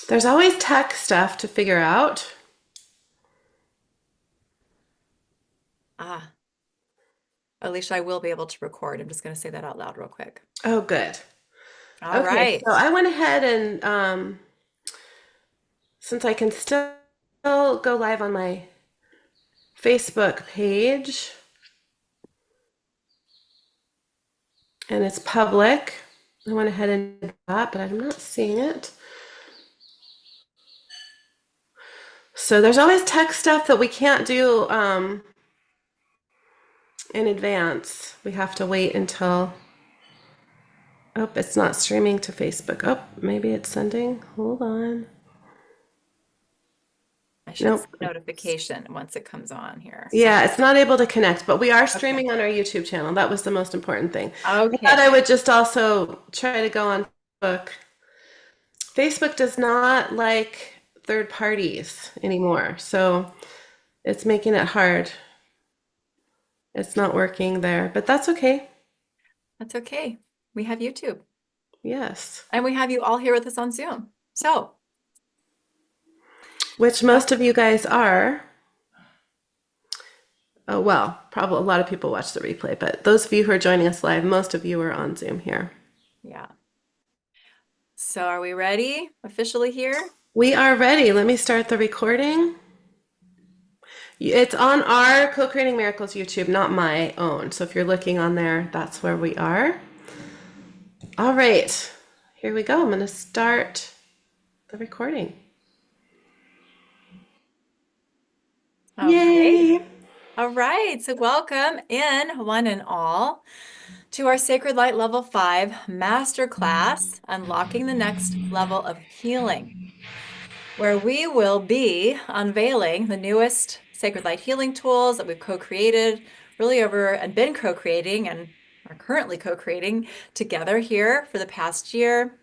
There's always tech stuff to figure out. Ah, Alicia, I will be able to record. I'm just going to say that out loud real quick. Oh, good. All Okay, right. so I went ahead and since I can still go live on my Facebook page and it's public, I went ahead and did that, but I'm not seeing it. So there's always tech stuff that we can't do in advance. We have to wait until, oh, it's not streaming to Facebook. Oh, maybe it's sending. Hold on. I should see Nope. a notification once it comes on here. Yeah, it's not able to connect, but we are Okay. streaming on our YouTube channel. That was the most important thing. I thought I Okay. would just also try to go on Facebook. Facebook does not like third parties anymore, so it's making it hard. It's not working there, but that's okay. That's okay. We have YouTube Yes. and we have you all here with us on Zoom. So, Which most of you guys are. Oh, well, probably a lot of people watch the replay, but those of you who are joining us live, most of you are on Zoom here. yeah. So, are we ready officially here? We are ready. Let me start the recording. It's on our Co-Creating Miracles YouTube, not my own. So if you're looking on there, that's where we are. All right, here we go. I'm going to start the recording. Okay. Yay! All right. So, welcome in one and all to our Sacred Light Level 5 Masterclass, Unlocking the Next Level of Healing, where we will be unveiling the newest Sacred Light healing tools that we've co-created really over and been co-creating and are currently co-creating together here for the past year.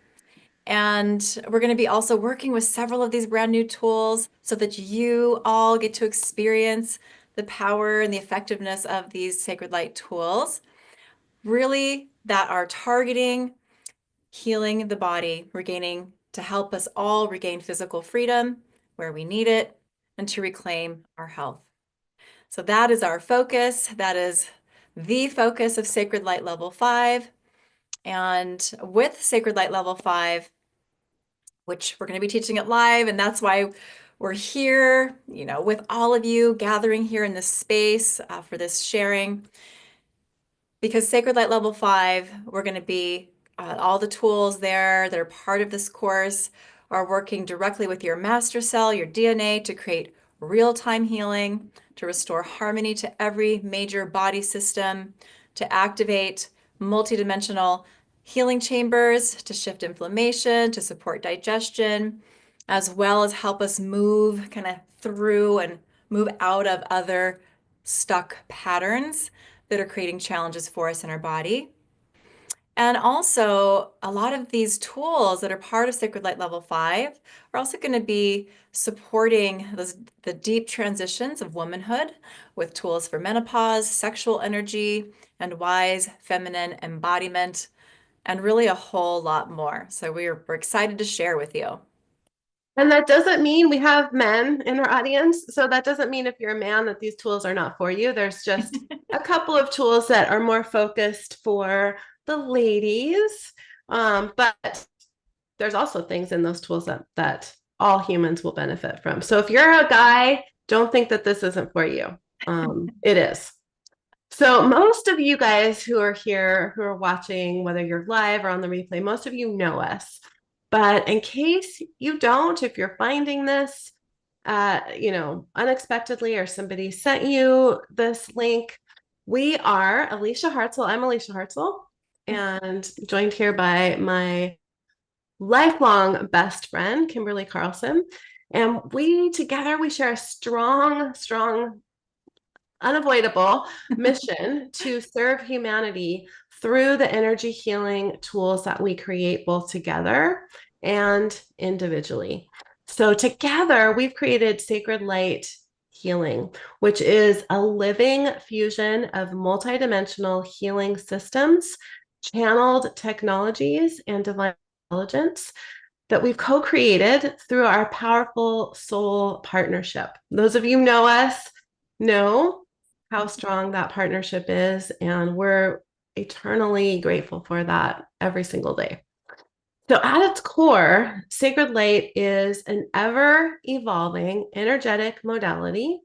And we're going to be also working with several of these brand new tools so that you all get to experience the power and the effectiveness of these Sacred Light tools, really that are targeting healing the body, regaining to help us all regain physical freedom where we need it, and to reclaim our health. So that is our focus. That is the focus of Sacred Light Level 5. And with Sacred Light Level 5, which we're going to be teaching it live, and that's why we're here, with all of you gathering here in this space for this sharing. Because Sacred Light Level 5, we're going to be all the tools there that are part of this course are working directly with your master cell, your DNA, to create real-time healing, to restore harmony to every major body system, to activate multidimensional healing chambers, to shift inflammation, to support digestion, as well as help us move kind of through and move out of other stuck patterns that are creating challenges for us in our body. And also, a lot of these tools that are part of Sacred Light Level 5 are also going to be supporting the deep transitions of womanhood with tools for menopause, sexual energy, and wise feminine embodiment, and really a whole lot more. So we're excited to share with you. And that doesn't mean we have men in our audience. So that doesn't mean if you're a man that these tools are not for you. There's just a couple of tools that are more focused for the ladies. But there's also things in those tools that all humans will benefit from. So if you're a guy, don't think that this isn't for you. It is. So most of you guys who are here, who are watching, whether you're live or on the replay, most of you know us. But in case you don't, if you're finding this, unexpectedly, or somebody sent you this link, we are Alicia Hartzell. I'm Alicia Hartzell, and joined here by my lifelong best friend, Kimberly Carlson. And we together, we share a strong, strong, unavoidable mission to serve humanity through the energy healing tools that we create both together and individually. So together, we've created Sacred Light Healing, which is a living fusion of multidimensional healing systems, channeled technologies, and divine intelligence that we've co-created through our powerful soul partnership. Those of you know us know how strong that partnership is, and we're eternally grateful for that every single day. So, at its core, sacred light is an ever evolving energetic modality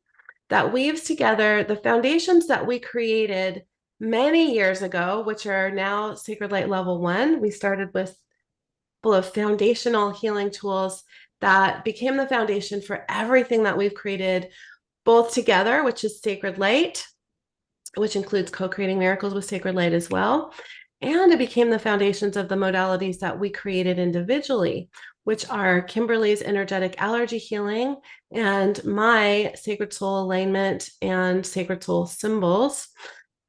that weaves together the foundations that we created many years ago, which are now Sacred Light Level 1. We started with full of foundational healing tools that became the foundation for everything that we've created, both together, which is Sacred Light, which includes co-creating miracles with Sacred Light as well. And it became the foundations of the modalities that we created individually, which are Kimberly's energetic allergy healing and my sacred soul alignment and sacred soul symbols,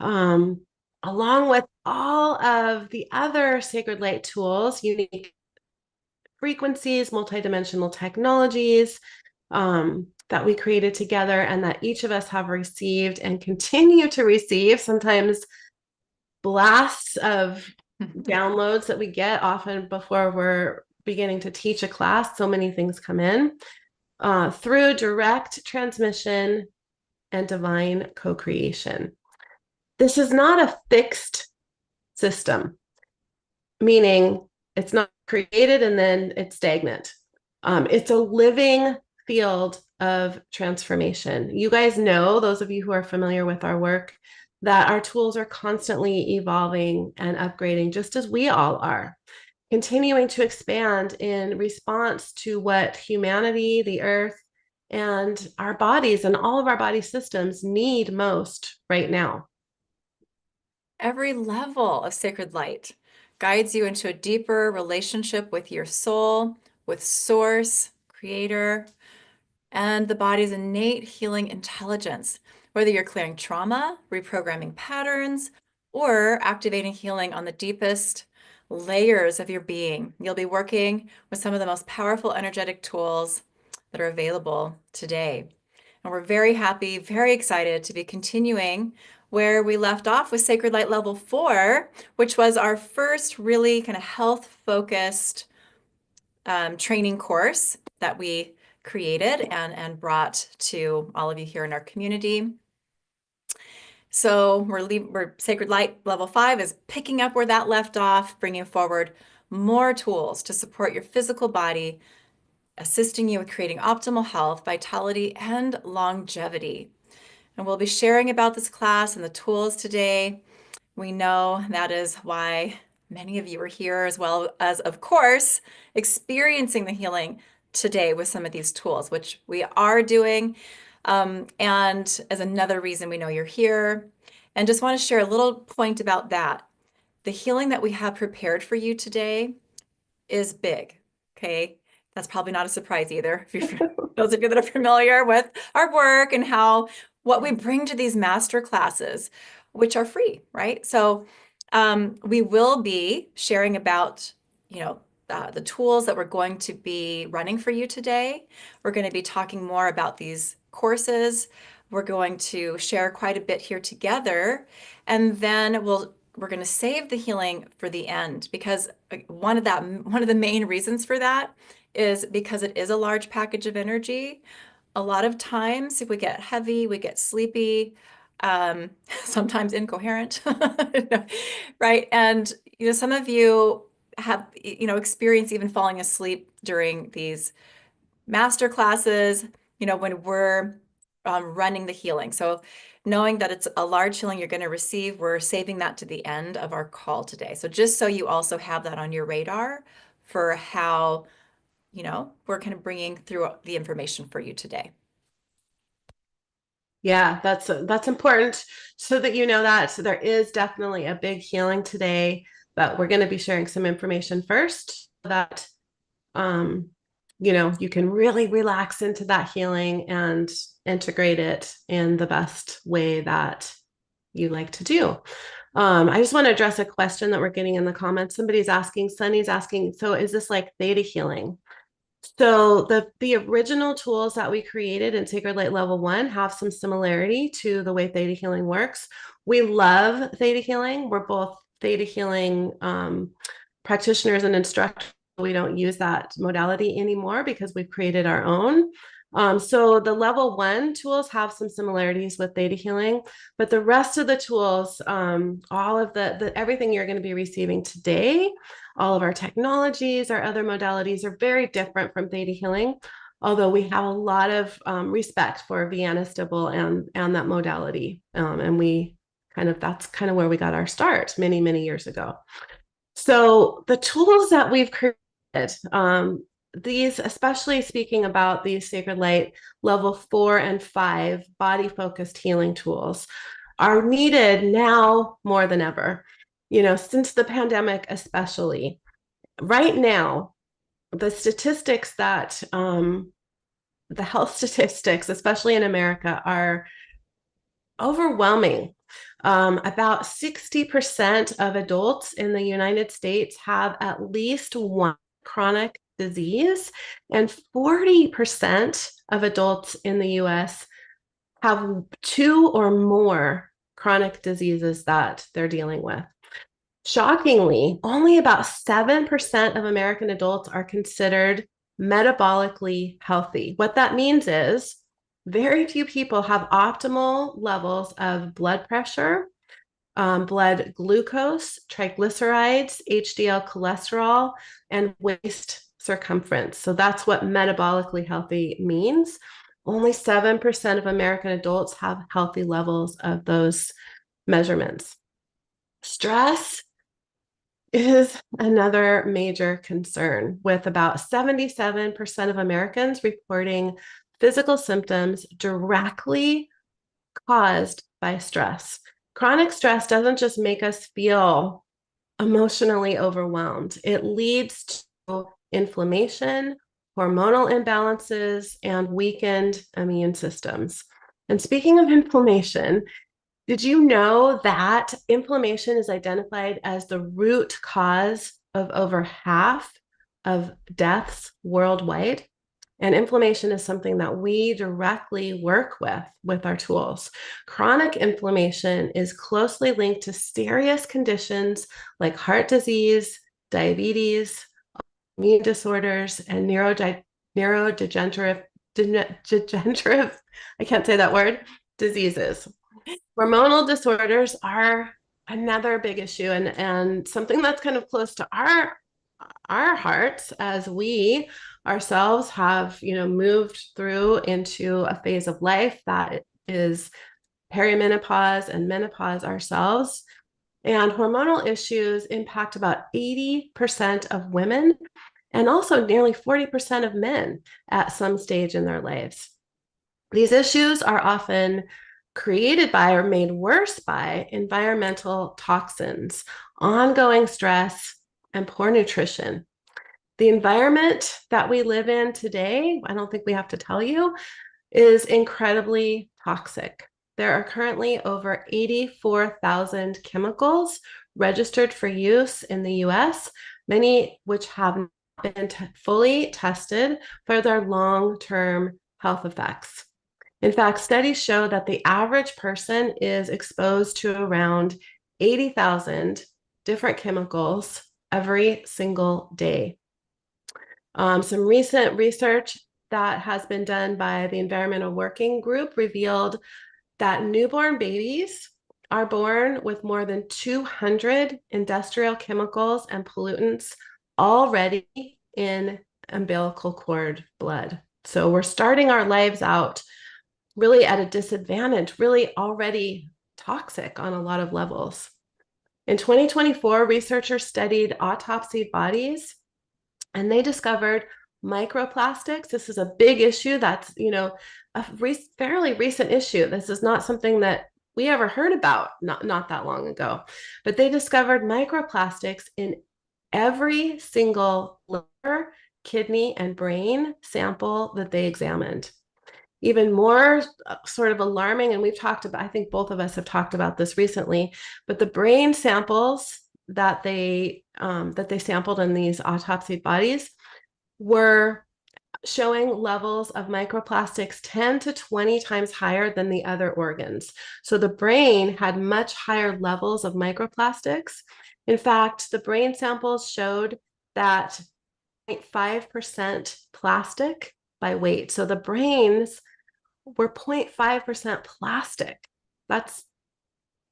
along with all of the other sacred light tools, unique frequencies, multidimensional technologies, that we created together and that each of us have received and continue to receive, sometimes blasts of downloads that we get often before we're beginning to teach a class. So many things come in through direct transmission and divine co-creation. This is not a fixed system, meaning it's not created and then it's stagnant. It's a living field of transformation. You guys know, those of you who are familiar with our work, that our tools are constantly evolving and upgrading, just as we all are, continuing to expand in response to what humanity, the earth, and our bodies and all of our body systems need most right now. Every level of sacred light guides you into a deeper relationship with your soul, with source, creator, and the body's innate healing intelligence, whether you're clearing trauma, reprogramming patterns, or activating healing on the deepest layers of your being. You'll be working with some of the most powerful energetic tools that are available today. And we're very happy, very excited to be continuing where we left off with Sacred Light Level 4, which was our first really kind of health-focused training course that we created and brought to all of you here in our community. So we're Sacred Light Level 5 is picking up where that left off, bringing forward more tools to support your physical body, assisting you with creating optimal health, vitality, and longevity. And we'll be sharing about this class and the tools today. We know that is why many of you are here, as well as, of course, experiencing the healing today with some of these tools, which we are doing. And as another reason we know you're here. And just want to share a little point about that. The healing that we have prepared for you today is big, okay? That's probably not a surprise either. Those of you that are familiar with our work and what we bring to these master classes, which are free, right? So we will be sharing about, the tools that we're going to be running for you today. We're going to be talking more about these courses. We're going to share quite a bit here together, and then we're going to save the healing for the end, because one of the main reasons for that is because it is a large package of energy. A lot of times if we get heavy, we get sleepy, sometimes incoherent, right? And some of you have experienced even falling asleep during these master classes, when we're running the healing. So knowing that it's a large healing you're going to receive, we're saving that to the end of our call today. So just so you also have that on your radar for how, we're kind of bringing through the information for you today. Yeah, that's important, so that you know that. So there is definitely a big healing today, but we're going to be sharing some information first so that you can really relax into that healing and integrate it in the best way that you like to do. I just want to address a question that we're getting in the comments. Somebody's asking, Sunny's asking, so is this like theta healing? So the original tools that we created in Sacred Light Level 1 have some similarity to the way theta healing works. We love theta healing. We're both theta healing practitioners and instructors we don't use that modality anymore because we've created our own. So the level 1 tools have some similarities with theta healing, but the rest of the tools, all of the everything you're going to be receiving today, all of our technologies, our other modalities are very different from theta healing, although we have a lot of respect for Vienna Stibble and that modality. And we that's kind of where we got our start many years ago. So the tools that we've created, these, especially speaking about these Sacred Light level 4 and 5 body focused healing tools, are needed now more than ever. Since the pandemic, especially right now, the statistics that the health statistics, especially in America, are overwhelming. About 60% of adults in the United States have at least one chronic disease, and 40% of adults in the US have 2 or more chronic diseases that they're dealing with. Shockingly, only about 7% of American adults are considered metabolically healthy. What that means is very few people have optimal levels of blood pressure, blood glucose, triglycerides, HDL cholesterol, and waist circumference. So that's what metabolically healthy means. Only 7% of American adults have healthy levels of those measurements. Stress is another major concern, with about 77% of Americans reporting physical symptoms directly caused by stress. Chronic stress doesn't just make us feel emotionally overwhelmed. It leads to inflammation, hormonal imbalances, and weakened immune systems. And speaking of inflammation, did you know that inflammation is identified as the root cause of over half of deaths worldwide? And inflammation is something that we directly work with our tools. Chronic inflammation is closely linked to serious conditions like heart disease, diabetes, immune disorders, and neurodegenerative, I can't say that word, diseases. Hormonal disorders are another big issue, and something that's kind of close to our hearts, as we ourselves have moved through into a phase of life that is perimenopause and menopause ourselves. And hormonal issues impact about 80% of women and also nearly 40% of men at some stage in their lives. These issues are often created by or made worse by environmental toxins, ongoing stress, and poor nutrition. The environment that we live in today, I don't think we have to tell you, is incredibly toxic. There are currently over 84,000 chemicals registered for use in the US, many which have not been fully tested for their long-term health effects. In fact, studies show that the average person is exposed to around 80,000 different chemicals every single day. Some recent research that has been done by the Environmental Working Group revealed that newborn babies are born with more than 200 industrial chemicals and pollutants already in umbilical cord blood. So we're starting our lives out really at a disadvantage, really already toxic on a lot of levels. In 2024, researchers studied autopsied bodies, and they discovered microplastics. This is a big issue that's, a fairly recent issue. This is not something that we ever heard about not that long ago. But they discovered microplastics in every single liver, kidney, and brain sample that they examined. Even more sort of alarming, and we've talked about, I think both of us have talked about this recently, but the brain samples that they sampled in these autopsied bodies were showing levels of microplastics 10 to 20 times higher than the other organs. So the brain had much higher levels of microplastics. In fact, the brain samples showed that 0.5% plastic by weight. So the brains were 0.5% plastic. That's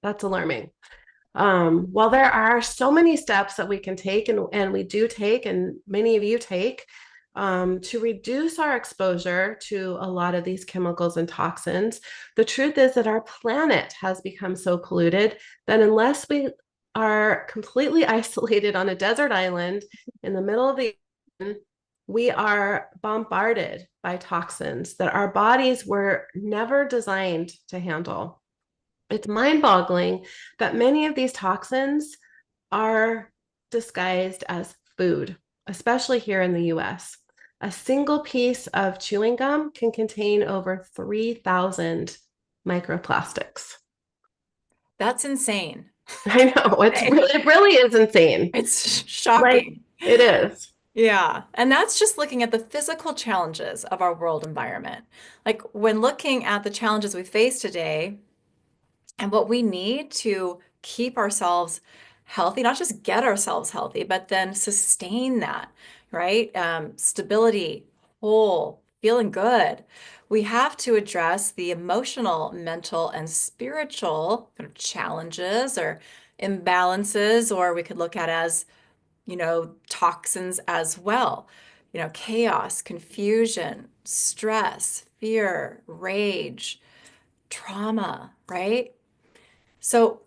alarming. While there are so many steps that we can take, and we do take, and many of you take, to reduce our exposure to a lot of these chemicals and toxins, the truth is that our planet has become so polluted that unless we are completely isolated on a desert island in the middle of the ocean, we are bombarded by toxins that our bodies were never designed to handle. It's mind-boggling that many of these toxins are disguised as food, especially here in the US. A single piece of chewing gum can contain over 3,000 microplastics. That's insane. I know, it really is insane. It's Like, shocking. it is. Yeah. And that's just looking at the physical challenges of our world environment. Like when looking at the challenges we face today and what we need to keep ourselves healthy, not just get ourselves healthy, but then sustain that, right? Stability, whole, feeling good. We have to address the emotional, mental, and spiritual kind of challenges or imbalances, or we could look at as toxins as well. Chaos, confusion, stress, fear, rage, trauma, right? So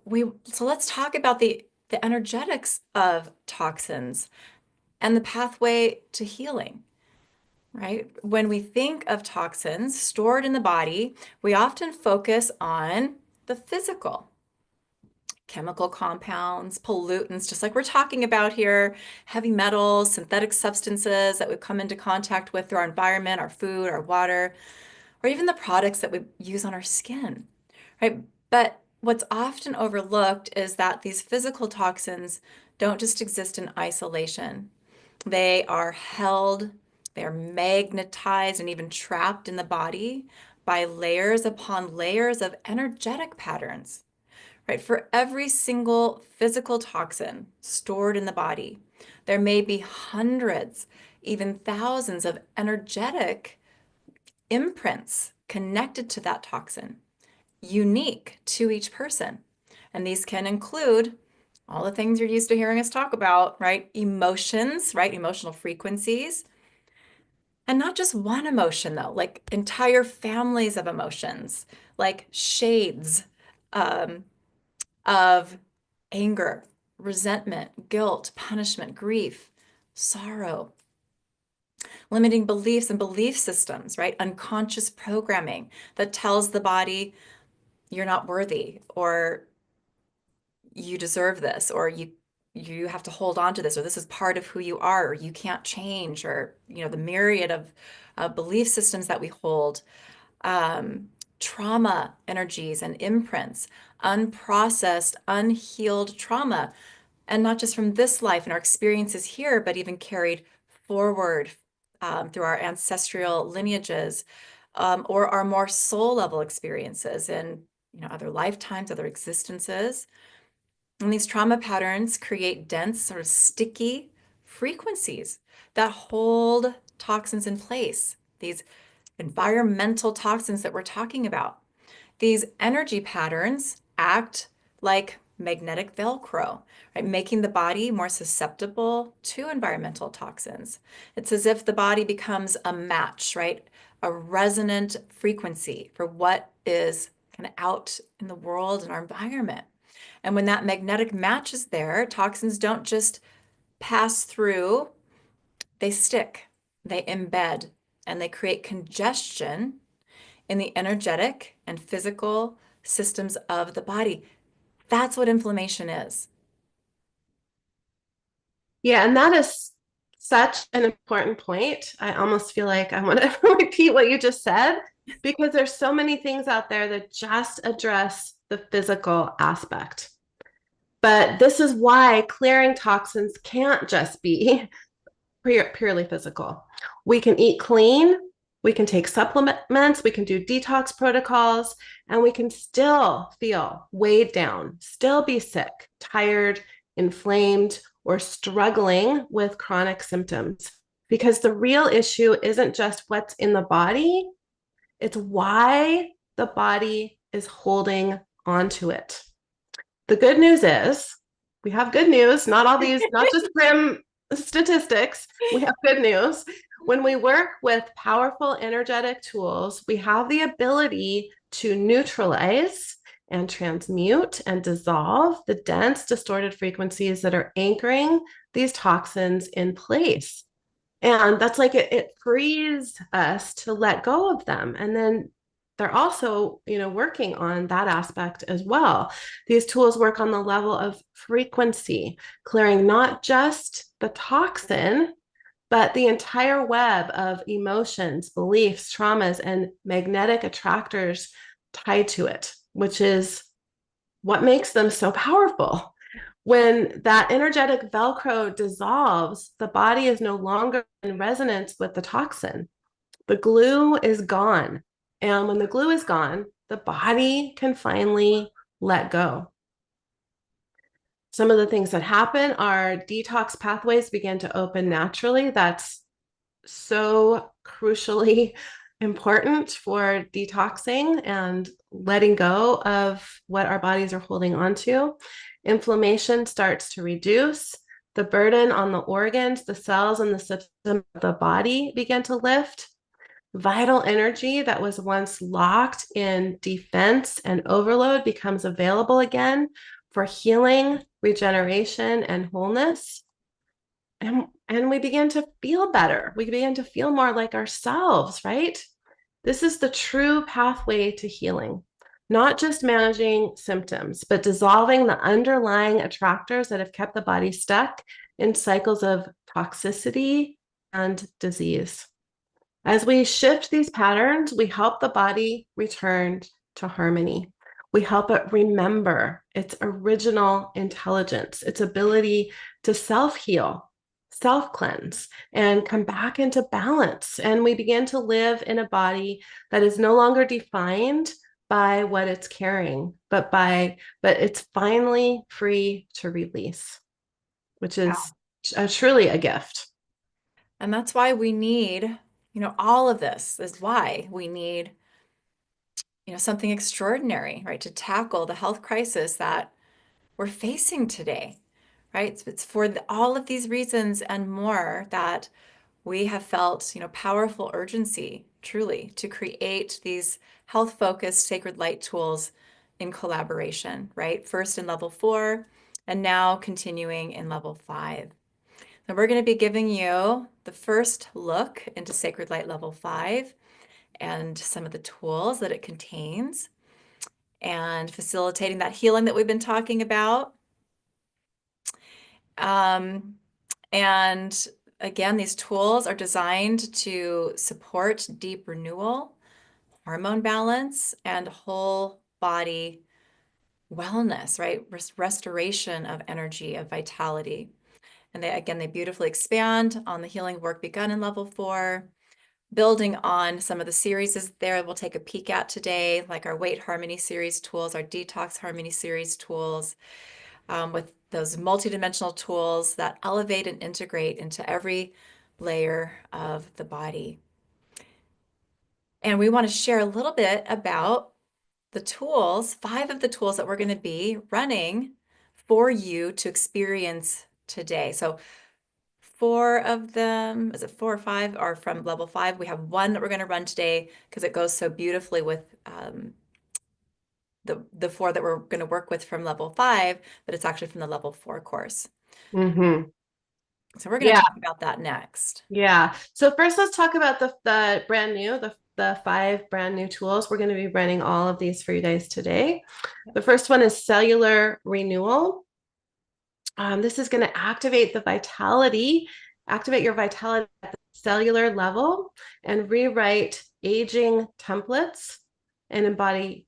let's talk about the energetics of toxins and the pathway to healing, right? When we think of toxins stored in the body, we often focus on the physical, chemical compounds, pollutants, just like we're talking about here, heavy metals, synthetic substances that we've come into contact with through our environment, our food, our water, or even the products that we use on our skin, right? But what's often overlooked is that these physical toxins don't just exist in isolation. They are held, they are magnetized and even trapped in the body by layers upon layers of energetic patterns, right? For every single physical toxin stored in the body, there may be hundreds, even thousands of energetic imprints connected to that toxin, unique to each person. And these can include all the things you're used to hearing us talk about, right? Emotions, right? Emotional frequencies. And not just one emotion, though, like entire families of emotions, like shades um, of anger, resentment, guilt, punishment, grief, sorrow, limiting beliefs and belief systems, right? Unconscious programming that tells the body you're not worthy, or you deserve this, or you have to hold on to this, or this is part of who you are, or you can't change, or the myriad of belief systems that we hold, trauma energies and imprints, unprocessed, unhealed trauma, and not just from this life and our experiences here, but even carried forward through our ancestral lineages, or our more soul level experiences in other lifetimes, other existences. And these trauma patterns create dense, sort of sticky frequencies that hold toxins in place. These environmental toxins that we're talking about. These energy patterns act like magnetic Velcro, right? Making the body more susceptible to environmental toxins. It's as if the body becomes a match, right? A resonant frequency for what is kind of out in the world and our environment. And when that magnetic match is there, toxins don't just pass through, they stick, they embed, and they create congestion in the energetic and physical systems of the body. That's what inflammation is. Yeah, and that is such an important point. I almost feel like I want to repeat what you just said because there's so many things out there that just address the physical aspect. But this is why clearing toxins can't just be purely physical. We can eat clean, we can take supplements, we can do detox protocols, and we can still feel weighed down, still be sick, tired, inflamed, or struggling with chronic symptoms. because the real issue isn't just what's in the body, it's why the body is holding onto it. The good news is we have good news, not all these, not just grim statistics. We have good news. When we work with powerful energetic tools, we have the ability to neutralize and transmute and dissolve the dense, distorted frequencies that are anchoring these toxins in place. And that's like it frees us to let go of them. And then they're also, working on that aspect as well. These tools work on the level of frequency, clearing not just the toxin, but the entire web of emotions, beliefs, traumas, and magnetic attractors tied to it, which is what makes them so powerful. When that energetic Velcro dissolves, the body is no longer in resonance with the toxin. The glue is gone. And when the glue is gone, the body can finally let go. Some of the things that happen are detox pathways begin to open naturally. That's so crucially important for detoxing and letting go of what our bodies are holding on to. Inflammation starts to reduce. The burden on the organs, the cells, and the system of the body begin to lift. Vital energy that was once locked in defense and overload becomes available again for healing, regeneration, and wholeness. And we begin to feel better. We begin to feel more like ourselves, right? This is the true pathway to healing, not just managing symptoms, but dissolving the underlying attractors that have kept the body stuck in cycles of toxicity and disease. As we shift these patterns, we help the body return to harmony. We help it remember its original intelligence, its ability to self-heal, self-cleanse, and come back into balance. And we begin to live in a body that is no longer defined by what it's carrying, but it's finally free to release, which is truly a gift. And that's why we need, all of this is why we need, something extraordinary, right, to tackle the health crisis that we're facing today, right? It's for all of these reasons and more that we have felt, powerful urgency, truly, to create these health-focused sacred light tools in collaboration, right? First in level 4, and now continuing in level 5. And we're going to be giving you the first look into Sacred Light Level 5 and some of the tools that it contains and facilitating that healing that we've been talking about. And again, these tools are designed to support deep renewal, hormone balance, and whole body wellness, right? Restoration of energy, of vitality. And they beautifully expand on the healing work begun in level 4, building on some of the series there we'll take a peek at today, like our Weight Harmony series tools, our Detox Harmony series tools, with those multidimensional tools that elevate and integrate into every layer of the body. And we want to share a little bit about the tools, 5 of the tools that we're going to be running for you to experience today. So 4 of them, is it 4 or 5, are from level 5. We have 1 that we're going to run today because it goes so beautifully with the 4 that we're going to work with from level 5, but it's actually from the level 4 course. Mm-hmm. So we're going to talk about that next. Yeah. So first, let's talk about the brand new, the 5 brand new tools. We're going to be running all of these for you guys today. The first one is Cellular Renewal. This is going to activate your vitality at the cellular level and rewrite aging templates and embody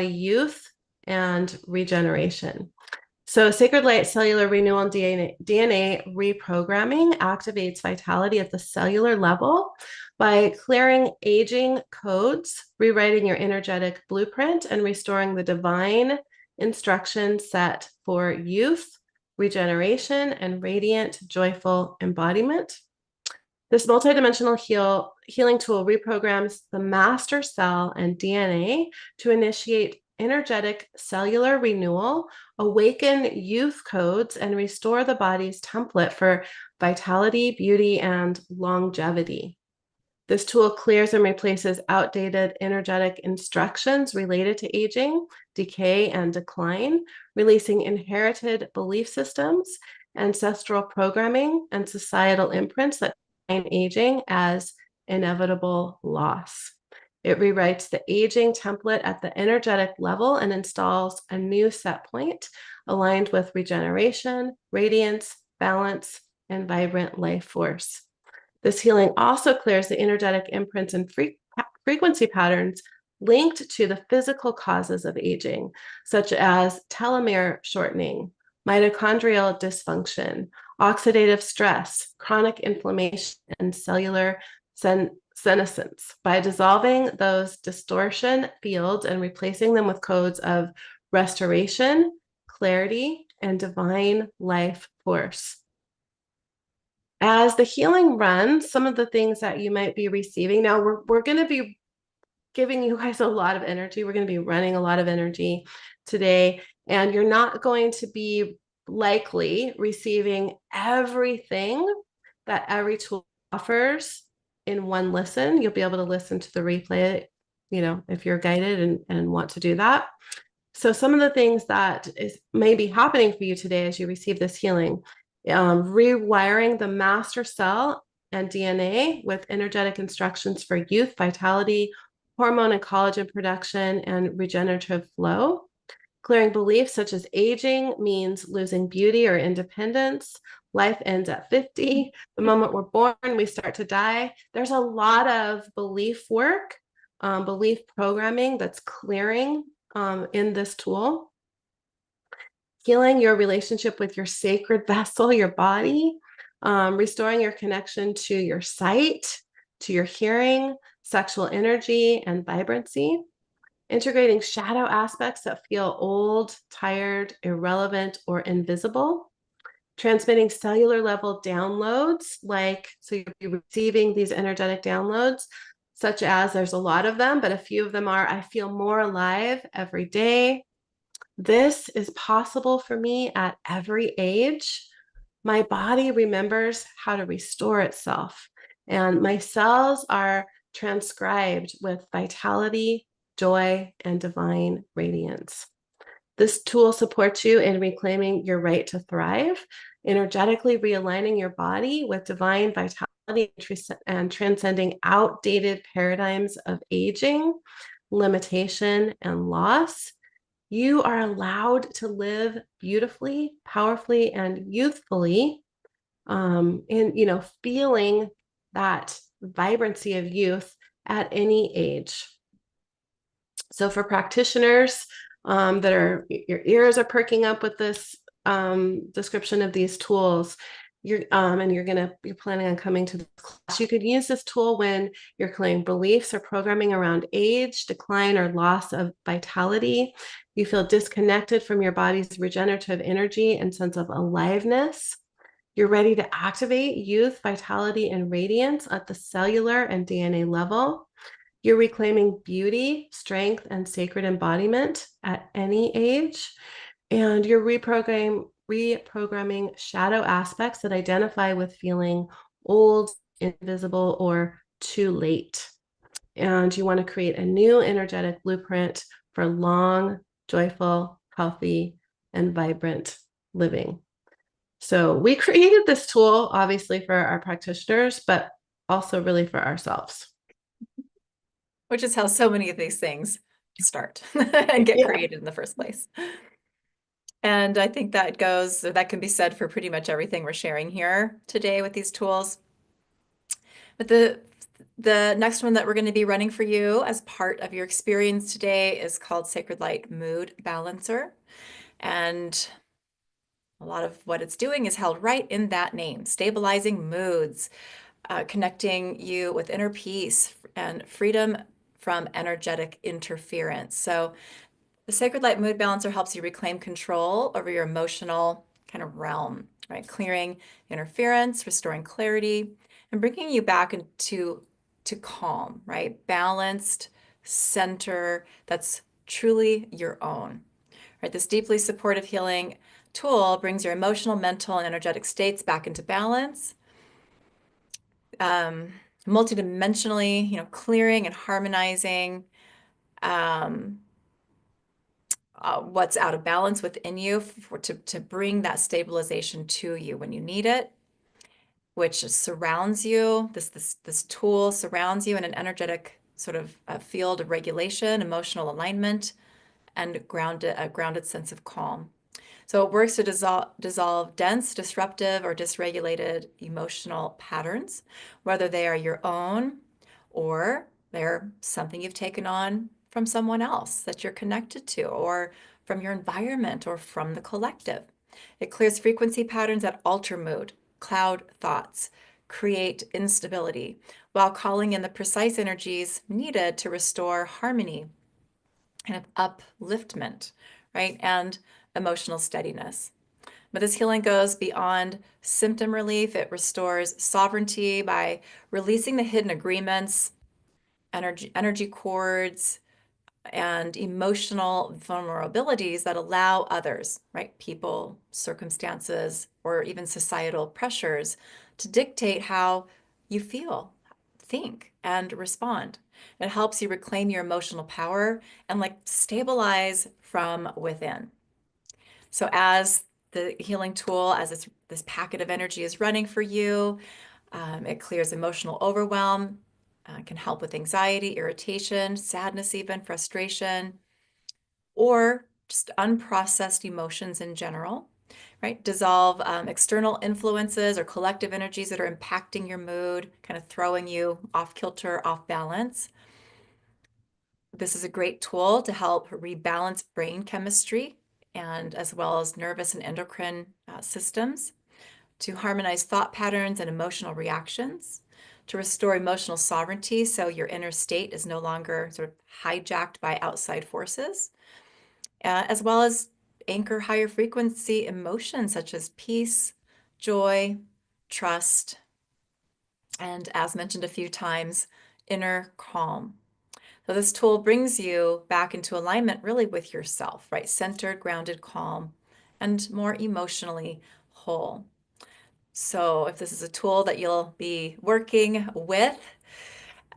youth and regeneration. So Sacred Light Cellular Renewal and DNA reprogramming activates vitality at the cellular level by clearing aging codes, rewriting your energetic blueprint, and restoring the divine instruction set for youth, regeneration, and radiant, joyful embodiment. This multidimensional healing tool reprograms the master cell and DNA to initiate energetic cellular renewal, awaken youth codes, and restore the body's template for vitality, beauty, and longevity. This tool clears and replaces outdated energetic instructions related to aging, decay, and decline, releasing inherited belief systems, ancestral programming, and societal imprints that define aging as inevitable loss. It rewrites the aging template at the energetic level and installs a new set point aligned with regeneration, radiance, balance, and vibrant life force. This healing also clears the energetic imprints and frequency patterns linked to the physical causes of aging, such as telomere shortening, mitochondrial dysfunction, oxidative stress, chronic inflammation, and cellular senescence. By dissolving those distortion fields and replacing them with codes of restoration, clarity, and divine life force. As the healing runs, some of the things that you might be receiving now, we're going to be giving you guys a lot of energy. We're going to be running a lot of energy today, and you're not going to be likely receiving everything that every tool offers in one listen. You'll be able to listen to the replay, if you're guided and want to do that. So some of the things that may be happening for you today as you receive this healing, rewiring the master cell and DNA with energetic instructions for youth, vitality, hormone and collagen production, and regenerative flow. Clearing beliefs such as aging means losing beauty or independence. Life ends at 50. The moment we're born, we start to die. There's a lot of belief work, belief programming that's clearing in this tool. Healing your relationship with your sacred vessel, your body, restoring your connection to your sight, to your hearing, sexual energy, and vibrancy. Integrating shadow aspects that feel old, tired, irrelevant, or invisible. Transmitting cellular level downloads, so you'll be receiving these energetic downloads, such as there's a lot of them, but a few of them are, I feel more alive every day. This is possible for me at every age. My body remembers how to restore itself, and my cells are transcribed with vitality, joy, and divine radiance. This tool supports you in reclaiming your right to thrive, energetically realigning your body with divine vitality and transcending outdated paradigms of aging, limitation, and loss. You are allowed to live beautifully, powerfully, and youthfully, feeling that vibrancy of youth at any age. So for practitioners your ears are perking up with this description of these tools, you're planning on coming to the class, you could use this tool when you're clearing beliefs or programming around age, decline, or loss of vitality. You feel disconnected from your body's regenerative energy and sense of aliveness. You're ready to activate youth, vitality, and radiance at the cellular and DNA level. You're reclaiming beauty, strength, and sacred embodiment at any age. And you're reprogramming shadow aspects that identify with feeling old, invisible, or too late. And you want to create a new energetic blueprint for long, joyful, healthy, and vibrant living. So we created this tool, obviously, for our practitioners, but also really for ourselves. Which is how so many of these things start and get created in the first place. And I think that can be said for pretty much everything we're sharing here today with these tools. But the next one that we're going to be running for you as part of your experience today is called Sacred Light Mood Balancer. And a lot of what it's doing is held right in that name, stabilizing moods, connecting you with inner peace and freedom from energetic interference. So the Sacred Light Mood Balancer helps you reclaim control over your emotional kind of realm, right? Clearing interference, restoring clarity, and bringing you back into calm, right? Balanced center that's truly your own. Right? This deeply supportive healing tool brings your emotional, mental, and energetic states back into balance, um, multidimensionally, clearing and harmonizing um, what's out of balance within you to bring that stabilization to you when you need it, which surrounds you. This tool surrounds you in an energetic sort of field of regulation, emotional alignment, and a grounded sense of calm. So it works to dissolve dense, disruptive, or dysregulated emotional patterns, whether they are your own or they're something you've taken on from someone else that you're connected to, or from your environment, or from the collective. It clears frequency patterns that alter mood, cloud thoughts, create instability, while calling in the precise energies needed to restore harmony and upliftment, right? And emotional steadiness. But this healing goes beyond symptom relief. It restores sovereignty by releasing the hidden agreements, energy cords, and emotional vulnerabilities that allow others, right? People, circumstances, or even societal pressures to dictate how you feel, think, and respond. It helps you reclaim your emotional power and stabilize from within. So as the healing tool, as this packet of energy is running for you, it clears emotional overwhelm, can help with anxiety, irritation, sadness, even frustration, or just unprocessed emotions in general, right? Dissolve external influences or collective energies that are impacting your mood, kind of throwing you off kilter, off balance. This is a great tool to help rebalance brain chemistry and as well as nervous and endocrine systems, to harmonize thought patterns and emotional reactions, to restore emotional sovereignty so your inner state is no longer sort of hijacked by outside forces, as well as anchor higher frequency emotions such as peace, joy, trust, and as mentioned a few times, inner calm. So this tool brings you back into alignment really with yourself, right? Centered, grounded, calm, and more emotionally whole. So if this is a tool that you'll be working with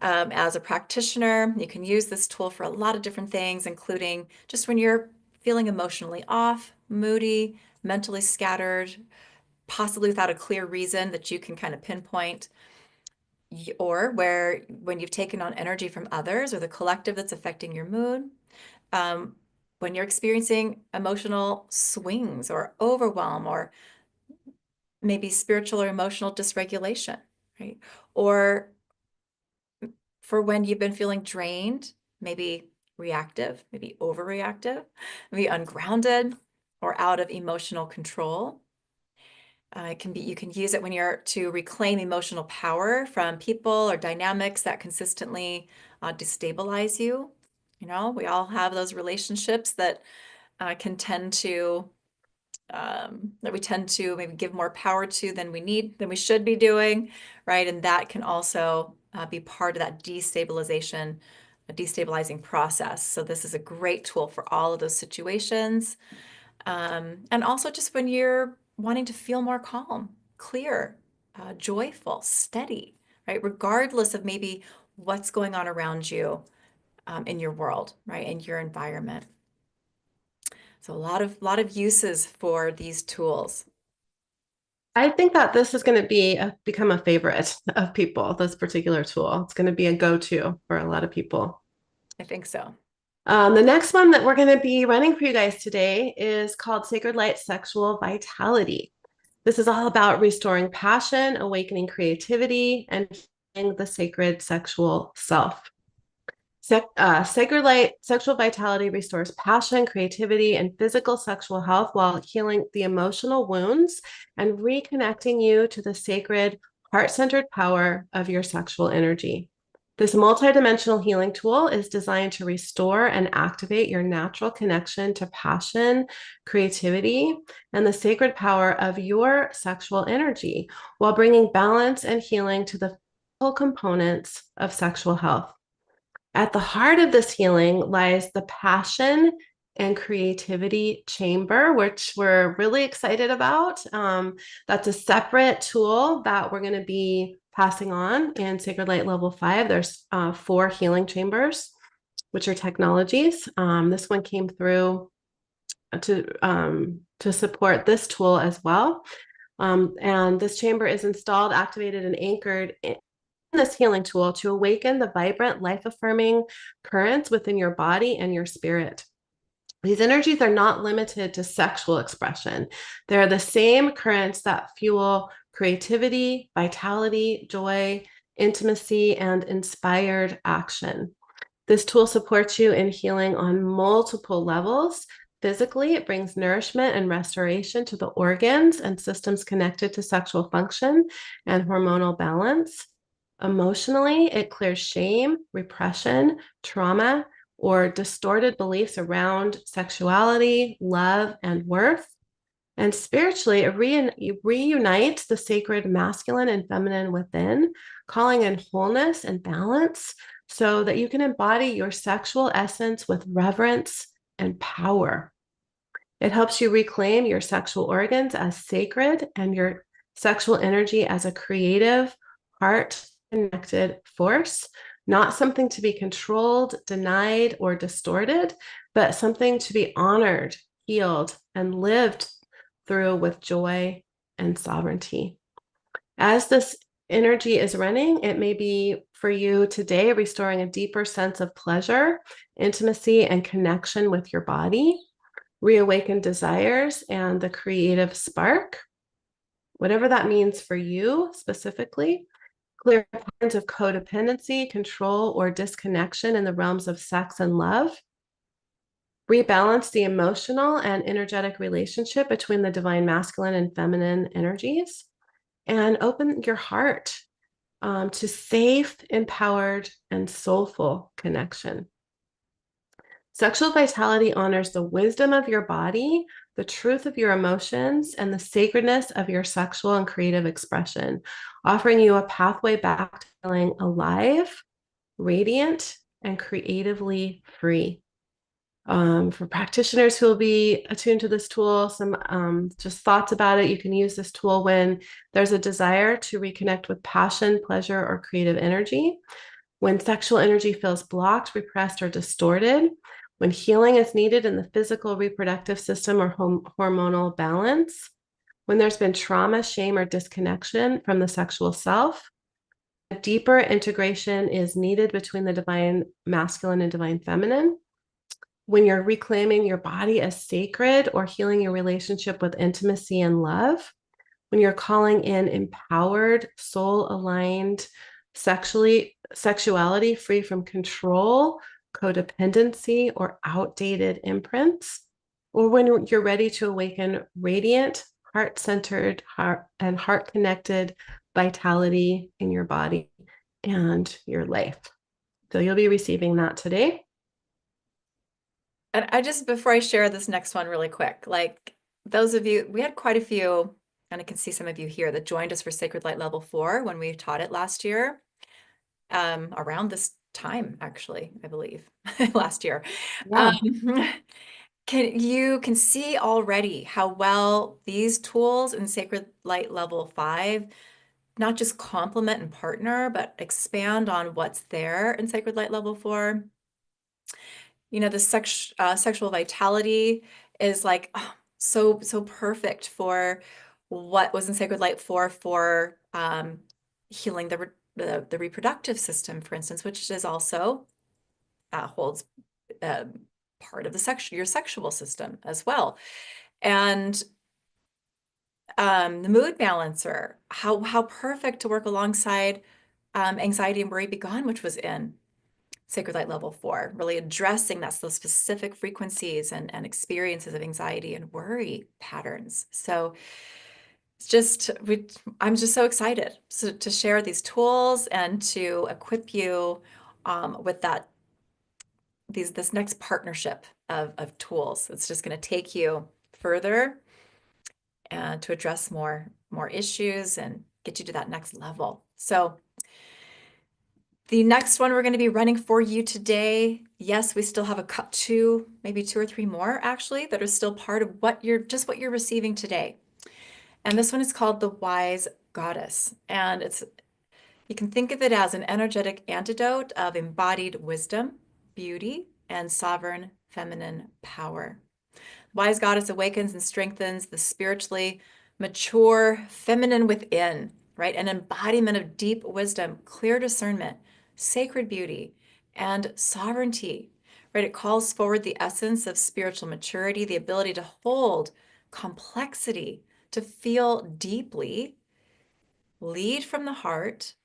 as a practitioner, you can use this tool for a lot of different things, including just when you're feeling emotionally off, moody, mentally scattered, possibly without a clear reason that you can kind of pinpoint, or when you've taken on energy from others or the collective that's affecting your mood, um, when you're experiencing emotional swings or overwhelm, or maybe spiritual or emotional dysregulation, right? Or for when you've been feeling drained, maybe reactive, maybe overreactive, maybe ungrounded, or out of emotional control. You can use it when you're to reclaim emotional power from people or dynamics that consistently destabilize you. We all have those relationships that can tend to that we tend to maybe give more power to than we should be doing, right? And that can also be part of that destabilizing process. So this is a great tool for all of those situations. And also just when you're wanting to feel more calm, clear, joyful, steady, right? Regardless of maybe what's going on around you in your world, right? In your environment. So a lot of uses for these tools. I think that this is going to become a favorite of people, this particular tool. It's going to be a go-to for a lot of people. I think so. The next one that we're going to be running for you guys today is called Sacred Light Sexual Vitality. This is all about restoring passion, awakening creativity, and healing the sacred sexual self. Sacred Light Sexual Vitality restores passion, creativity, and physical sexual health while healing the emotional wounds and reconnecting you to the sacred, heart centered power of your sexual energy. This multidimensional healing tool is designed to restore and activate your natural connection to passion, creativity, and the sacred power of your sexual energy while bringing balance and healing to the physical components of sexual health. At the heart of this healing lies the passion and creativity chamber, which we're really excited about. That's a separate tool that we're going to be passing on in Sacred Light Level 5. There's 4 healing chambers, which are technologies. This one came through to support this tool as well. And this chamber is installed, activated, and anchored in this healing tool to awaken the vibrant, life-affirming currents within your body and your spirit. These energies are not limited to sexual expression. They're the same currents that fuel creativity, vitality, joy, intimacy, and inspired action. This tool supports you in healing on multiple levels. Physically, it brings nourishment and restoration to the organs and systems connected to sexual function and hormonal balance. Emotionally, it clears shame, repression, trauma, or distorted beliefs around sexuality, love, and worth. And spiritually, it reunites the sacred masculine and feminine within, calling in wholeness and balance so that you can embody your sexual essence with reverence and power. It helps you reclaim your sexual organs as sacred and your sexual energy as a creative, heart connected force, not something to be controlled, denied, or distorted, but something to be honored, healed, and lived through with joy and sovereignty. As this energy is running, it may be for you today restoring a deeper sense of pleasure, intimacy, and connection with your body, reawaken desires and the creative spark, whatever that means for you specifically. Clear patterns of codependency, control, or disconnection in the realms of sex and love. Rebalance the emotional and energetic relationship between the divine masculine and feminine energies. And open your heart to safe, empowered, and soulful connection. Sexual vitality honors the wisdom of your body, the truth of your emotions, and the sacredness of your sexual and creative expression, offering you a pathway back to feeling alive, radiant, and creatively free. For practitioners who will be attuned to this tool, some just thoughts about it. You can use this tool when there's a desire to reconnect with passion, pleasure, or creative energy, when sexual energy feels blocked, repressed, or distorted, when healing is needed in the physical reproductive system or hormonal balance, when there's been trauma, shame, or disconnection from the sexual self, a deeper integration is needed between the divine masculine and divine feminine, when you're reclaiming your body as sacred or healing your relationship with intimacy and love, when you're calling in empowered, soul-aligned sexuality free from control, codependency, or outdated imprints, or when you're ready to awaken radiant, heart-centered, heart-connected vitality in your body and your life. So you'll be receiving that today. And I just, before I share this next one really quick, like those of you, we had quite a few, and I can see some of you here that joined us for Sacred Light Level 4 when we taught it last year, around this time, actually, I believe, last year. Yeah. You can see already how well these tools in Sacred Light Level 5 not just complement and partner, but expand on what's there in Sacred Light Level 4. You know, the sexual vitality is like so perfect for what was in Sacred Light 4 for healing the reproductive system, for instance, which is also holds part of your sexual system as well. And the mood balancer, how perfect to work alongside anxiety and worry be gone, which was in Sacred Light Level 4, really addressing those specific frequencies and experiences of anxiety and worry patterns. So I'm just so excited to share these tools and to equip you with this next partnership of tools. It's just going to take you further and to address more issues and get you to that next level. So the next one we're going to be running for you today. Yes, we still have maybe two or three more actually that are still part of what you're receiving today. And this one is called the Wise Goddess. And you can think of it as an energetic antidote of embodied wisdom, beauty, and sovereign feminine power. Wise Goddess awakens and strengthens the spiritually mature feminine within, right? An embodiment of deep wisdom, clear discernment, sacred beauty, and sovereignty, right? It calls forward the essence of spiritual maturity, the ability to hold complexity, to feel deeply, lead from the heart,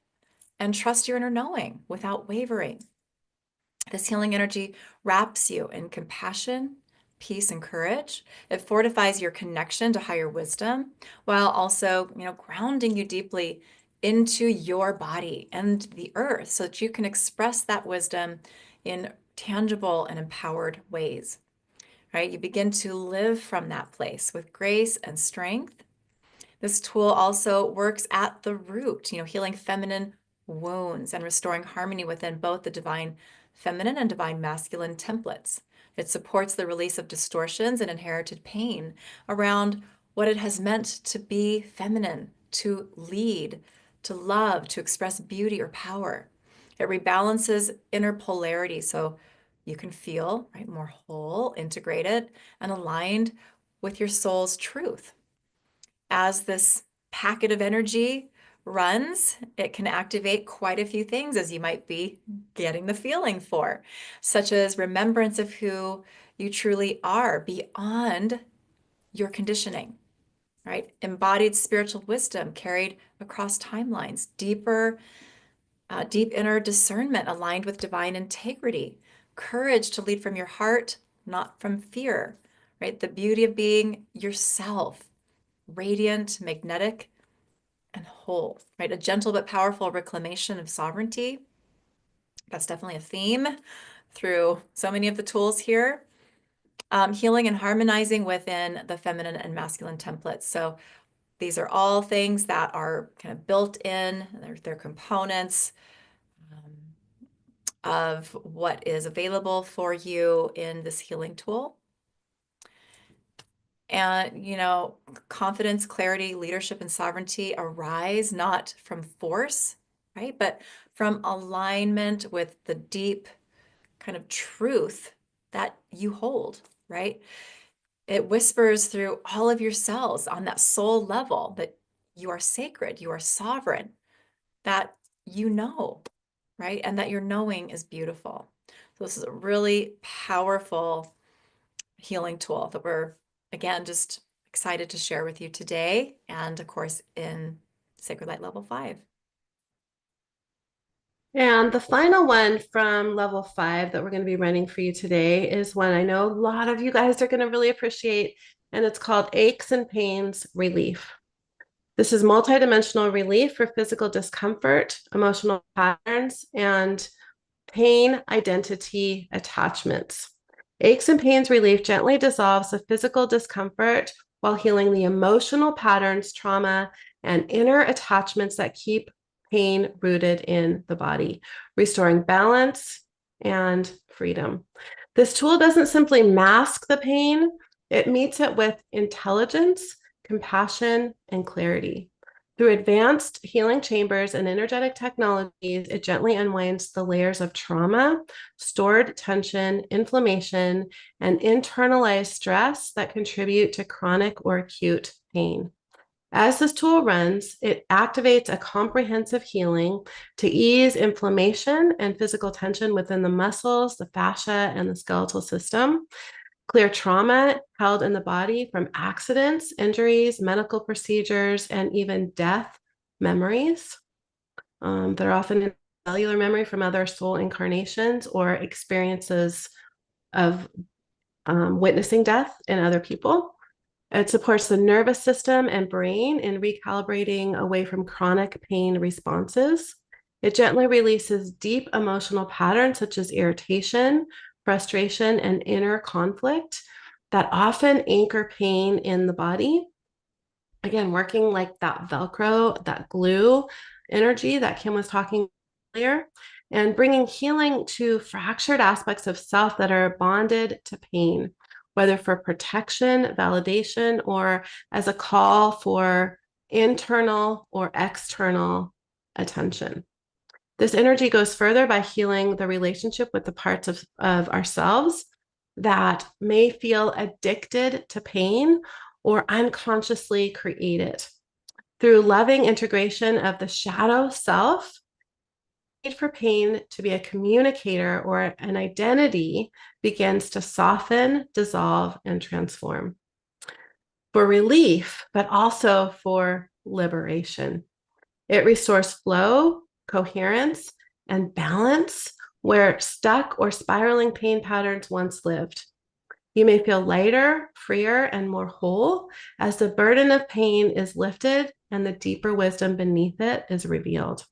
and trust your inner knowing without wavering. This healing energy wraps you in compassion, peace, and courage. It fortifies your connection to higher wisdom while also, grounding you deeply into your body and the earth so that you can express that wisdom in tangible and empowered ways, right? You begin to live from that place with grace and strength. This tool also works at the root, healing feminine wounds and restoring harmony within both the divine feminine and divine masculine templates. It supports the release of distortions and inherited pain around what it has meant to be feminine, to lead, to love, to express beauty or power. It rebalances inner polarity so you can feel, right, more whole, integrated, and aligned with your soul's truth. As this packet of energy runs, it can activate quite a few things, as you might be getting the feeling for, such as remembrance of who you truly are beyond your conditioning, right? Embodied spiritual wisdom carried across timelines, deep inner discernment aligned with divine integrity, courage to lead from your heart, not from fear, right? The beauty of being yourself, radiant, magnetic, and whole, right? A gentle but powerful reclamation of sovereignty. That's definitely a theme through so many of the tools here. Healing and harmonizing within the feminine and masculine templates. So these are all things that are kind of built in, they're components of what is available for you in this healing tool. And, confidence, clarity, leadership, and sovereignty arise not from force, right? But from alignment with the deep kind of truth that you hold, right? It whispers through all of your cells on that soul level that you are sacred, you are sovereign, that right? And that your knowing is beautiful. So this is a really powerful healing tool that we're, again, just excited to share with you today. And of course, in Sacred Light Level 5. And the final one from level 5 that we're going to be running for you today is one I know a lot of you guys are going to really appreciate, and it's called Aches and Pains Relief. This is multidimensional relief for physical discomfort, emotional patterns, and pain identity attachments. Aches and pains relief gently dissolves the physical discomfort while healing the emotional patterns, trauma, and inner attachments that keep pain rooted in the body, restoring balance and freedom. This tool doesn't simply mask the pain, it meets it with intelligence, compassion, and clarity. Through advanced healing chambers and energetic technologies, it gently unwinds the layers of trauma, stored tension, inflammation, and internalized stress that contribute to chronic or acute pain. As this tool runs, it activates a comprehensive healing to ease inflammation and physical tension within the muscles, the fascia, and the skeletal system, clear trauma held in the body from accidents, injuries, medical procedures, and even death memories that are often in cellular memory from other soul incarnations or experiences of witnessing death in other people. It supports the nervous system and brain in recalibrating away from chronic pain responses. It gently releases deep emotional patterns such as irritation, frustration, and inner conflict that often anchor pain in the body. Again, working like that Velcro, that glue energy that Kim was talking earlier, and bringing healing to fractured aspects of self that are bonded to pain, whether for protection, validation, or as a call for internal or external attention. This energy goes further by healing the relationship with the parts of ourselves that may feel addicted to pain or unconsciously create it. Through loving integration of the shadow self, need for pain to be a communicator or an identity begins to soften, dissolve, and transform for relief, but also for liberation. It restores flow, coherence, and balance where stuck or spiraling pain patterns once lived. You may feel lighter, freer, and more whole as the burden of pain is lifted and the deeper wisdom beneath it is revealed.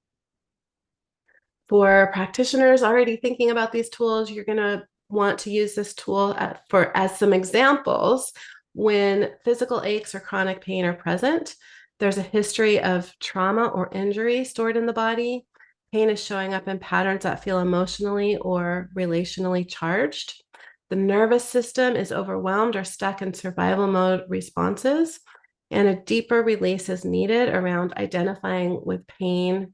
For practitioners already thinking about these tools, you're going to want to use this tool as some examples when physical aches or chronic pain are present. There's a history of trauma or injury stored in the body. Pain is showing up in patterns that feel emotionally or relationally charged. The nervous system is overwhelmed or stuck in survival mode responses, and a deeper release is needed around identifying with pain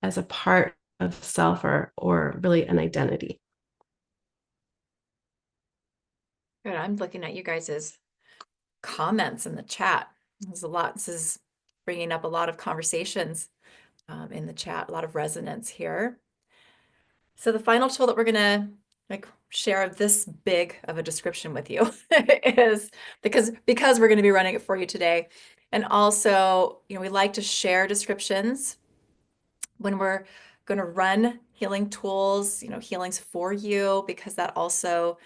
as a part of self or really an identity. Good. I'm looking at you guys' comments in the chat. There's a lot. This is bringing up a lot of conversations in the chat, a lot of resonance here. So the final tool that we're gonna share this big of a description with you is because we're going to be running it for you today. And also, we like to share descriptions when we're going to run healing tools, healings for you, because that also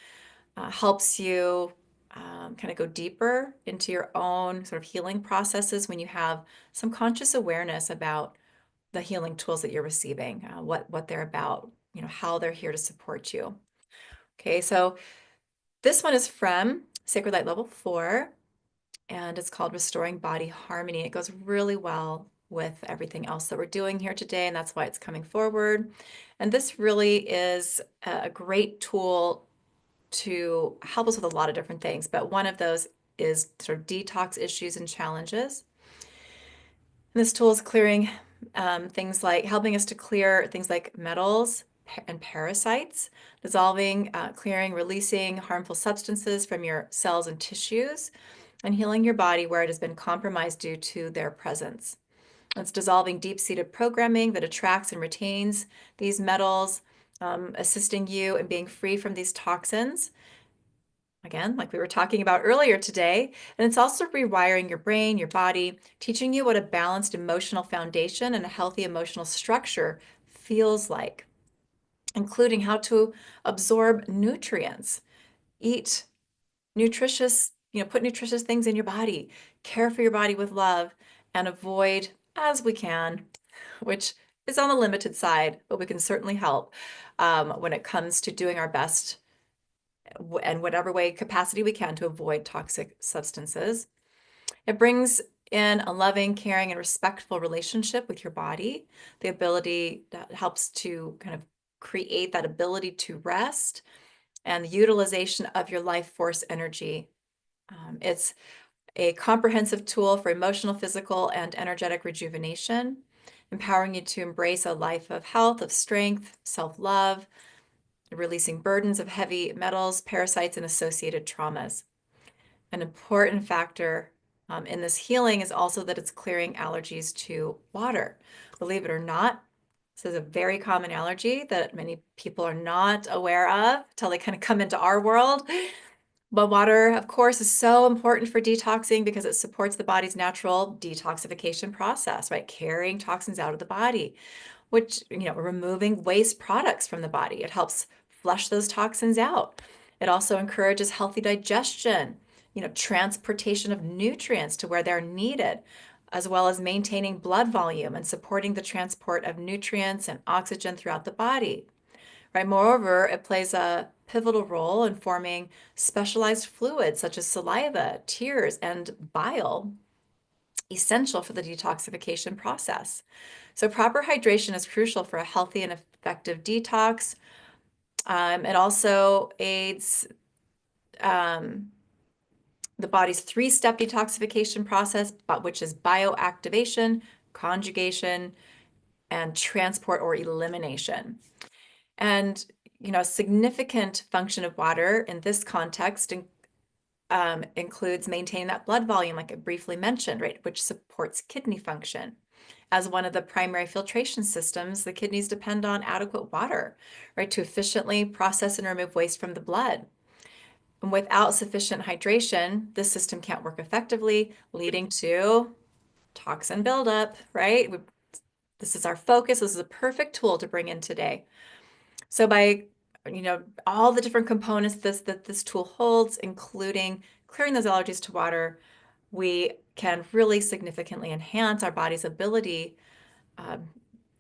helps you kind of go deeper into your own sort of healing processes when you have some conscious awareness about the healing tools that you're receiving, what they're about, how they're here to support you. Okay, so this one is from Sacred Light Level 4, and it's called Restoring Body Harmony. It goes really well with everything else that we're doing here today, and that's why it's coming forward. And this really is a great tool to help us with a lot of different things, but one of those is sort of detox issues and challenges. And this tool is clearing things like helping us to clear things like metals and parasites, dissolving, clearing, releasing harmful substances from your cells and tissues, and healing your body where it has been compromised due to their presence. It's dissolving deep-seated programming that attracts and retains these metals, assisting you in being free from these toxins. Again, like we were talking about earlier today, and it's also rewiring your brain, your body, teaching you what a balanced emotional foundation and a healthy emotional structure feels like, including how to absorb nutrients, eat nutritious, put nutritious things in your body, care for your body with love, and avoid, as we can, which is on the limited side, but we can certainly help when it comes to doing our best and whatever way capacity we can to avoid toxic substances. It brings in a loving, caring, and respectful relationship with your body, the ability that helps to kind of create that ability to rest and the utilization of your life force energy. It's a comprehensive tool for emotional, physical, and energetic rejuvenation, empowering you to embrace a life of health, of strength, self-love, releasing burdens of heavy metals, parasites, and associated traumas. An important factor in this healing is also that it's clearing allergies to water. Believe it or not, this is a very common allergy that many people are not aware of until they kind of come into our world. But water, of course, is so important for detoxing because it supports the body's natural detoxification process, right? Carrying toxins out of the body, which, removing waste products from the body. It helps flush those toxins out. It also encourages healthy digestion, transportation of nutrients to where they're needed, as well as maintaining blood volume and supporting the transport of nutrients and oxygen throughout the body. Right? Moreover, it plays a pivotal role in forming specialized fluids such as saliva, tears, and bile, essential for the detoxification process. So proper hydration is crucial for a healthy and effective detox. It also aids the body's three-step detoxification process, which is bioactivation, conjugation, and transport or elimination. And, a significant function of water in this context includes maintaining that blood volume, like I briefly mentioned, right, which supports kidney function. As one of the primary filtration systems, the kidneys depend on adequate water, right, to efficiently process and remove waste from the blood. And without sufficient hydration, this system can't work effectively, leading to toxin buildup, right? This is our focus. This is a perfect tool to bring in today. So by, all the different components that this tool holds, including clearing those allergies to water, we can really significantly enhance our body's ability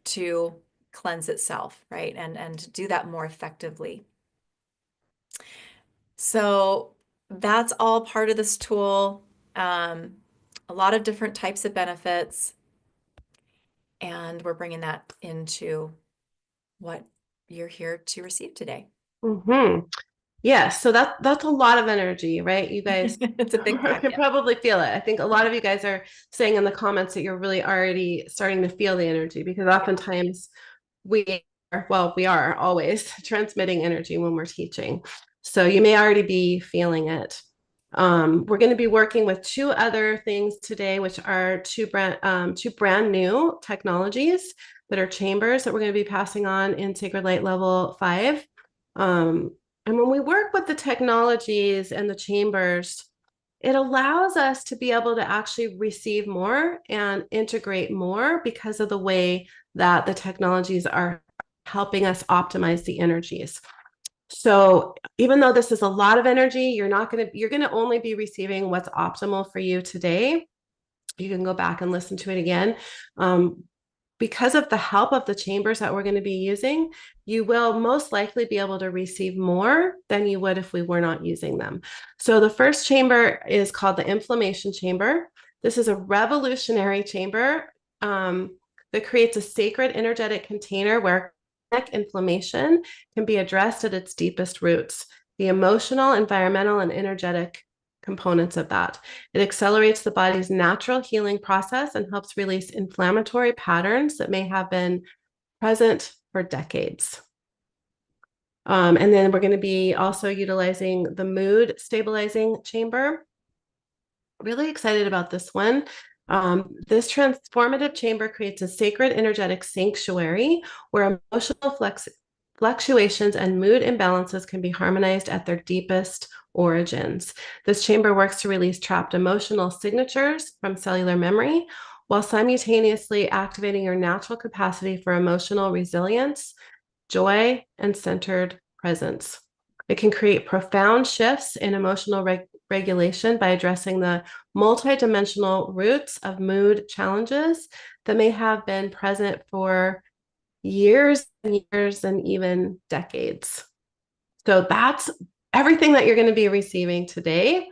to cleanse itself, right? And do that more effectively. So that's all part of this tool. A lot of different types of benefits, and we're bringing that into what you're here to receive today. Mm-hmm. Yes, so that's a lot of energy, right? You guys It's a big can packet. probably feel it. I think a lot of you guys are saying in the comments that you're really already starting to feel the energy, because oftentimes we are always transmitting energy when we're teaching. So you may already be feeling it. We're going to be working with two other things today, which are two brand new technologies that are chambers that we're going to be passing on in Sacred Light Level 5. And when we work with the technologies and the chambers, it allows us to be able to actually receive more and integrate more because of the way that the technologies are helping us optimize the energies. So even though this is a lot of energy, you're going to only be receiving what's optimal for you today. You can go back and listen to it again. Because of the help of the chambers that we're going to be using, you will most likely be able to receive more than you would if we were not using them. So the first chamber is called the inflammation chamber. This is a revolutionary chamber that creates a sacred energetic container where inflammation can be addressed at its deepest roots, the emotional, environmental, and energetic components of that. It accelerates the body's natural healing process and helps release inflammatory patterns that may have been present for decades. And then we're going to be also utilizing the mood stabilizing chamber. Really excited about this one. This transformative chamber creates a sacred energetic sanctuary where emotional fluctuations and mood imbalances can be harmonized at their deepest origins. This chamber works to release trapped emotional signatures from cellular memory while simultaneously activating your natural capacity for emotional resilience, joy, and centered presence. It can create profound shifts in emotional regulation by addressing the multidimensional roots of mood challenges that may have been present for years and years and even decades. So that's everything that you're going to be receiving today,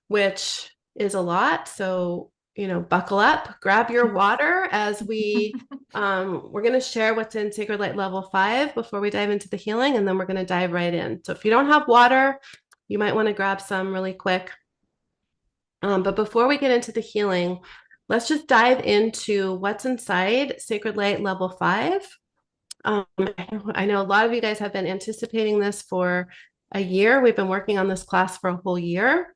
which is a lot. So, buckle up, grab your water as we're going to share what's in Sacred Light Level 5 before we dive into the healing, and then we're going to dive right in. So if you don't have water, you might want to grab some really quick. But before we get into the healing, let's just dive into what's inside Sacred Light Level 5. I know a lot of you guys have been anticipating this for a year. We've been working on this class for a whole year.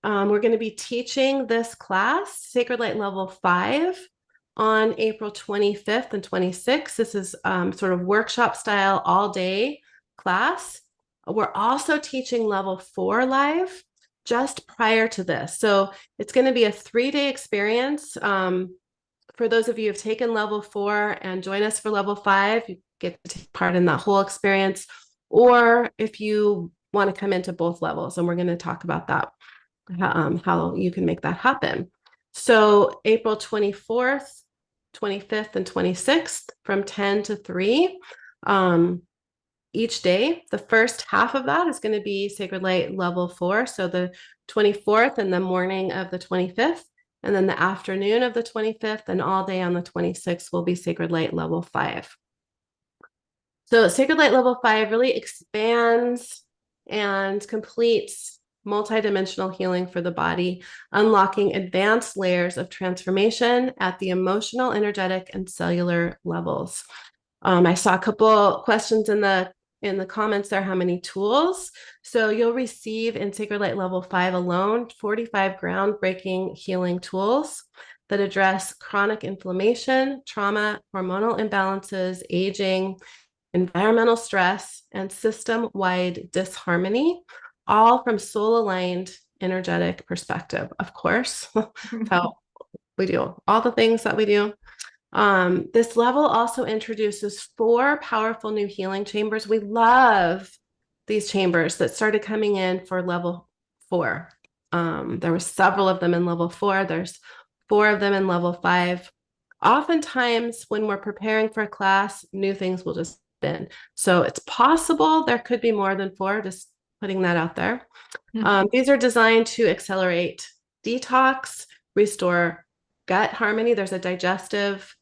We're going to be teaching this class, Sacred Light Level 5, on April 25th and 26th. This is sort of workshop style all day class. We're also teaching Level 4 live just prior to this. So it's going to be a 3-day experience. For those of you who've taken Level 4 and join us for Level 5, you get to take part in that whole experience. Or if you want to come into both levels, and we're going to talk about that. how you can make that happen. So April 24th, 25th, and 26th from 10 to 3. Each day. The first half of that is going to be Sacred Light level 4. So the 24th and the morning of the 25th, and then the afternoon of the 25th, and all day on the 26th will be Sacred Light level 5. So Sacred Light level 5 really expands and completes multidimensional healing for the body, unlocking advanced layers of transformation at the emotional, energetic, and cellular levels. I saw a couple questions in the comments there, how many tools. So you'll receive in Sacred Light level 5 alone 45 groundbreaking healing tools that address chronic inflammation, trauma, hormonal imbalances, aging, environmental stress, and system-wide disharmony, all from soul-aligned energetic perspective. Of course, how we do all the things that we do. This level also introduces 4 powerful new healing chambers. We love these chambers that started coming in for level 4. There were several of them in level 4. There's 4 of them in level 5. Oftentimes, when we're preparing for a class, new things will just in. So it's possible there could be more than 4, just putting that out there. These are designed to accelerate detox, restore gut harmony. There's a digestive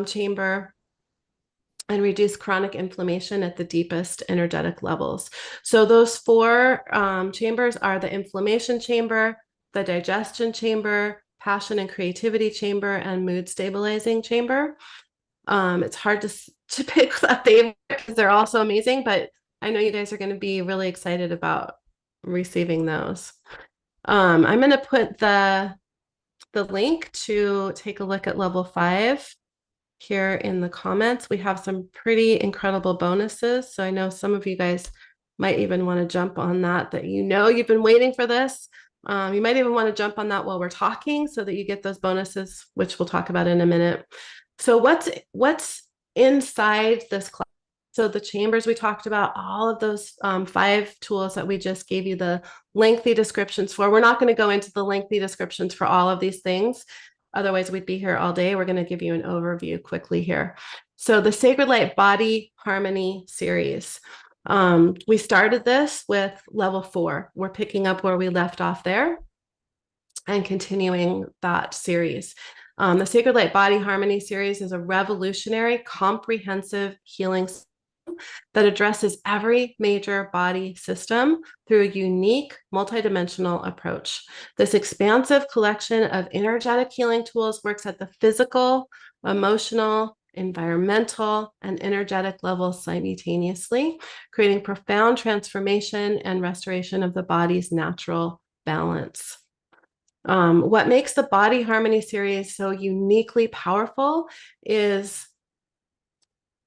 chamber, and reduce chronic inflammation at the deepest energetic levels. So those 4 chambers are the inflammation chamber, the digestion chamber, passion and creativity chamber, and mood stabilizing chamber. It's hard to pick a favorite because they're all so amazing, but I know you guys are going to be really excited about receiving those. I'm going to put the link to take a look at level 5 here in the comments. We have some pretty incredible bonuses. So I know some of you guys might even want to jump on that you've been waiting for this. You might even want to jump on that while we're talking so that you get those bonuses, which we'll talk about in a minute. So what's inside this class? So the chambers we talked about, all of those 5 tools that we just gave you the lengthy descriptions for. We're not going to go into the lengthy descriptions for all of these things. Otherwise, we'd be here all day. We're going to give you an overview quickly here. So the Sacred Light Body Harmony series. We started this with level 4. We're picking up where we left off there and continuing that series. The Sacred Light Body Harmony series is a revolutionary, comprehensive healing that addresses every major body system through a unique multidimensional approach. This expansive collection of energetic healing tools works at the physical, emotional, environmental, and energetic levels simultaneously, creating profound transformation and restoration of the body's natural balance. What makes the Body Harmony series so uniquely powerful is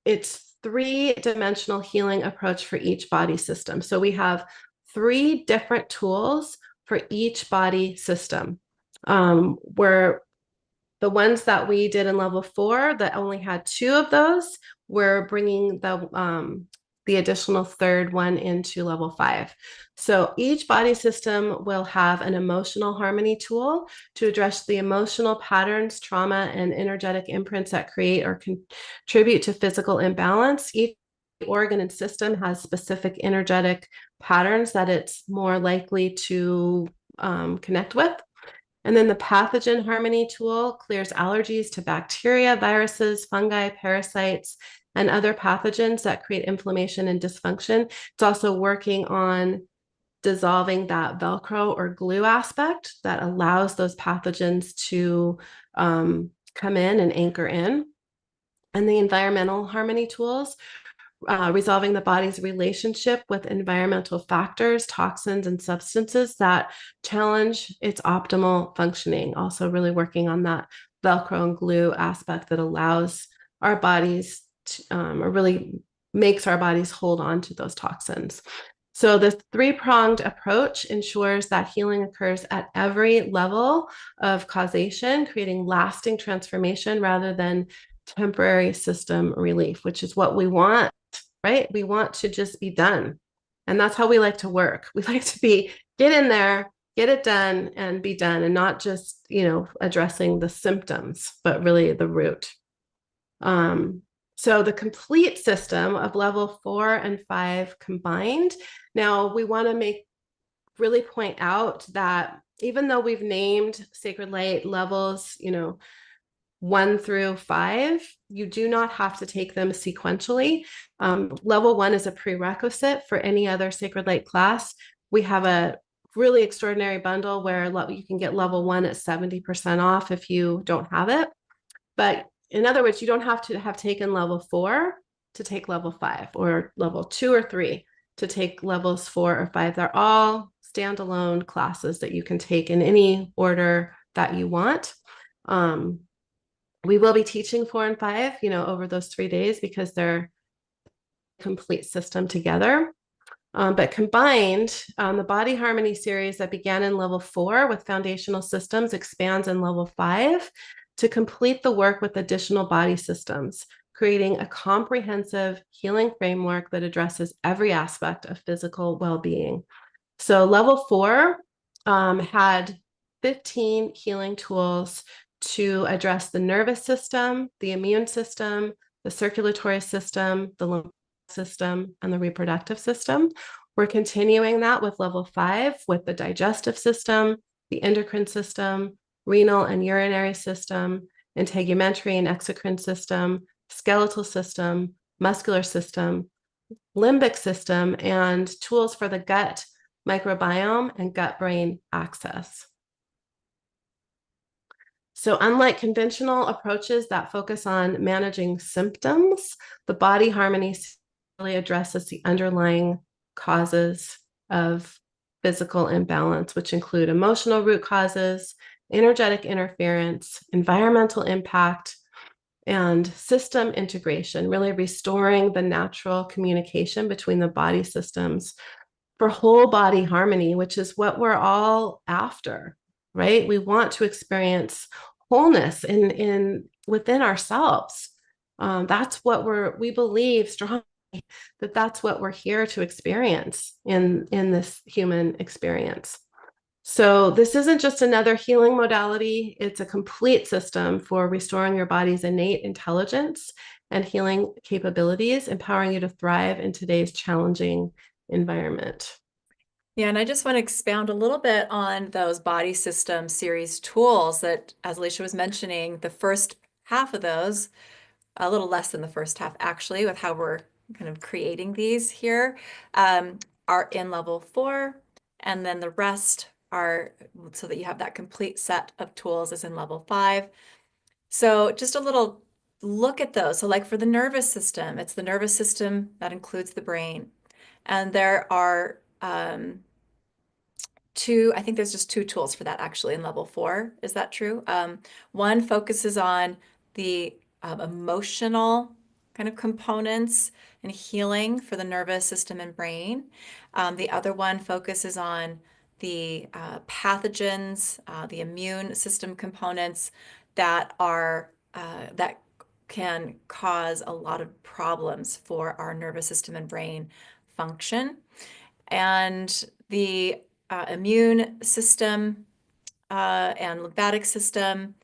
its 3-dimensional healing approach for each body system. So we have 3 different tools for each body system. Where the ones that we did in level 4 that only had 2 of those, we're bringing the additional 3rd one into level 5. So each body system will have an emotional harmony tool to address the emotional patterns, trauma, and energetic imprints that create or contribute to physical imbalance. Each organ and system has specific energetic patterns that it's more likely to connect with. And then the pathogen harmony tool clears allergies to bacteria, viruses, fungi, parasites, and other pathogens that create inflammation and dysfunction. It's also working on dissolving that Velcro or glue aspect that allows those pathogens to come in and anchor in. And the environmental harmony tools, resolving the body's relationship with environmental factors, toxins, and substances that challenge its optimal functioning. Also really working on that Velcro and glue aspect that allows our bodies to, or really makes our bodies hold on to those toxins. So the 3-pronged approach ensures that healing occurs at every level of causation, creating lasting transformation rather than temporary system relief, which is what we want, right? We want to just be done. And that's how we like to work. We like to get in there, get it done and be done, and not just, addressing the symptoms, but really the root. So the complete system of level 4 and 5 combined. Now we want to really point out that even though we've named Sacred Light levels, 1 through 5, you do not have to take them sequentially. Level 1 is a prerequisite for any other Sacred Light class. We have a really extraordinary bundle where you can get level 1 at 70% off if you don't have it. But in other words, you don't have to have taken level 4 to take level 5, or level 2 or 3 to take levels 4 or 5. They're all standalone classes that you can take in any order that you want. We will be teaching 4 and 5, over those 3 days, because they're a complete system together. But combined, the Body Harmony series that began in level 4 with foundational systems expands in level 5 to complete the work with additional body systems, creating a comprehensive healing framework that addresses every aspect of physical well-being. So level 4 had 15 healing tools to address the nervous system, the immune system, the circulatory system, the lymphatic system, and the reproductive system. We're continuing that with level 5 with the digestive system, the endocrine system, renal and urinary system, integumentary and exocrine system, skeletal system, muscular system, limbic system, and tools for the gut microbiome and gut-brain axis. So unlike conventional approaches that focus on managing symptoms, the Body Harmony really addresses the underlying causes of physical imbalance, which include emotional root causes, energetic interference, environmental impact, and system integration, really restoring the natural communication between the body systems for whole body harmony, which is what we're all after, right? We want to experience wholeness within ourselves. That's what we believe strongly, that's what we're here to experience in this human experience. So this isn't just another healing modality, it's a complete system for restoring your body's innate intelligence and healing capabilities, empowering you to thrive in today's challenging environment. Yeah, and I just want to expound a little bit on those body system series tools that, as Alicia was mentioning, the first half of those, a little less than the first half actually, with how we're kind of creating these here, are in level 4, and then the rest are, so that you have that complete set of tools, is in level 5. So just a little look at those. So like for the nervous system, it's the nervous system that includes the brain. And there are I think there's just 2 tools for that actually in level 4. Is that true? One focuses on the emotional kind of components and healing for the nervous system and brain. The other one focuses on the pathogens, the immune system components that that can cause a lot of problems for our nervous system and brain function. And the immune system and lymphatic system,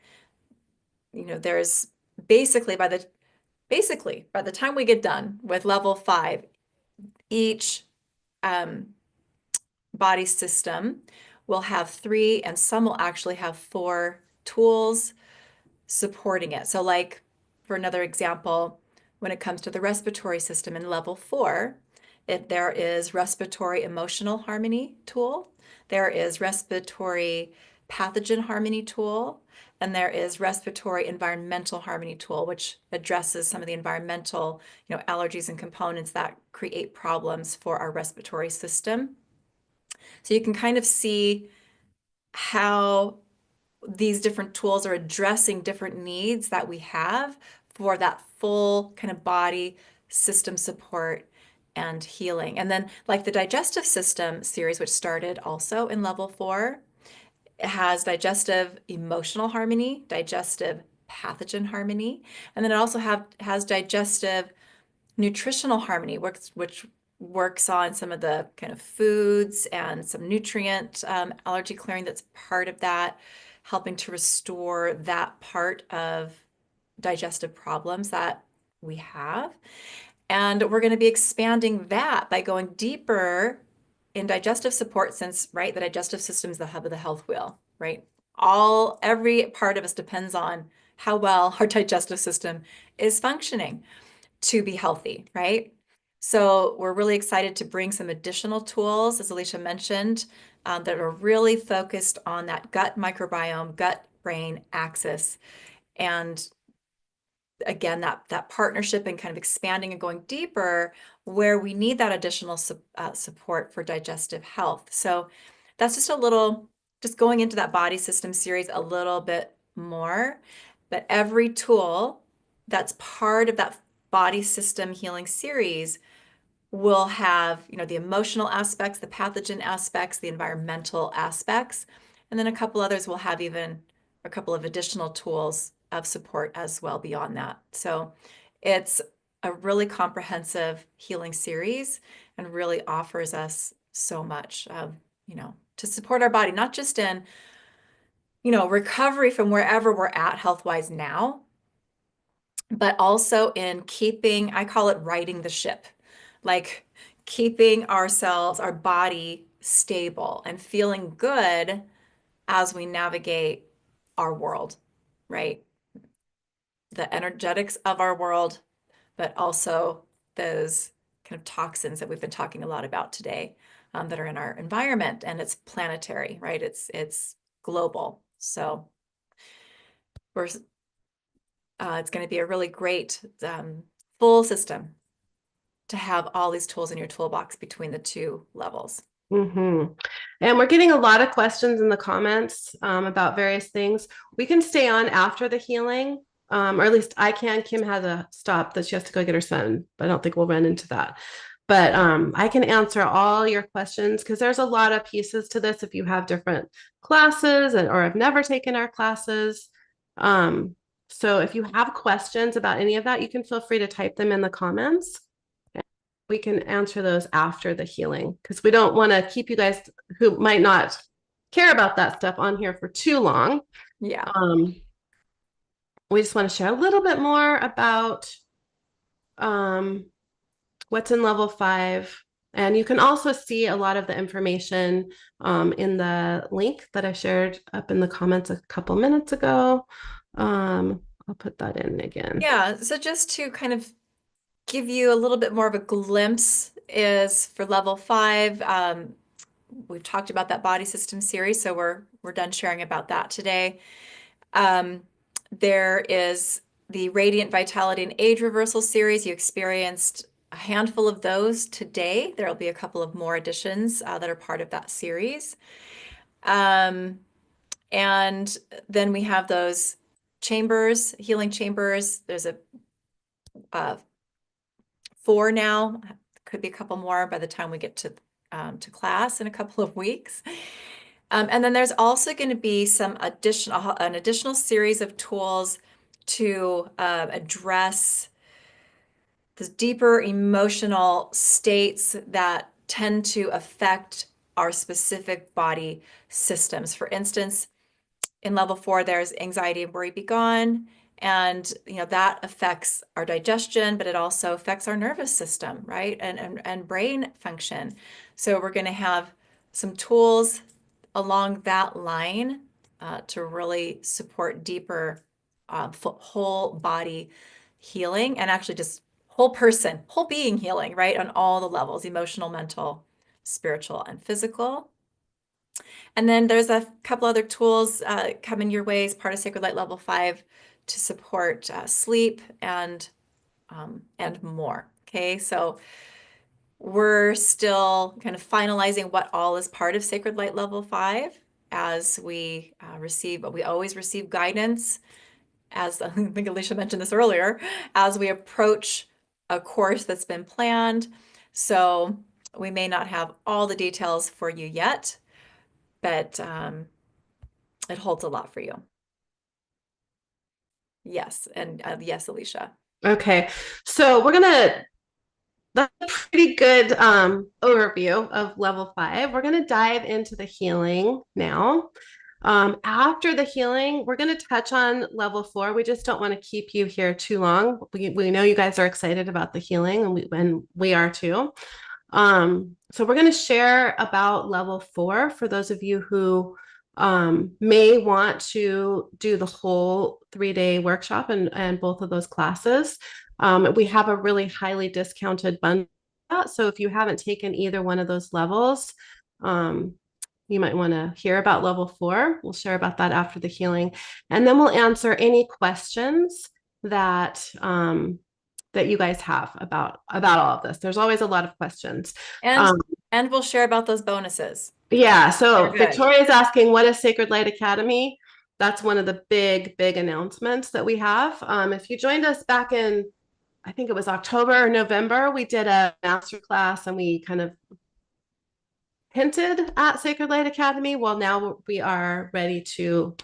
there's basically by the time we get done with level 5, each body system will have 3, and some will actually have 4 tools supporting it. So like for another example, when it comes to the respiratory system in level 4, there is respiratory emotional harmony tool, there is respiratory pathogen harmony tool, and there is respiratory environmental harmony tool, which addresses some of the environmental, allergies and components that create problems for our respiratory system. So you can kind of see how these different tools are addressing different needs that we have for that full kind of body system support and healing. And then like the digestive system series, which started also in level 4, it has digestive emotional harmony, digestive pathogen harmony, and then it also has digestive nutritional harmony, which works on some of the kind of foods and some nutrient allergy clearing that's part of that, helping to restore that part of digestive problems that we have. And we're going to be expanding that by going deeper in digestive support since, right, the digestive system is the hub of the health wheel, right? Every part of us depends on how well our digestive system is functioning to be healthy, right? So we're really excited to bring some additional tools, as Alicia mentioned, that are really focused on that gut microbiome, gut-brain axis. And again, that partnership and kind of expanding and going deeper where we need that additional support for digestive health. So that's just going into that body system series a little bit more. But every tool that's part of that body system healing series will have, the emotional aspects, the pathogen aspects, the environmental aspects, and then a couple others will have even a couple of additional tools of support as well beyond that. So it's a really comprehensive healing series and really offers us so much of, to support our body, not just in, recovery from wherever we're at health-wise now, but also in keeping, I call it righting the ship, like keeping ourselves, our body stable and feeling good as we navigate our world, right? The energetics of our world, but also those kind of toxins that we've been talking a lot about today, that are in our environment, and it's planetary, right? It's global. So it's going to be a really great full system to have all these tools in your toolbox between the two levels. Mm-hmm. And we're getting a lot of questions in the comments about various things. We can stay on after the healing, or at least I can. Kim has a stop that she has to go get her son, but I don't think we'll run into that. But I can answer all your questions because there's a lot of pieces to this if you have different classes or have never taken our classes. So if you have questions about any of that, you can feel free to type them in the comments. We can answer those after the healing because we don't want to keep you guys who might not care about that stuff on here for too long. Yeah. We just want to share a little bit more about what's in level 5. And you can also see a lot of the information in the link that I shared up in the comments a couple minutes ago. I'll put that in again. Yeah. So just to kind of give you a little bit more of a glimpse is for level 5. We've talked about that body system series, so we're done sharing about that today. There is the Radiant Vitality and Age Reversal series. You experienced a handful of those today. There will be a couple of more additions that are part of that series. And then we have those chambers, healing chambers. There's a 4 now. Could be a couple more by the time we get to class in a couple of weeks. And then there's also going to be an additional series of tools to address the deeper emotional states that tend to affect our specific body systems. For instance, in level 4, there's anxiety and worry be gone. And that affects our digestion, but it also affects our nervous system, right? And brain function. So we're going to have some tools along that line to really support deeper whole body healing and actually just whole person, whole being healing, right? On all the levels, emotional, mental, spiritual, and physical. And then there's a couple other tools coming your way as part of Sacred Light Level 5 to support sleep and more. Okay, so we're still kind of finalizing what all is part of Sacred Light Level 5 as we we always receive guidance, as I think Alicia mentioned this earlier, as we approach a course that's been planned. So we may not have all the details for you yet, but it holds a lot for you. Yes, and yes, Alicia. Okay, so we're gonna That's a pretty good overview of level 5. We're going to dive into the healing now. After the healing, we're going to touch on level 4. We just don't want to keep you here too long. We know you guys are excited about the healing, and we are too. So we're going to share about level 4 for those of you who may want to do the whole 3-day workshop and both of those classes. We have a really highly discounted bundle. So if you haven't taken either one of those levels, you might want to hear about level 4. We'll share about that after the healing. And then we'll answer any questions that that you guys have about all of this. There's always a lot of questions. And Um, and we'll share about those bonuses. yeah, They're so good. Victoria is asking, what is Sacred Light Academy? That's one of the big announcements that we have. If you joined us back in, I think it was October or November, we did a master class and we kind of hinted at Sacred Light Academy. Well, now we are ready to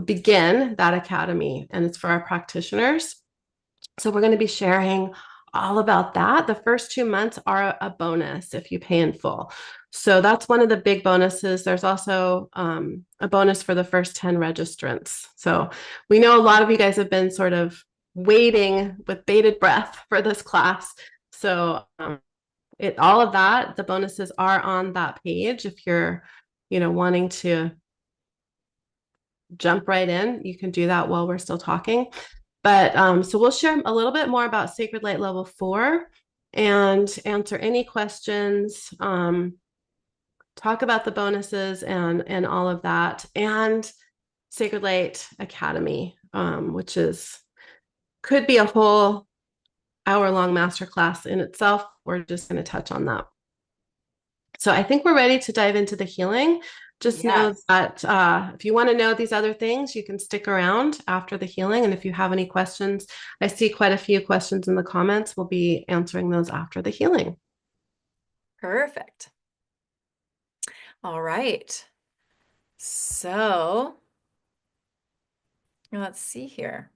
begin that academy, and it's for our practitioners. So we're going to be sharing all about that. The first 2 months are a bonus if you pay in full. So that's one of the big bonuses. There's also a bonus for the first 10 registrants. So we know a lot of you guys have been sort of waiting with bated breath for this class. So all of that, the bonuses are on that page. If you're, wanting to jump right in, you can do that while we're still talking. But so we'll share a little bit more about Sacred Light Level 4 and answer any questions, talk about the bonuses and all of that, and Sacred Light Academy, which could be a whole hour-long masterclass in itself. We're just going to touch on that. So I think we're ready to dive into the healing. Just know Yes. that if you want to know these other things, you can stick around after the healing. And if you have any questions, I see quite a few questions in the comments. We'll be answering those after the healing. Perfect. All right. So let's see here.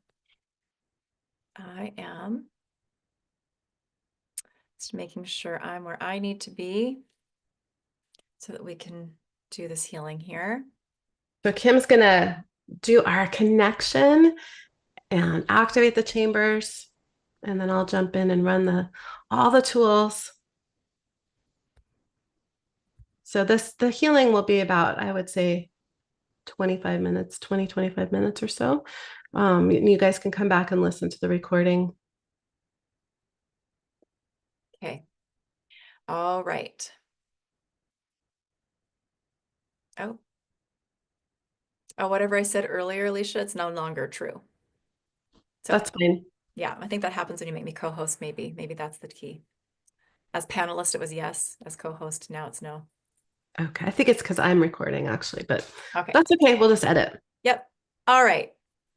I am just making sure I'm where I need to be so that we can do this healing here. So Kim's going to do our connection and activate the chambers. And then I'll jump in and run all the tools. So the healing will be about, I would say, 25 minutes, 25 minutes or so. You guys can come back and listen to the recording. Okay. All right. Oh. Oh, whatever I said earlier, Alicia, it's no longer true. So That's fine. yeah, I think that happens when you make me co-host, maybe. Maybe that's the key. As panelist, it was yes. As co-host, now it's no. Okay. I think it's because I'm recording actually, but Okay. that's okay. We'll just edit. Yep. All right.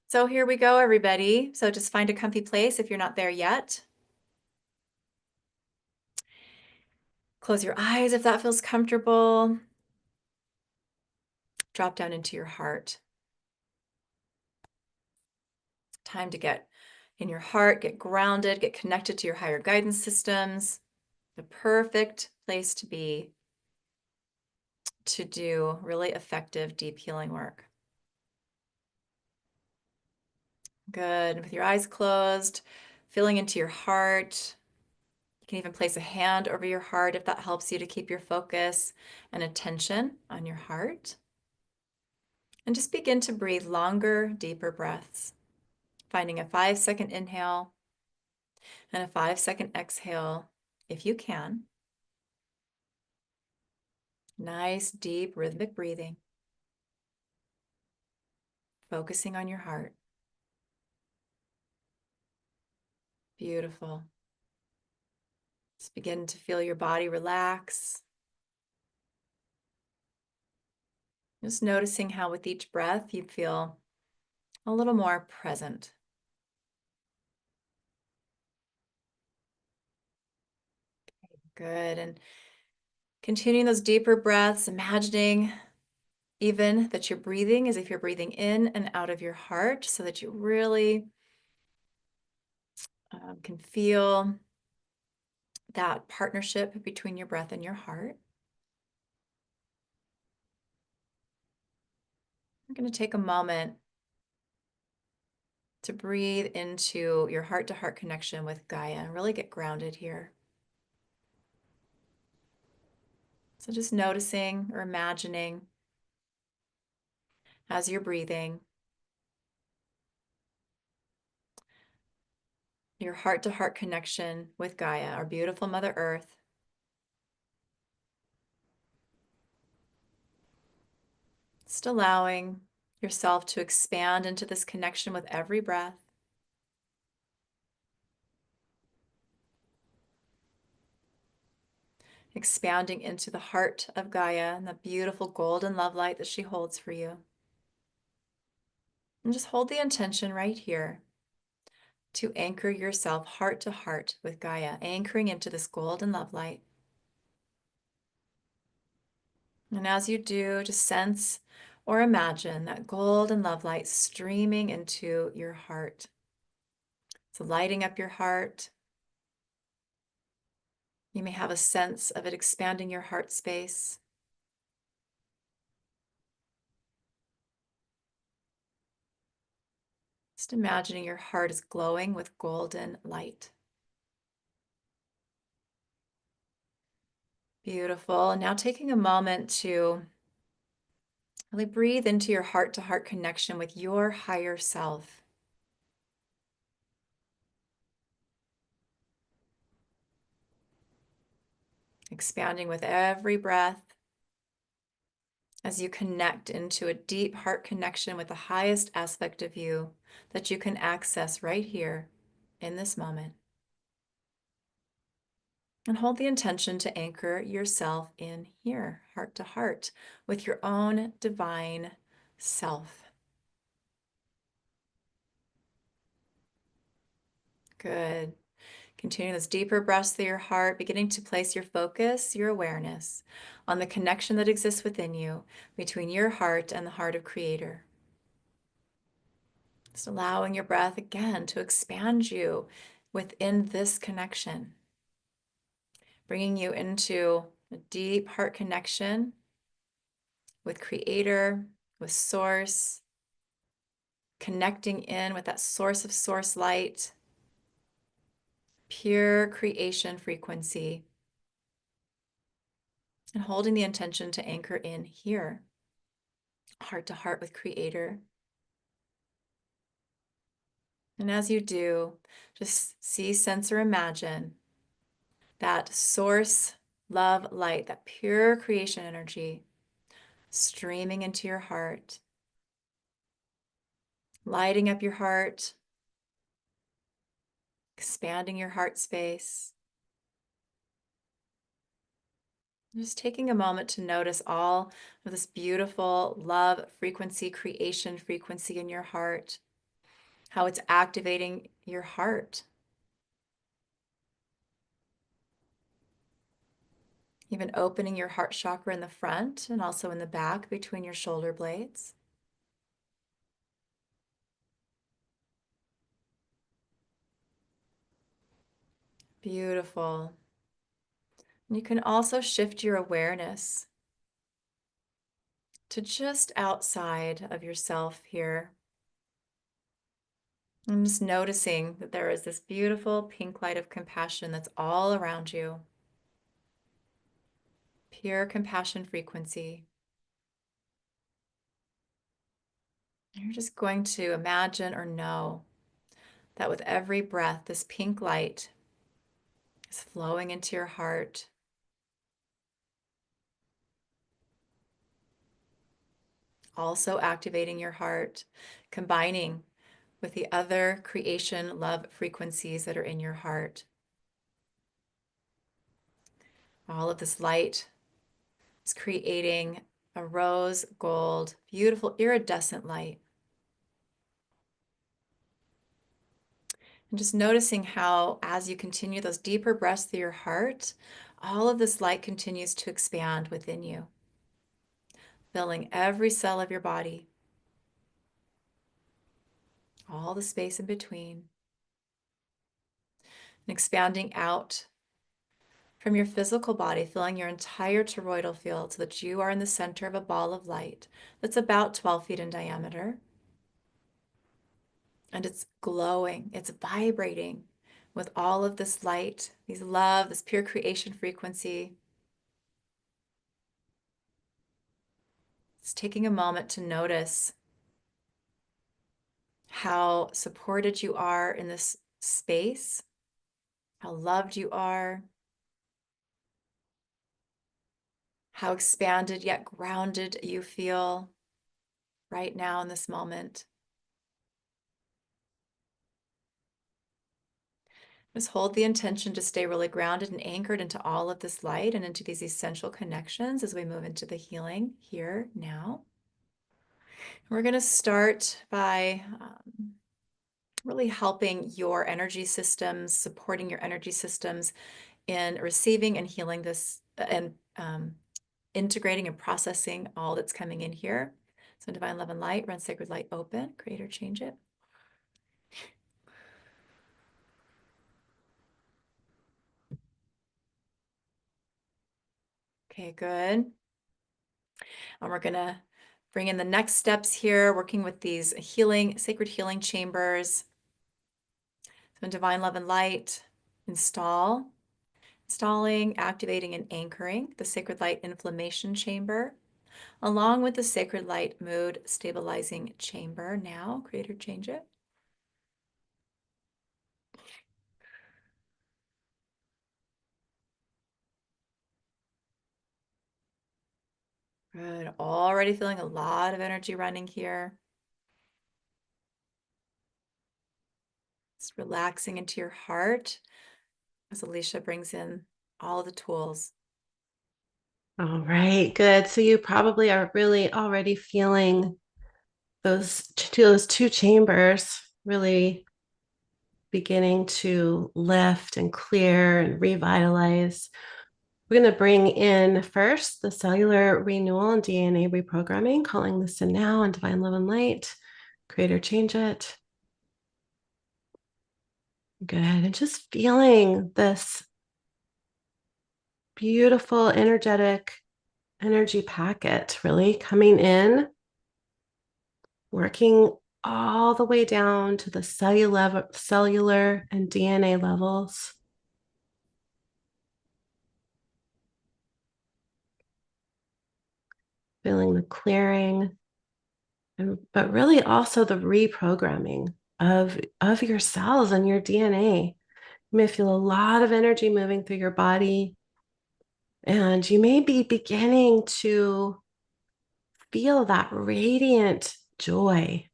So here we go, everybody. So just find a comfy place if you're not there yet. Close your eyes if that feels comfortable. Drop down into your heart. Time to get in your heart, get grounded, get connected to your higher guidance systems. The perfect place to be to do really effective deep healing work. Good. With your eyes closed, feeling into your heart. You can even place a hand over your heart if that helps you to keep your focus and attention on your heart. And just begin to breathe longer, deeper breaths, finding a 5-second inhale and a 5-second exhale if you can. Nice, deep, rhythmic breathing. Focusing on your heart. Beautiful. Just begin to feel your body relax. Just noticing how with each breath you feel a little more present. Good. And continuing those deeper breaths, imagining even that you're breathing as if you're breathing in and out of your heart so that you really can feel that partnership between your breath and your heart. I'm going to take a moment to breathe into your heart-to-heart connection with Gaia and really get grounded here. So just noticing or imagining as you're breathing, your heart-to-heart connection with Gaia, our beautiful Mother Earth. Just allowing yourself to expand into this connection with every breath. Expanding into the heart of Gaia and the beautiful golden love light that she holds for you. And just hold the intention right here to anchor yourself heart to heart with Gaia, anchoring into this golden love light. And as you do, just sense or imagine that golden love light streaming into your heart. So lighting up your heart. You may have a sense of it expanding your heart space. Just imagining your heart is glowing with golden light. Beautiful. And now taking a moment to really breathe into your heart-to-heart connection with your higher self. Expanding with every breath as you connect into a deep heart connection with the highest aspect of you that you can access right here in this moment. And hold the intention to anchor yourself in here, heart to heart, with your own divine self. Good. Continue those deeper breaths through your heart, beginning to place your focus, your awareness on the connection that exists within you between your heart and the heart of Creator. Just allowing your breath again to expand you within this connection, bringing you into a deep heart connection with Creator, with Source, connecting in with that source of source light, pure creation frequency, and holding the intention to anchor in here, heart to heart with Creator. And as you do, just see, sense, or imagine that source love light, that pure creation energy streaming into your heart, lighting up your heart, expanding your heart space. Just taking a moment to notice all of this beautiful love frequency, creation frequency in your heart, how it's activating your heart. Even opening your heart chakra in the front and also in the back between your shoulder blades. Beautiful. And you can also shift your awareness to just outside of yourself here. I'm just noticing that there is this beautiful pink light of compassion that's all around you. Pure compassion frequency. You're just going to imagine or know that with every breath, this pink light is flowing into your heart. Also activating your heart, combining with the other creation love frequencies that are in your heart. All of this light is creating a rose gold, beautiful iridescent light. And just noticing how, as you continue those deeper breaths through your heart, all of this light continues to expand within you, filling every cell of your body, all the space in between, and expanding out from your physical body, filling your entire toroidal field so that you are in the center of a ball of light that's about 12 feet in diameter. And it's glowing, it's vibrating with all of this light, this love, this pure creation frequency. It's taking a moment to notice how supported you are in this space, how loved you are, how expanded yet grounded you feel right now in this moment. Just hold the intention to stay really grounded and anchored into all of this light and into these essential connections as we move into the healing here now. We're going to start by really helping your energy systems, supporting your energy systems in receiving and healing this and integrating and processing all that's coming in here. So divine love and light, run sacred light open, create or change it. Okay, good. And we're gonna bring in the next steps here, working with these sacred healing chambers. So in divine love and light, installing, activating, and anchoring the sacred light inflammation chamber, along with the sacred light mood stabilizing chamber. Now, create or change it. Good. Already feeling a lot of energy running here. Just relaxing into your heart as Alicia brings in all the tools. All right, good. So you probably are really already feeling those two chambers really beginning to lift and clear and revitalize. We're going to bring in first the cellular renewal and DNA reprogramming, calling this in now and divine love and light. Create or change it. Good. And just feeling this beautiful, energetic energy packet really coming in, working all the way down to the cellular and DNA levels. Feeling the clearing, but really also the reprogramming of your cells and your DNA. You may feel a lot of energy moving through your body, and you may be beginning to feel that radiant joy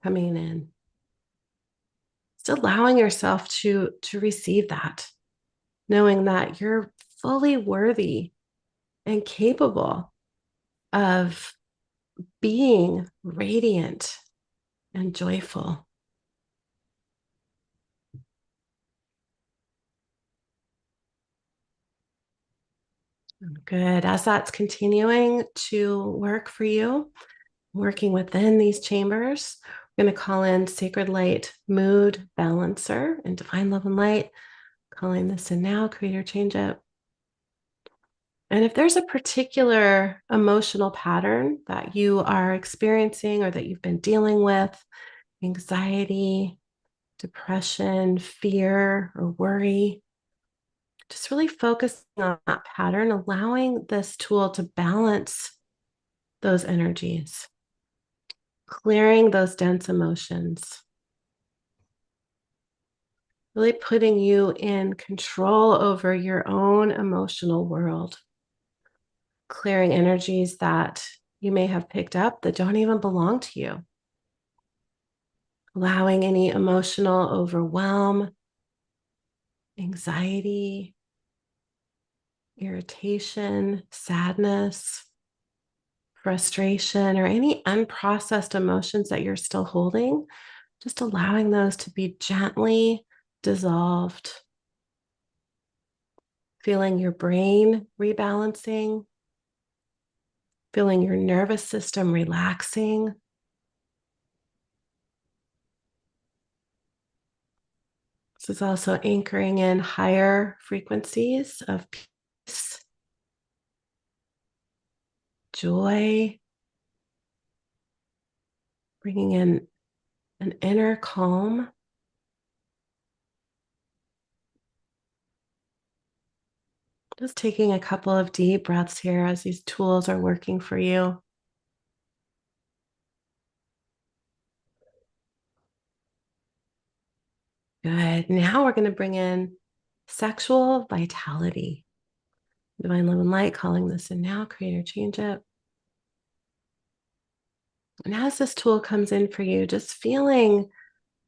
coming in. Just allowing yourself to receive that, knowing that you're fully worthy and capable of being radiant and joyful. Good. As that's continuing to work for you, working within these chambers, we're going to call in Sacred Light Mood Balancer and Divine Love and Light. Calling this in now, create or change it. And if there's a particular emotional pattern that you are experiencing or that you've been dealing with, anxiety, depression, fear, or worry, just really focusing on that pattern, allowing this tool to balance those energies, clearing those dense emotions, really putting you in control over your own emotional world, clearing energies that you may have picked up that don't even belong to you, allowing any emotional overwhelm, anxiety, irritation, sadness, frustration, or any unprocessed emotions that you're still holding, just allowing those to be gently dissolved. Feeling your brain rebalancing, feeling your nervous system relaxing. This is also anchoring in higher frequencies of peace, joy, bringing in an inner calm. Just taking a couple of deep breaths here as these tools are working for you. Good. Now we're going to bring in sexual vitality. Divine Love and Light calling this in now. Creator, change it. And as this tool comes in for you, just feeling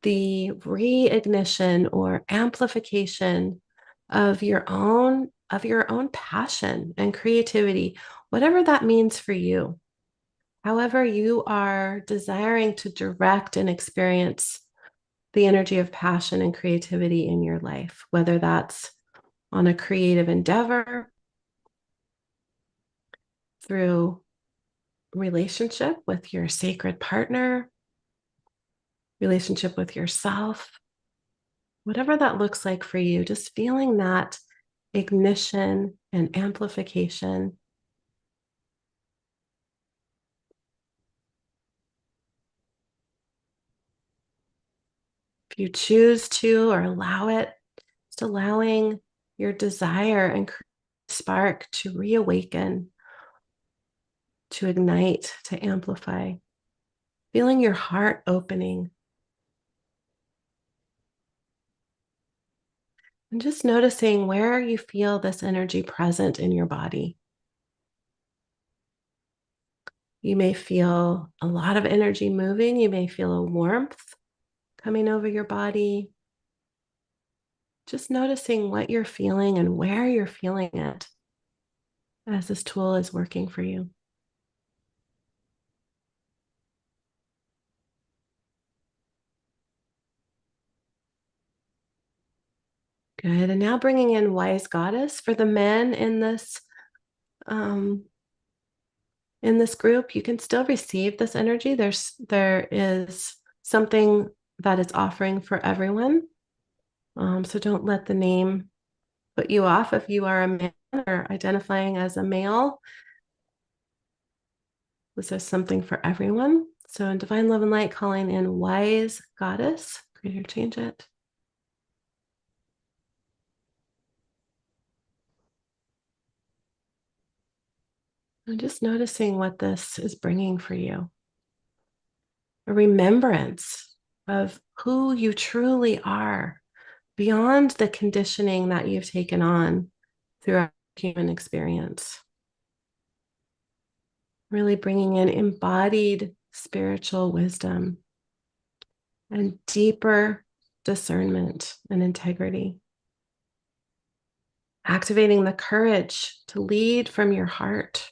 the reignition or amplification of your own passion and creativity, whatever that means for you. However you are desiring to direct and experience the energy of passion and creativity in your life, whether that's on a creative endeavor, through relationship with your sacred partner, relationship with yourself, whatever that looks like for you, just feeling that ignition and amplification. If you choose to or allow it, just allowing your desire and spark to reawaken, to ignite, to amplify, feeling your heart opening. And just noticing where you feel this energy present in your body. You may feel a lot of energy moving. You may feel a warmth coming over your body. Just noticing what you're feeling and where you're feeling it as this tool is working for you. Good. And now bringing in Wise Goddess for the men in this group. You can still receive this energy. There is something that it's offering for everyone. So don't let the name put you off if you are a man or identifying as a male. This is something for everyone. So in Divine Love and Light, calling in Wise Goddess, Creator, change it. And just noticing what this is bringing for you. A remembrance of who you truly are beyond the conditioning that you've taken on throughout human experience. Really bringing in embodied spiritual wisdom and deeper discernment and integrity. Activating the courage to lead from your heart.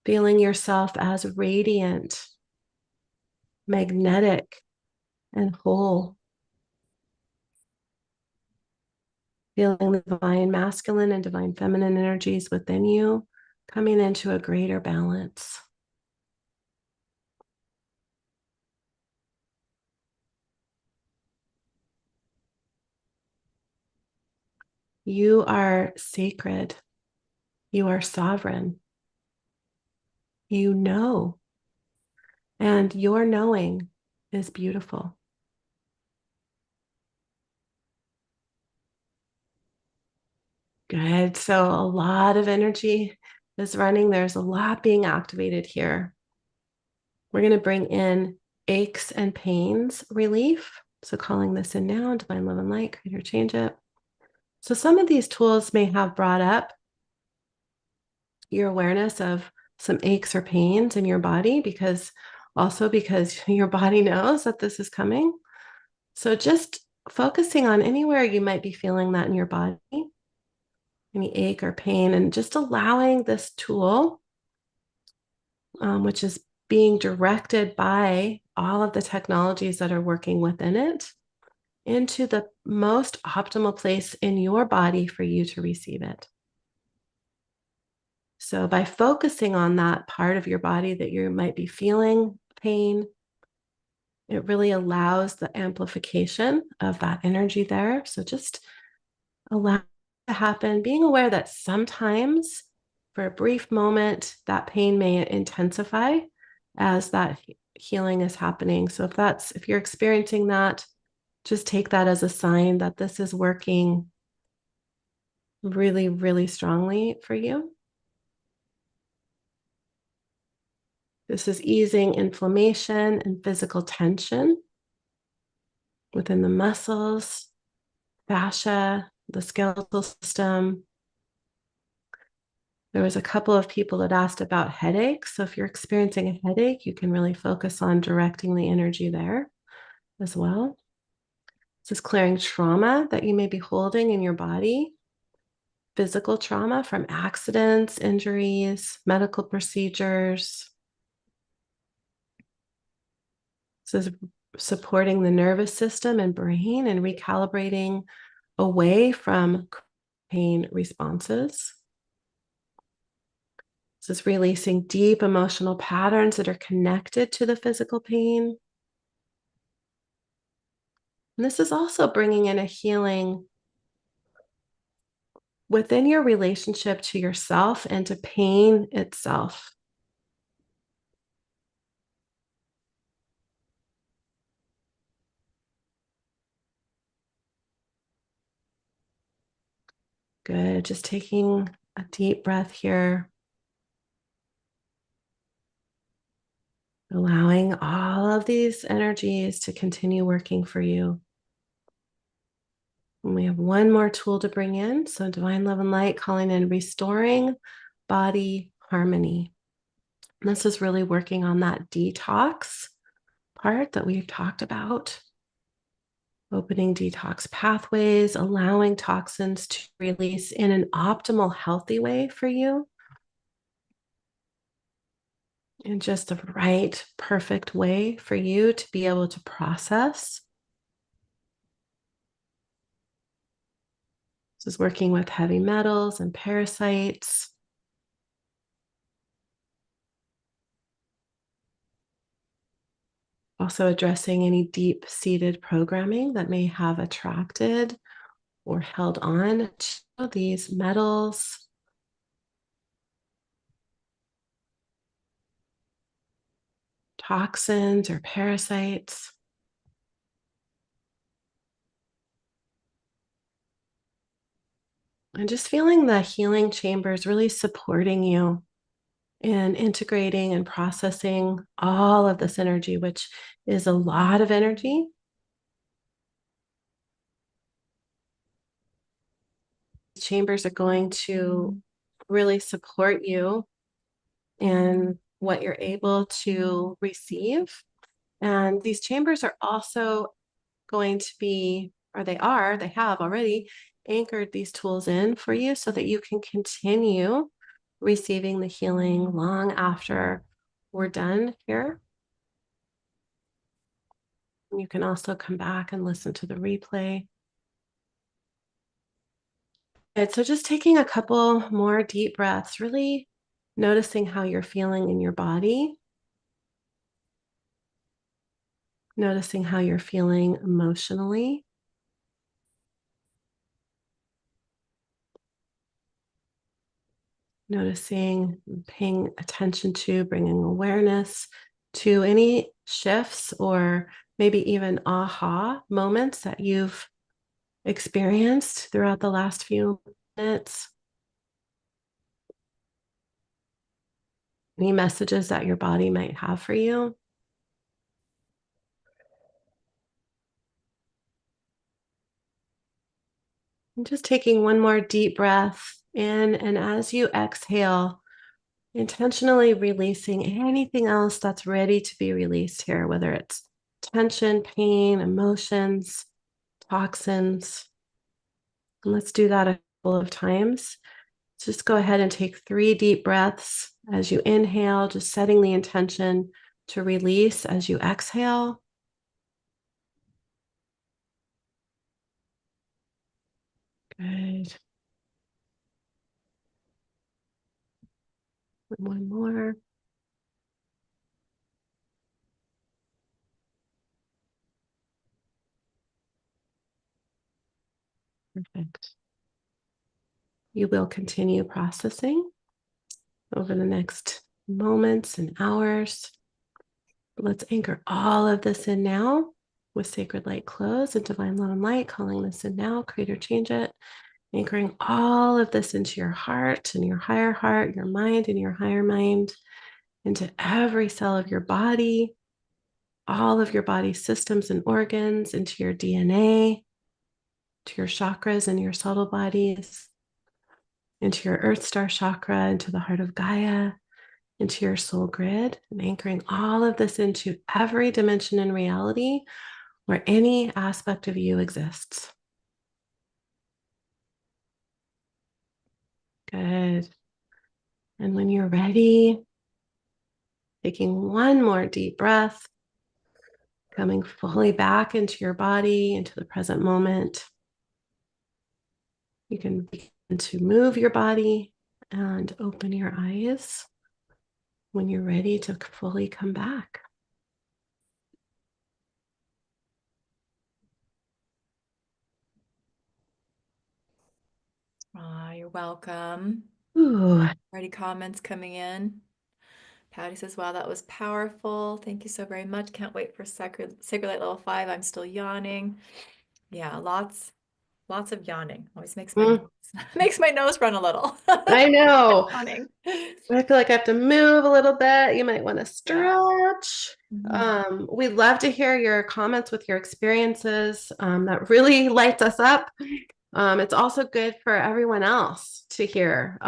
Feeling yourself as radiant, magnetic, and whole. Feeling the divine masculine and divine feminine energies within you coming into a greater balance. You are sacred. You are sovereign. You know. And your knowing is beautiful. Good. So a lot of energy is running. There's a lot being activated here. We're going to bring in aches and pains relief. So calling this in now, Divine Love and Light, Creator, change it. So some of these tools may have brought up your awareness of some aches or pains in your body because your body knows that this is coming. So just focusing on anywhere you might be feeling that in your body, any ache or pain, and just allowing this tool, which is being directed by all of the technologies that are working within it, into the most optimal place in your body for you to receive it. So by focusing on that part of your body that you might be feeling pain, It really allows the amplification of that energy there. So just allow it to happen, being aware that sometimes for a brief moment, that pain may intensify as that healing is happening. So if you're experiencing that, just take that as a sign that this is working really, really strongly for you. This is easing inflammation and physical tension within the muscles, fascia, the skeletal system. There was a couple of people that asked about headaches. So if you're experiencing a headache, you can really focus on directing the energy there as well. This is clearing trauma that you may be holding in your body, physical trauma from accidents, injuries, medical procedures. This is supporting the nervous system and brain and recalibrating away from pain responses. This is releasing deep emotional patterns that are connected to the physical pain. And this is also bringing in a healing within your relationship to yourself and to pain itself. Good. Just taking a deep breath here. Allowing all of these energies to continue working for you. And we have one more tool to bring in. So, divine love and light calling in restoring body harmony. And this is really working on that detox part that we've talked about. Opening detox pathways, allowing toxins to release in an optimal, healthy way for you. In just the right, perfect way for you to be able to process. This is working with heavy metals and parasites. Also addressing any deep-seated programming that may have attracted or held on to these metals. Toxins or parasites. And just feeling the healing chambers really supporting you in integrating and processing all of this energy, which is a lot of energy. Chambers are going to really support you in what you're able to receive. And these chambers are also going to be, or they have already anchored these tools in for you so that you can continue receiving the healing long after we're done here. And you can also come back and listen to the replay. Good. So just taking a couple more deep breaths, really noticing how you're feeling in your body. Noticing how you're feeling emotionally. Noticing, paying attention to, bringing awareness to any shifts or maybe even aha moments that you've experienced throughout the last few minutes. Any messages that your body might have for you. And just taking one more deep breath in, and as you exhale, intentionally releasing anything else that's ready to be released here, whether it's tension, pain, emotions, toxins. And let's do that a couple of times. Just go ahead and take 3 deep breaths as you inhale, just setting the intention to release as you exhale. Good. One more. Perfect. You will continue processing over the next moments and hours. Let's anchor all of this in now with sacred light close and divine love and light, calling this in now, create or change it, anchoring all of this into your heart and your higher heart, your mind and your higher mind, into every cell of your body, all of your body systems and organs, into your DNA, to your chakras and your subtle bodies, into your Earth Star chakra, into the heart of Gaia, into your soul grid, and anchoring all of this into every dimension in reality where any aspect of you exists. Good. And when you're ready, taking one more deep breath, coming fully back into your body, into the present moment. You can begin to move your body and open your eyes when you're ready to fully come back. You're welcome. Ooh. Already comments coming in. Patty says, wow, that was powerful. Thank you so very much. Can't wait for Sacred Light Level 5. I'm still yawning. Yeah, lots of yawning. Always makes my Mm, makes my nose run a little. I know. Yawning. I feel like I have to move a little bit. You might want to Yeah. stretch. Mhm. We'd love to hear your comments with your experiences. That really lights us up. It's also good for everyone else to hear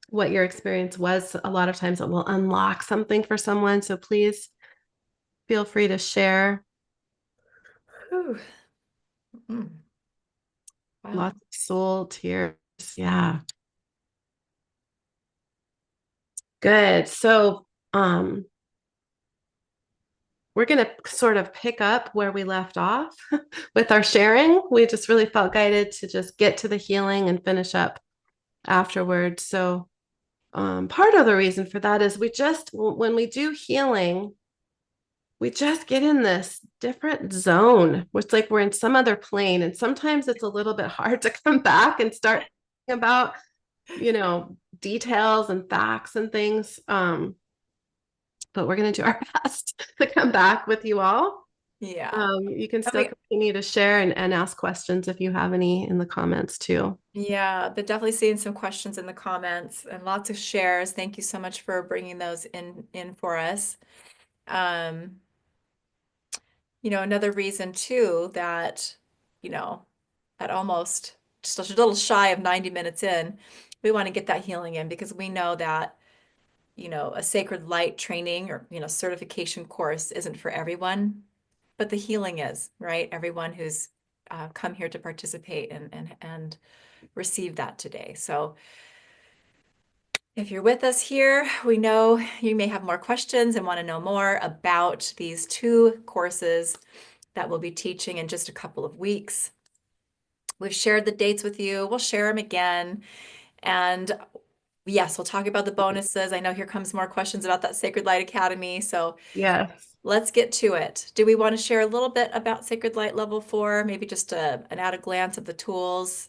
what your experience was. A lot of times it will unlock something for someone. So please feel free to share. Whew. Mm. Wow. Lots of soul tears. Yeah. Good. So we're going to sort of pick up where we left off with our sharing. We just really felt guided to just get to the healing and finish up afterwards. So part of the reason for that is when we do healing, we just get in this different zone, which like we're in some other plane. And sometimes it's a little bit hard to come back and start thinking about, details and facts and things. But we're going to do our best to come back with you all. Yeah. You can And still continue to share and ask questions if you have any in the comments too. yeah, but definitely seeing some questions in the comments and lots of shares. Thank you so much for bringing those in for us. Um, another reason too that, you know, at almost just a little shy of 90 minutes in, we want to get that healing in because we know that, a sacred light training or, certification course isn't for everyone, but the healing is, right? Everyone who's come here to participate and receive that today. So if you're with us here, we know you may have more questions and want to know more about these two courses that we'll be teaching in just a couple of weeks. We've shared the dates with you. We'll share them again. And yes, we'll talk about the bonuses. I know here comes more questions about that Sacred Light Academy. So Yes. let's get to it. Do we want to share a little bit about Sacred Light Level 4? Maybe just an at a glance of the tools.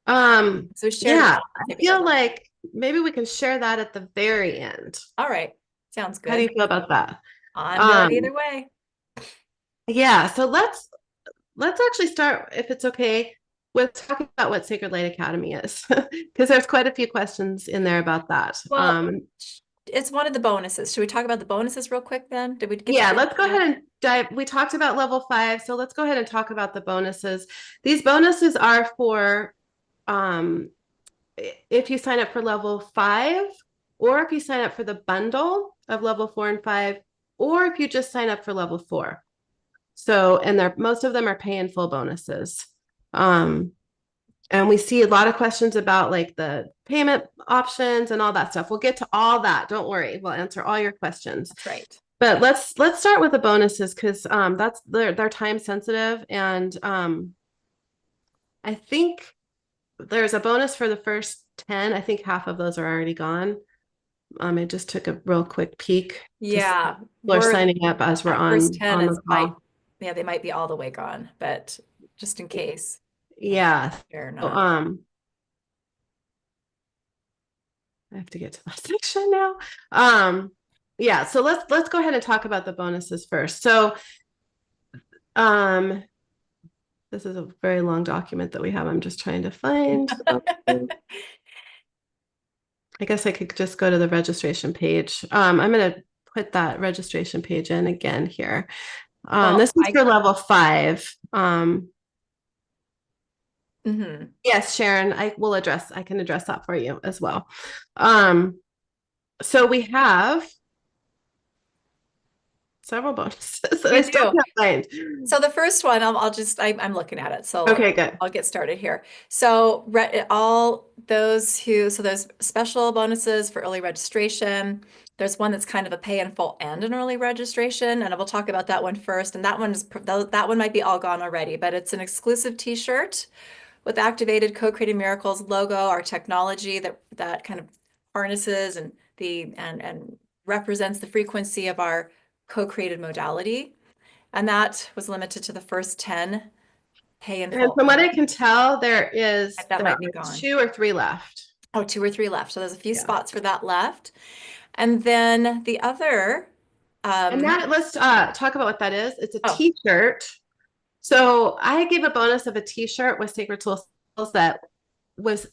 So we shared Yeah, about I Sacred Light feel Level. like maybe we can share that at the very end. All right. Sounds How do you good. feel about that? I'm good Um, either way. yeah, so let's actually start, if it's okay, with talking about what Sacred Light Academy is, because there's quite a few questions in there about that. Well, it's one of the bonuses. Should we talk about the bonuses real quick then? Did we get to Yeah, the let's go ahead and dive. We talked about level 5, so let's go ahead and talk about the bonuses. These bonuses are for um, if you sign up for level 5, or if you sign up for the bundle of level 4 and 5, or if you just sign up for level 4. So, and most of them are pay in full bonuses. Um, and we see a lot of questions about like the payment options and all that stuff. We'll get to all that. Don't worry. We'll answer all your questions. That's right. But let's start with the bonuses because that's they're time sensitive, and I think there's a bonus for the first 10. I think half of those are already gone. I just took a real quick peek to see if Yeah, people are we're signing up as we're that first on 10 on the is call. yeah, they might be all the way gone, but just in case. Yeah. Or So, not. I have to get to that section now. Yeah, so let's go ahead and talk about the bonuses first. So, this is a very long document that we have. I'm just trying to find. I guess I could just go to the registration page. I'm going to put that registration page in again here. Well, This is for level 5. Yes, Sharon, I can address that for you as well. So we have several bonuses that I we still do. can't find. So the first one, I'm looking at it. So Okay, good. I'll get started here. So all those so there's special bonuses for early registration. There's one that's kind of a pay in full and an early registration, and we'll talk about that one first. And that one might be all gone already, but it's an exclusive t-shirt with activated Co-Creating Miracles logo, our technology that kind of harnesses and represents the frequency of our co-created modality. And that was limited to the first 10 pay in And full. from what I can tell, there That are might be gone. 2 or 3 left. Oh, 2 or 3 left. So there's a few Yeah. spots for that left. And then the other, And let's talk about what that is. It's a oh, t-shirt. So I gave a bonus of a t-shirt with Sacred Tools that was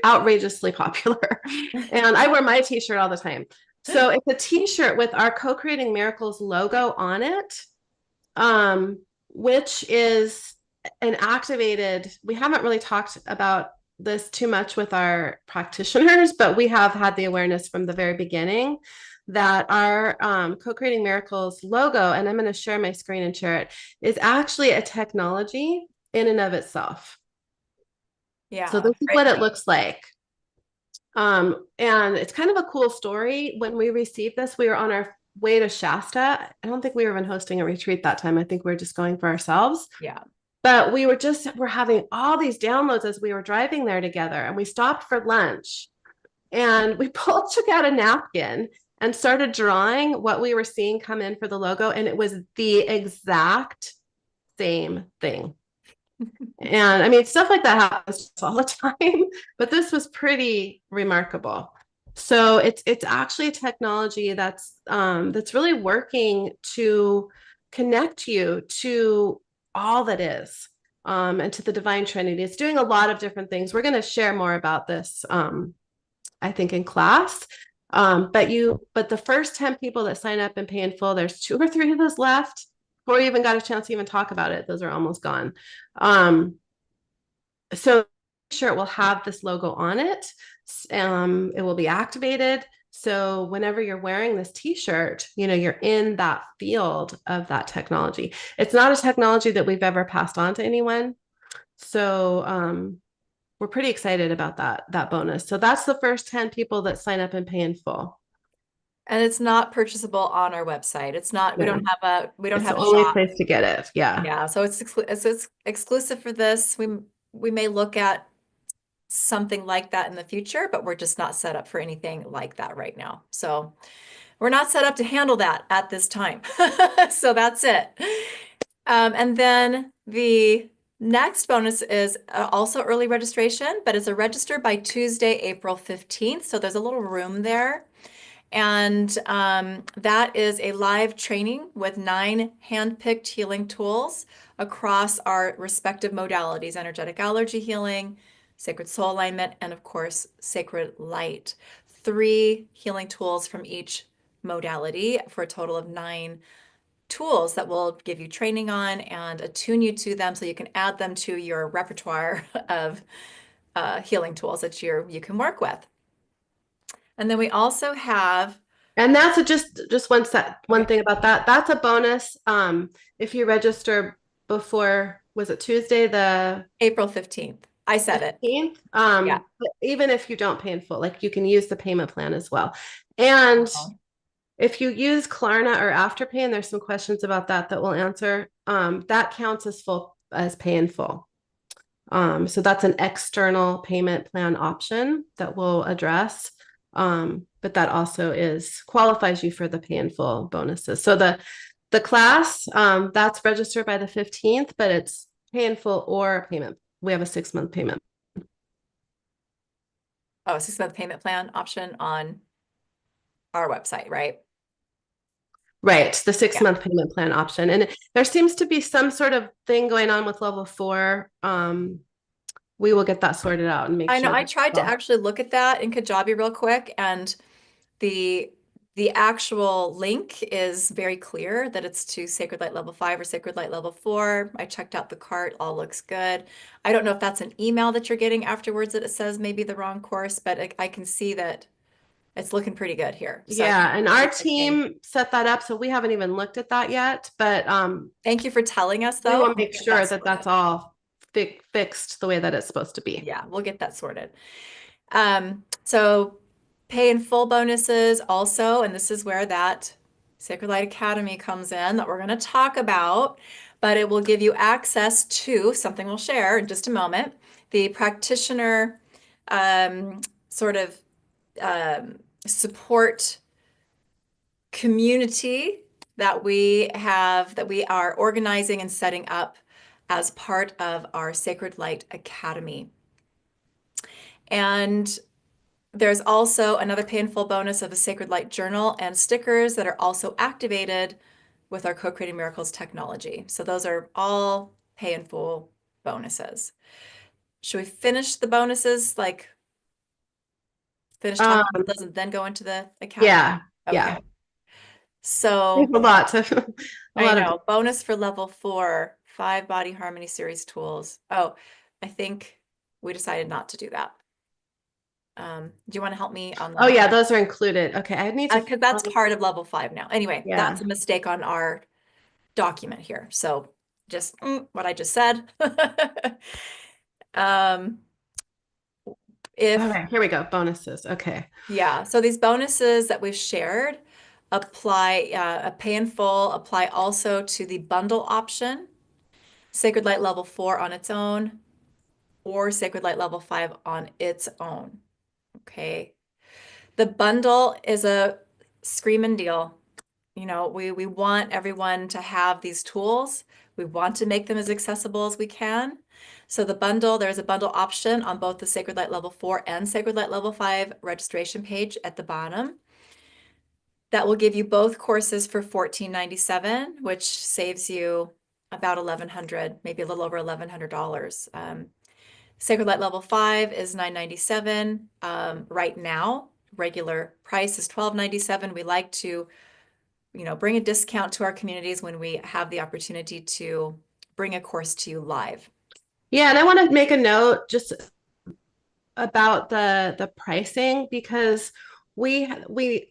outrageously popular. And I wear my t-shirt all the time. So it's a t-shirt with our Co-Creating Miracles logo on it, which is an activated, we haven't really talked about this too much with our practitioners, but we have had the awareness from the very beginning that our Co-Creating Miracles logo, and I'm going to share my screen and share it, is actually a technology in and of itself. yeah. So this is what it looks like. And it's kind of a cool story. When we received this, we were on our way to Shasta. I don't think we were even hosting a retreat that time. I think we were just going for ourselves. Yeah. But we're having all these downloads as we were driving there together. And we stopped for lunch and we both took out a napkin and started drawing what we were seeing come in for the logo. And it was the exact same thing. And I mean, stuff like that happens all the time, but this was pretty remarkable. So it's actually a technology that's really working to connect you to all that is, and to the Divine Trinity. It's doing a lot of different things. We're going to share more about this, I think, in class. But the first 10 people that sign up and pay in full, there's 2 or 3 of those left. Before we even got a chance to even talk about it, those are almost gone. So sure, it will have this logo on it. It will be activated. So whenever you're wearing this t-shirt, you're in that field of that technology. It's not a technology that we've ever passed on to anyone. So we're pretty excited about that bonus. So that's the first 10 people that sign up and pay in full. And it's not purchasable on our website. It's not, we don't have a It's the only shop. place to get it. Yeah. Yeah. So it's exclusive for this. We may look at something like that in the future, but we're just not set up for anything like that right now. So we're not set up to handle that at this time. So that's it. And then the next bonus is also early registration, but it's a register by Tuesday, April 15th. So there's a little room there. And that is a live training with 9 hand-picked healing tools across our respective modalities: energetic allergy healing, sacred soul alignment, and of course, sacred light. 3 healing tools from each modality for a total of 9 tools that will give you training on and attune you to them so you can add them to your repertoire of healing tools that you can work with. And then we also have, and that's just one thing about that. That's a bonus. If you register before, was it Tuesday, the April 15th. I said it. 15th? Yeah. But even if you don't pay in full, like, you can use the payment plan as well. And if you use Klarna or Afterpay, and there's some questions about that we'll answer, that counts as pay in full. So that's an external payment plan option that we'll address. But that also qualifies you for the pay in full bonuses. So the class, that's registered by the 15th, but it's pay in full or payment. We have a 6-month payment. Oh, 6-month payment plan option on our website, right? Right, the Yeah. 6-month payment plan option. And there seems to be some sort of thing going on with level 4. We will get that sorted out and make I know sure I that tried to actually look at that in Kajabi real quick, and the the actual link is very clear that it's to Sacred Light Level 5 or Sacred Light Level 4. I checked out the cart, all looks good. I don't know if that's an email that you're getting afterwards that it says maybe the wrong course, but I can see that it's looking pretty good here. So yeah, and our it's okay. team set that up, so we haven't even looked at that yet, but Thank you for telling us we though. will We'll make get that sure that sorted. that's all fixed the way that it's supposed to be. Yeah, we'll get that sorted. So pay in full bonuses also, and this is where that Sacred Light Academy comes in that we're going to talk about, but it will give you access to something we'll share in just a moment, the practitioner sort of support community that we have, that we are organizing and setting up as part of our Sacred Light Academy. And there's also another pay in full bonus of a Sacred Light journal and stickers that are also activated with our Co-Creating Miracles technology. So those are all pay in full bonuses. Should we finish the bonuses, like finish Um, talking about those and then go into the academy? yeah, yeah. Okay. There's So a lot to a I lot of know, bonus for level 4, 5 Body Harmony Series tools. Oh, I think we decided not to do that. Do you want to help me on Oh that? yeah, those are included. Okay, I need to Because that's part of level 5 now. Anyway, that's yeah. a mistake on our document here. So just what I just said. Um, All if, right, here we go. Bonuses. Okay. yeah, so these bonuses that we've shared apply, a pay in full, apply also to the bundle option, Sacred Light Level 4 on its own, or Sacred Light Level 5 on its own. Okay. The bundle is a screaming deal. You know, we want everyone to have these tools. We want to make them as accessible as we can. So the bundle, there's a bundle option on both the Sacred Light Level 4 and Sacred Light Level 5 registration page at the bottom. That will give you both courses for $14.97, which saves you about $1,100, maybe a little over $1,100. Sacred Light Level 5 is $9.97 right now. Regular price is $12.97. We like to bring a discount to our communities when we have the opportunity to bring a course to you live. Yeah, and I want to make a note just about the pricing because we we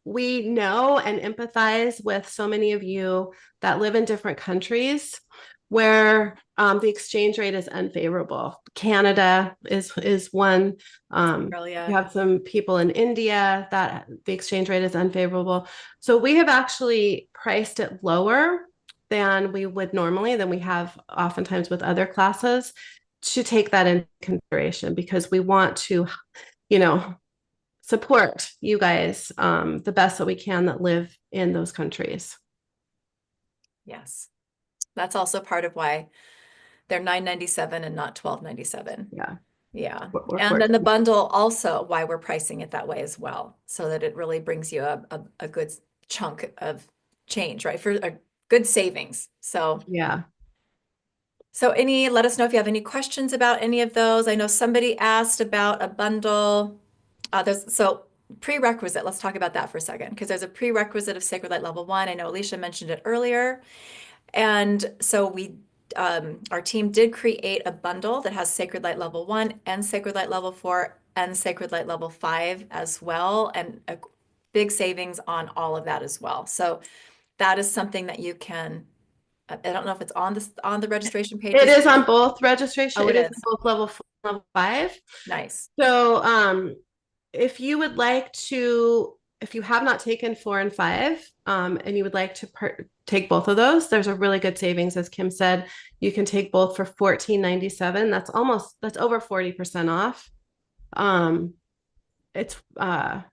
we know and empathize with so many of you that live in different countries where the exchange rate is unfavorable. Canada is one. We Australia. have some people in India that the exchange rate is unfavorable. So we have actually priced it lower than we would normally, than we have oftentimes with other classes to take that into consideration because we want to, you know, support you guys the best that we can that live in those countries. Yes. That's also part of why they're $9.97 and not $12.97. Yeah. Yeah. We're And then the fortunate. bundle also why we're pricing it that way as well, so that it really brings you a good chunk of change, right? For a good savings. Yeah. Let us know if you have any questions about any of those. I know somebody asked about a bundle. So prerequisite, let's talk about that for a second, because there's a prerequisite of Sacred Light Level 1. I know Alicia mentioned it earlier. And so our team did create a bundle that has Sacred Light Level 1 and Sacred Light Level 4 and Sacred Light Level 5 as well, and a big savings on all of that as well. So that is something that you can, I don't know if it's on the registration It pages. is on both registration. Oh, it It is on is. both level 4 and level 5. Nice. So if you would like to, if you have not taken 4 and 5, and you would like to take both of those, there's a really good savings. As Kim said, you can take both for $14.97. That's over 40% off.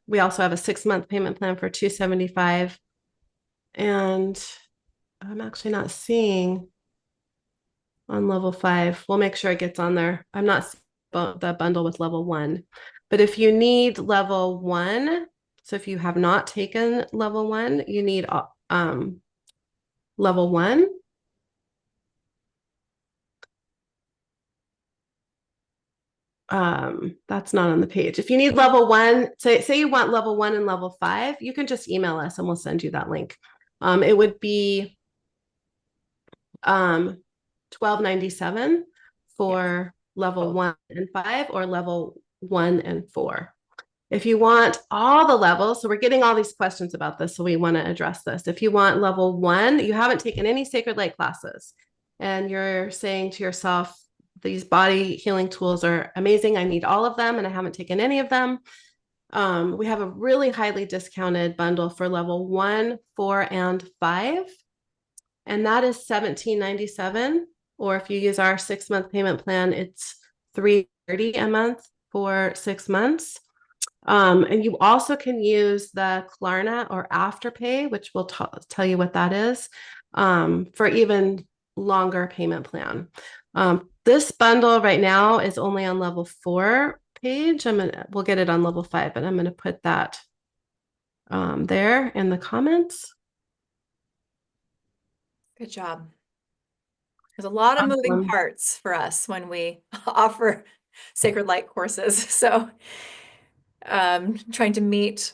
We also have a 6-month payment plan for $275. And I'm actually not seeing on level 5. We'll make sure it gets on there. I'm not seeing the bundle with level 1, but if you need level 1, so if you have not taken level 1, you need level 1. That's not on the page. If you need level 1, say you want level 1 and level 5, you can just email us and we'll send you that link. It would be $12.97 for level 1 and 5 or level 1 and 4. If you want all the levels, so we're getting all these questions about this, so we want to address this. If you want level 1, you haven't taken any Sacred Light classes, and you're saying to yourself, these body healing tools are amazing. I need all of them, and I haven't taken any of them. We have a really highly discounted bundle for level 1, 4, and 5, and that is $17.97. Or if you use our 6-month payment plan, it's $330 a month for 6 months. And you also can use the Klarna or Afterpay, which we'll tell you what that is, for even longer payment plan. This bundle right now is only on level 4 page. We'll get it on level 5, but I'm gonna put that there in the comments. Good job. There's a lot of moving parts for us when we offer Sacred Light courses. So trying to meet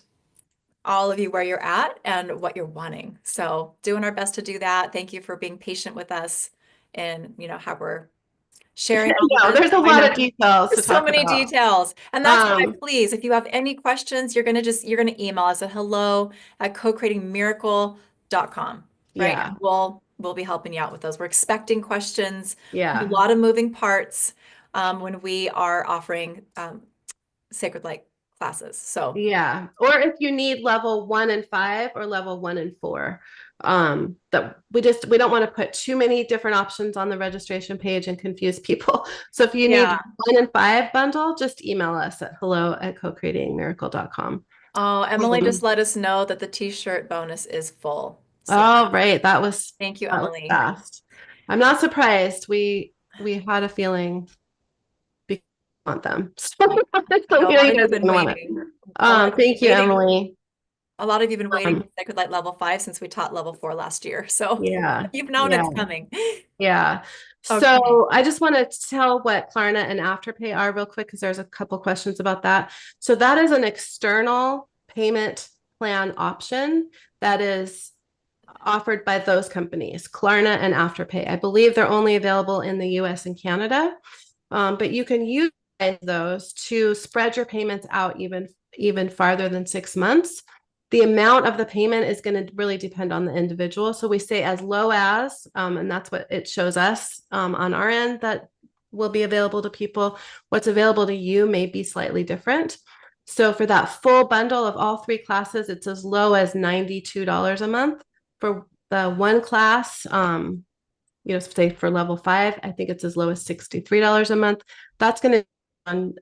all of you where you're at and what you're wanting. So doing our best to do that. Thank you for being patient with us and how we're sharing all Yeah, there's a lot of details to so talk many about. details. And that's why, please, if you have any questions, you're gonna email us at hello@cocreatingmiracle.com. Right. Yeah. And we'll be helping you out with those. We're expecting questions. Yeah. There's a lot of moving parts when we are offering Sacred Light classes. So yeah, or if you need level 1 and 5 or level 1 and 4, that we don't want to put too many different options on the registration page and confuse people. So if you need 1 and 5 bundle, just email us at hello@cocreatingmiracle.com. Oh, Emily just let us know that the t-shirt bonus is full. So oh, right. Thank you, that was Emily. fast. I'm not surprised. We had a feeling we want them. So A lot of you have been want it. waiting. Thank you, Emily. A lot of you have been waiting for Sacred Light level 5 since we taught level 4 last year. So yeah, you've known it's coming. Yeah. Okay. So I just want to tell what Klarna and Afterpay are real quick because there's a couple questions about that. So that is an external payment plan option that is offered by those companies, Klarna and Afterpay. I believe they're only available in the US and Canada, but you can use those to spread your payments out even farther than 6 months. The amount of the payment is going to really depend on the individual. So we say as low as, and that's what it shows us on our end that will be available to people. What's available to you may be slightly different. So for that full bundle of all 3 classes, it's as low as $92 a month. For the one class, say for level 5, I think it's as low as $63 a month. That's going to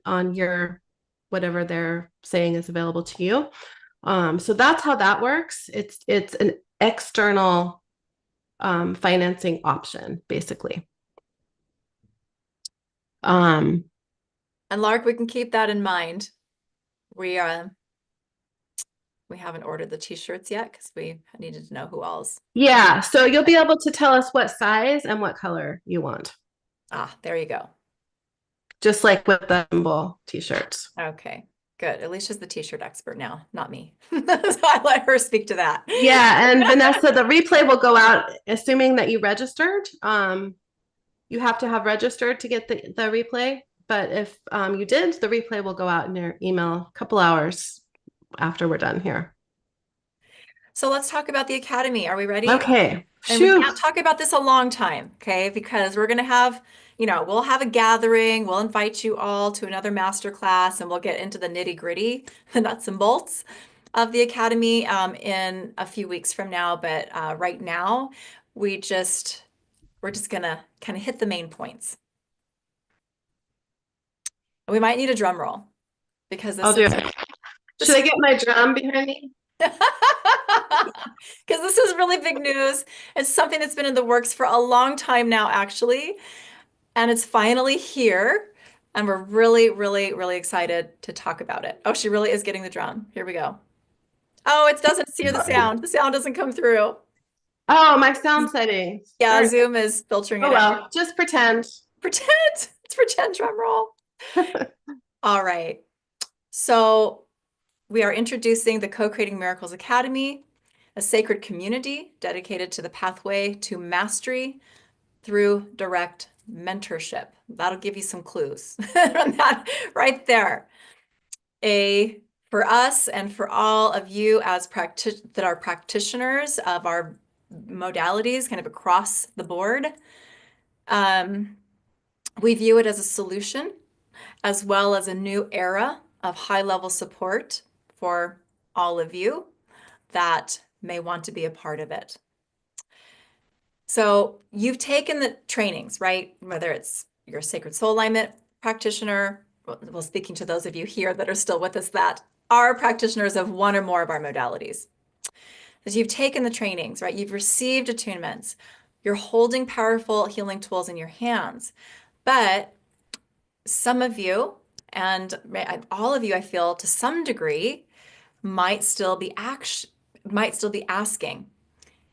on your whatever they're saying is available to you. So that's how that works. It's an external financing option, basically. And Lark, we can keep that in mind. We haven't ordered the t-shirts yet because we needed to know who else. Yeah, so you'll be able to tell us what size and what color you want. There you go. Just like with the symbol t-shirts. Okay. Good. Alicia's the t-shirt expert now, not me. So I let her speak to that. Yeah, and Vanessa, the replay will go out assuming that you registered. You have to have registered to get the replay, but if you did, the replay will go out in your email a couple hours after we're done here. So let's talk about the Academy. Are we ready? Okay. And we can't talk about this a long time, okay? Because we're going to have, we'll have a gathering. We'll invite you all to another masterclass and we'll get into the nitty gritty, the nuts and bolts of the Academy in a few weeks from now. But right now, we're just going to kind of hit the main points. We might need a drum roll because this I'll do it. Should I get my drum behind me? Because this is really big news. It's something that's been in the works for a long time now, actually. And it's finally here. And we're really, really, really excited to talk about it. Oh, she really is getting the drum. Here we go. Oh, it doesn't hear the sound. The sound doesn't come through. Oh, my sound settings. Yeah, Darn. Zoom is filtering Oh it out. well, just pretend. Pretend. It's pretend drum roll. All right. So we are introducing the Co-Creating Miracles Academy, a sacred community dedicated to the pathway to mastery through direct mentorship. That'll give you some clues on that right there. For us and for all of you as that are practitioners of our modalities kind of across the board, um, we view it as a solution as well as a new era of high-level support for all of you that may want to be a part of it. So you've taken the trainings, right? Whether it's your sacred soul alignment practitioner, well, speaking to those of you here that are still with us that are practitioners of one or more of our modalities. As you've taken the trainings, right? You've received attunements. You're holding powerful healing tools in your hands. But some of you, and all of you, I feel to some degree, might still be asking,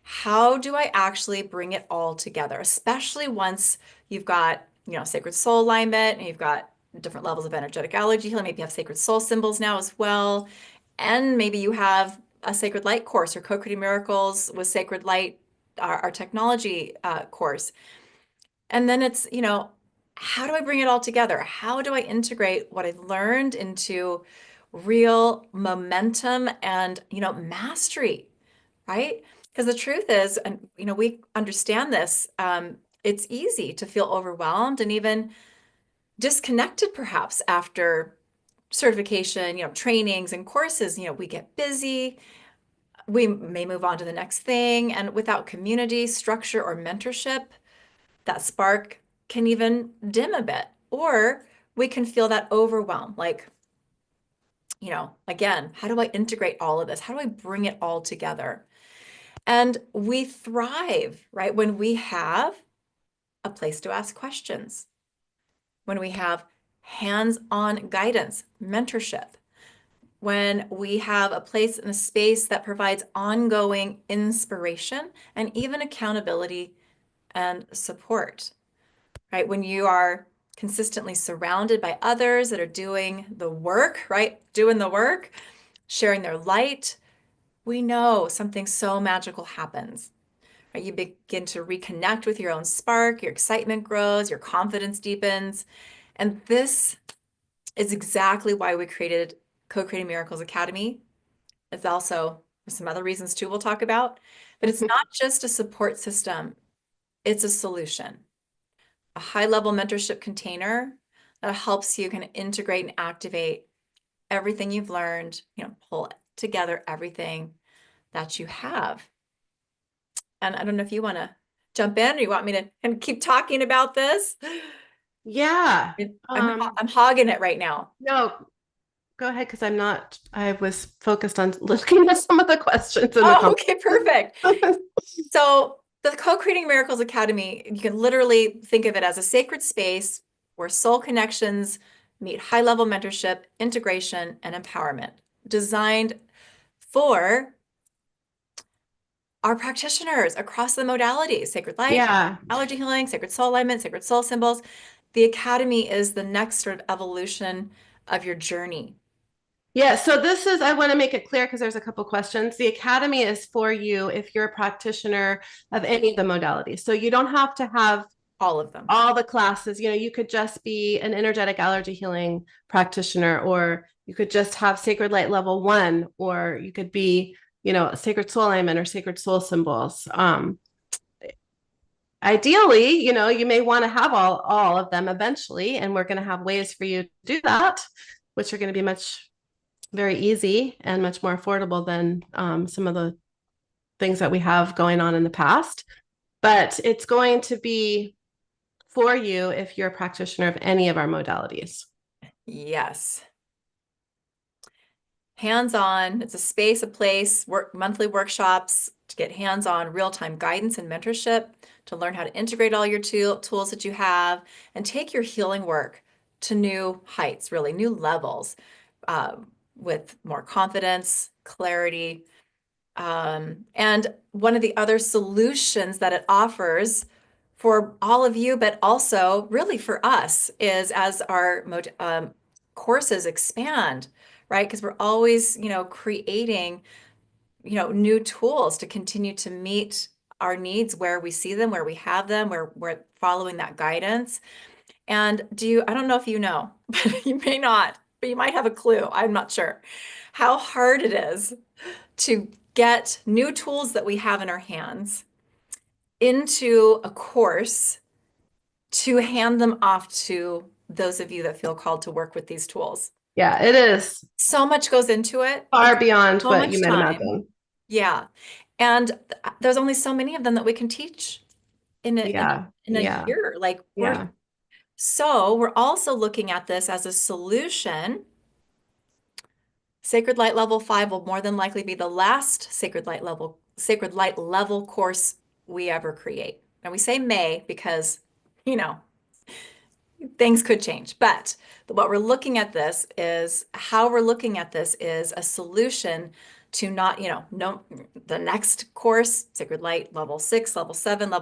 how do I actually bring it all together? Especially once you've got, sacred soul alignment and you've got different levels of energetic allergy healing. Maybe you have sacred soul symbols now as well. And maybe you have a sacred light course or co-creating miracles with sacred light, our technology course. And then it's, how do I bring it all together? How do I integrate what I've learned into real momentum and, mastery, right? Because the truth is, and, we understand this, it's easy to feel overwhelmed and even disconnected perhaps after certification, trainings and courses. We get busy, we may move on to the next thing, and without community, structure, or mentorship, that spark can even dim a bit, or we can feel that overwhelm, like, again, how do I integrate all of this? How do I bring it all together? And we thrive, right, when we have a place to ask questions, when we have hands-on guidance, mentorship, when we have a place and a space that provides ongoing inspiration and even accountability and support, right? When you are consistently surrounded by others that are doing the work, right? Doing the work, sharing their light, we know something so magical happens. Right? You begin to reconnect with your own spark, your excitement grows, your confidence deepens. And this is exactly why we created Co-Creating Miracles Academy. It's also some other reasons too we'll talk about, but it's not just a support system, it's a solution. A high-level mentorship container that helps you kind of integrate and activate everything you've learned, pull together everything that you have. And I don't know if you want to jump in or you want me to kind of keep talking about this. Yeah. I'm hogging it right now. No, go ahead because I was focused on looking at some of the questions in the Oh, comments. okay, perfect. So the Co-Creating Miracles Academy, you can literally think of it as a sacred space where soul connections meet high-level mentorship, integration, and empowerment, designed for our practitioners across the modalities, sacred light, Yeah. allergy healing, sacred soul alignment, sacred soul symbols. The academy is the next sort of evolution of your journey. Yeah, so I want to make it clear because there's a couple questions. The academy is for you if you're a practitioner of any of the modalities. So you don't have to have All of them. all the classes. You could just be an energetic allergy healing practitioner, or you could just have sacred light level 1, or you could be, a sacred soul alignment or sacred soul symbols. Ideally, you may want to have all of them eventually, and we're going to have ways for you to do that, which are going to be very easy and much more affordable than some of the things that we have going on in the past. But it's going to be for you if you're a practitioner of any of our modalities. Yes. hands-on. It's a space, a place, monthly workshops to get hands-on real-time guidance and mentorship, to learn how to integrate all your tools that you have and take your healing work to new heights, really new levels, uh, with more confidence, clarity. And one of the other solutions that it offers for all of you, but also really for us, is as our courses expand, right? Because we're always, creating, new tools to continue to meet our needs where we see them, where we have them, where we're following that guidance. And I don't know if you know, but you may not, but you might have a clue. I'm not sure how hard it is to get new tools that we have in our hands into a course to hand them off to those of you that feel called to work with these tools. Yeah, it is So much goes into it. far It's beyond so what you much might time. imagine. Yeah. And there's only so many of them that we can teach in a in a Yeah, in a yeah, year. yeah, We're also looking at this as a solution. Sacred Light Level 5 will more than likely be the last Sacred Light level course we ever create. And we say may because, you know, things could change. But what we're looking at this is how we're looking at this is a solution to not, no, the next course, Sacred Light level 6, level 7,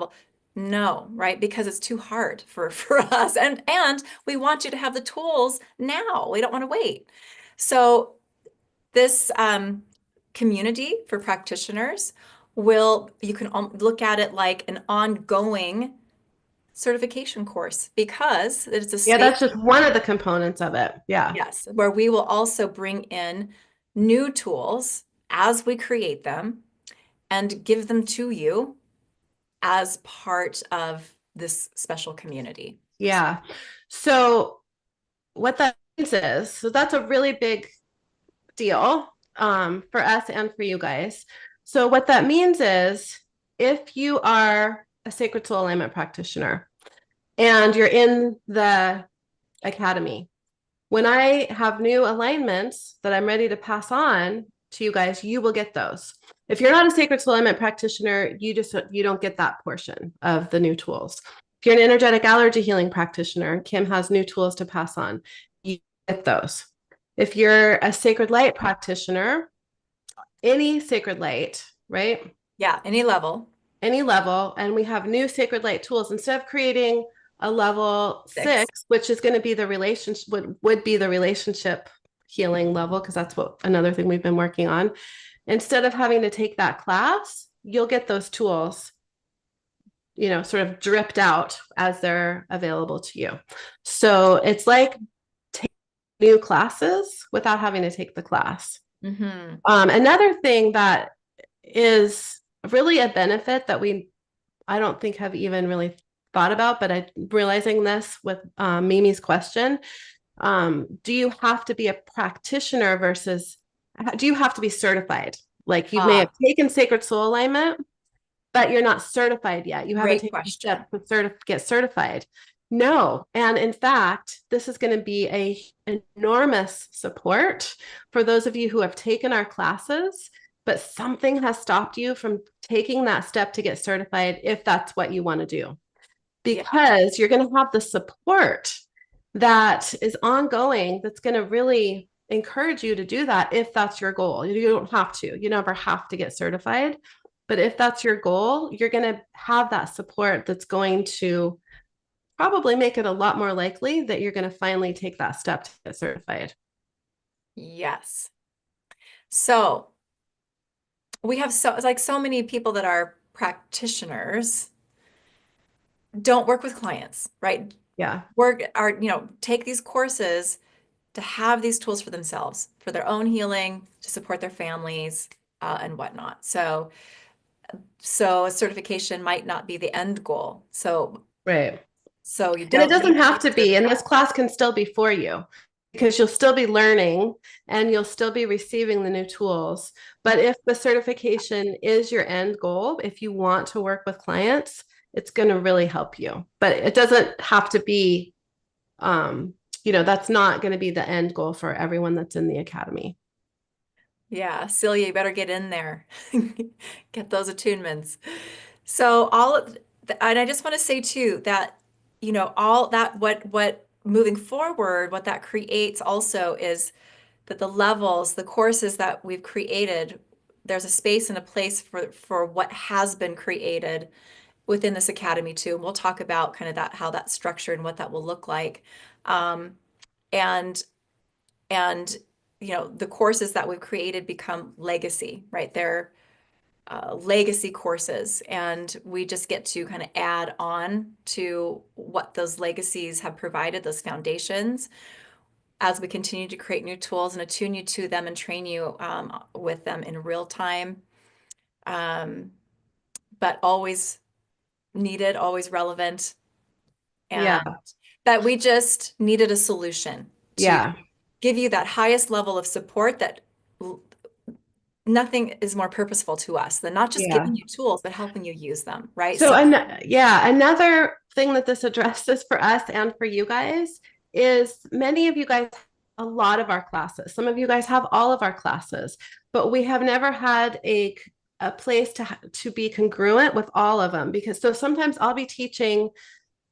no, right? Because it's too hard for us. And we want you to have the tools now. We don't want to wait. So this community for practitioners you can look at it like an ongoing certification course because it's a yeah. space, That's just one of the components of it. Yeah, yes, where we will also bring in new tools as we create them and give them to you as part of this special community. yeah. So what that means is, so that's a really big deal for us and for you guys. So what that means is, if you are a sacred soul alignment practitioner and you're in the academy, when I have new alignments that I'm ready to pass on to you guys, you will get those. If you're not a sacred soul alignment practitioner, you don't get that portion of the new tools. If you're an energetic allergy healing practitioner, Kim has new tools to pass on. You get those. If you're a sacred light practitioner, any sacred light, right? Yeah, any level. Any level, and we have new sacred light tools. Instead of creating a level 6. 6, which is going to be the relationship, would be the relationship healing level, because that's what another thing we've been working on. Instead of having to take that class, you'll get those tools, sort of dripped out as they're available to you. So it's like taking new classes without having to take the class. Mm-hmm. Another thing that is really a benefit that I don't think have even really thought about, but I'm realizing this with Mimi's question. Do you have to be a practitioner versus do you have to be certified? Like, you may have taken Sacred Soul Alignment, but you're not certified yet. You haven't Great taken the question. step to get certified. No. And in fact, this is going to be an enormous support for those of you who have taken our classes, but something has stopped you from taking that step to get certified, if that's what you want to do, Yeah. because you're going to have the support that is ongoing that's going to really encourage you to do that if that's your goal. You don't have to. You never have to get certified. But if that's your goal, you're going to have that support that's going to probably make it a lot more likely that you're going to finally take that step to get certified. Yes. So we have so many people that are practitioners don't work with clients, right? Yeah. Take these courses to have these tools for themselves, for their own healing, to support their families, and whatnot. So a certification might not be the end goal. Right. So you And it don't doesn't need to have get to be, and certified. this class can still be for you, because you'll still be learning and you'll still be receiving the new tools. But if the certification is your end goal, if you want to work with clients, it's going to really help you. But it doesn't have to be, that's not going to be the end goal for everyone that's in the academy. Yeah, Celia, you better get in there. Get those attunements. So and I just want to say too that, all that what moving forward, what that creates also is that the levels, the courses that we've created, there's a space and a place for what has been created within this academy too. And we'll talk about kind of that, how that's structured and what that will look like. Um, and and the courses that we've created become legacy, right? They're legacy courses, and we just get to kind of add on to what those legacies have provided, those foundations, as we continue to create new tools and attune you to them and train you with them in real time, um, but always needed, always relevant, Yeah. and that we just needed a solution to Yeah. give you that highest level of support that nothing is more purposeful to us than not just Yeah. giving you tools, but helping you use them, right? So, So, yeah, another thing that this addresses for us and for you guys is many of you guys have a lot of our classes. Some of you guys have all of our classes, but we have never had a place to be congruent with all of them, because so sometimes I'll be teaching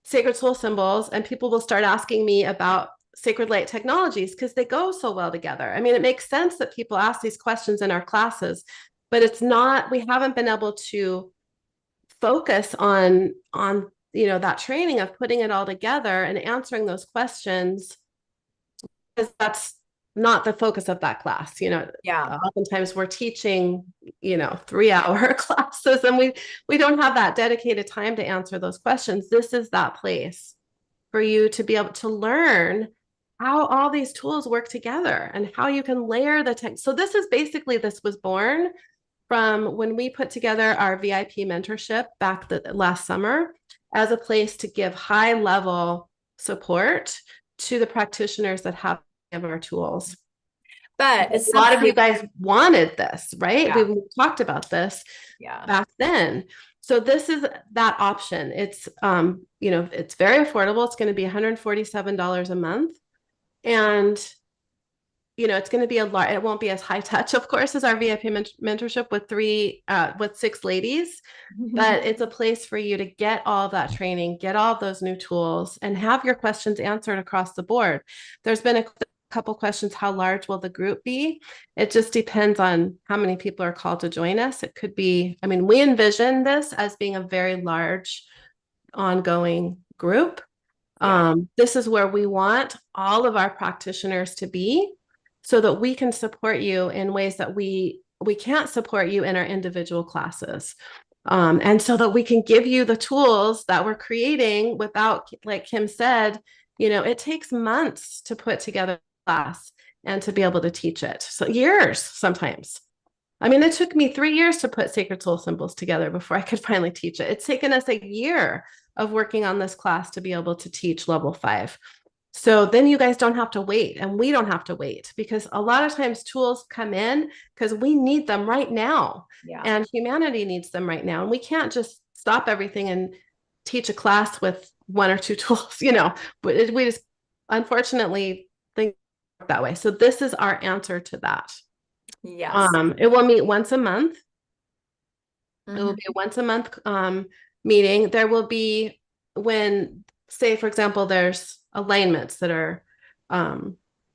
sacred soul symbols and people will start asking me about sacred light technologies because they go so well together. I mean, it makes sense that people ask these questions in our classes, but it's not, we haven't been able to focus on that training of putting it all together and answering those questions, because that's not the focus of that class. yeah, Oftentimes we're teaching 3-hour classes, and we don't have that dedicated time to answer those questions. This is that place for you to be able to learn how all these tools work together and how you can layer the tech. So this was born from when we put together our VIP mentorship back last summer as a place to give high level support to the practitioners that have our tools. but A it's lot of you something, guys wanted this, right? yeah, We talked about this yeah. back then. So this is that option. It's very affordable. It's going to be $147 a month. And it's going to be it won't be as high touch, of course, as our VIP mentorship with 6 ladies, but it's a place for you to get all of that training, get all of those new tools, and have your questions answered across the board. There's been a couple questions. How large will the group be? It just depends on how many people are called to join us. It could be, I mean, we envision this as being a very large ongoing group. Yeah, This is where we want all of our practitioners to be, so that we can support you in ways that we can't support you in our individual classes. And so that we can give you the tools that we're creating without, like Kim said, it takes months to put together a class and to be able to teach it. So years sometimes. I mean, it took me 3 years to put Sacred Soul Symbols together before I could finally teach it. It's taken us a year of working on this class to be able to teach level 5. So then you guys don't have to wait, and we don't have to wait, because a lot of times tools come in because we need them right now, yeah, and humanity needs them right now. And we can't just stop everything and teach a class with 1 or 2 tools, but we just unfortunately think that way. So this is our answer to that. yes. It will meet once a month. It will Mhm. be a once a month meeting. There will be, when, say, for example, there's alignments that are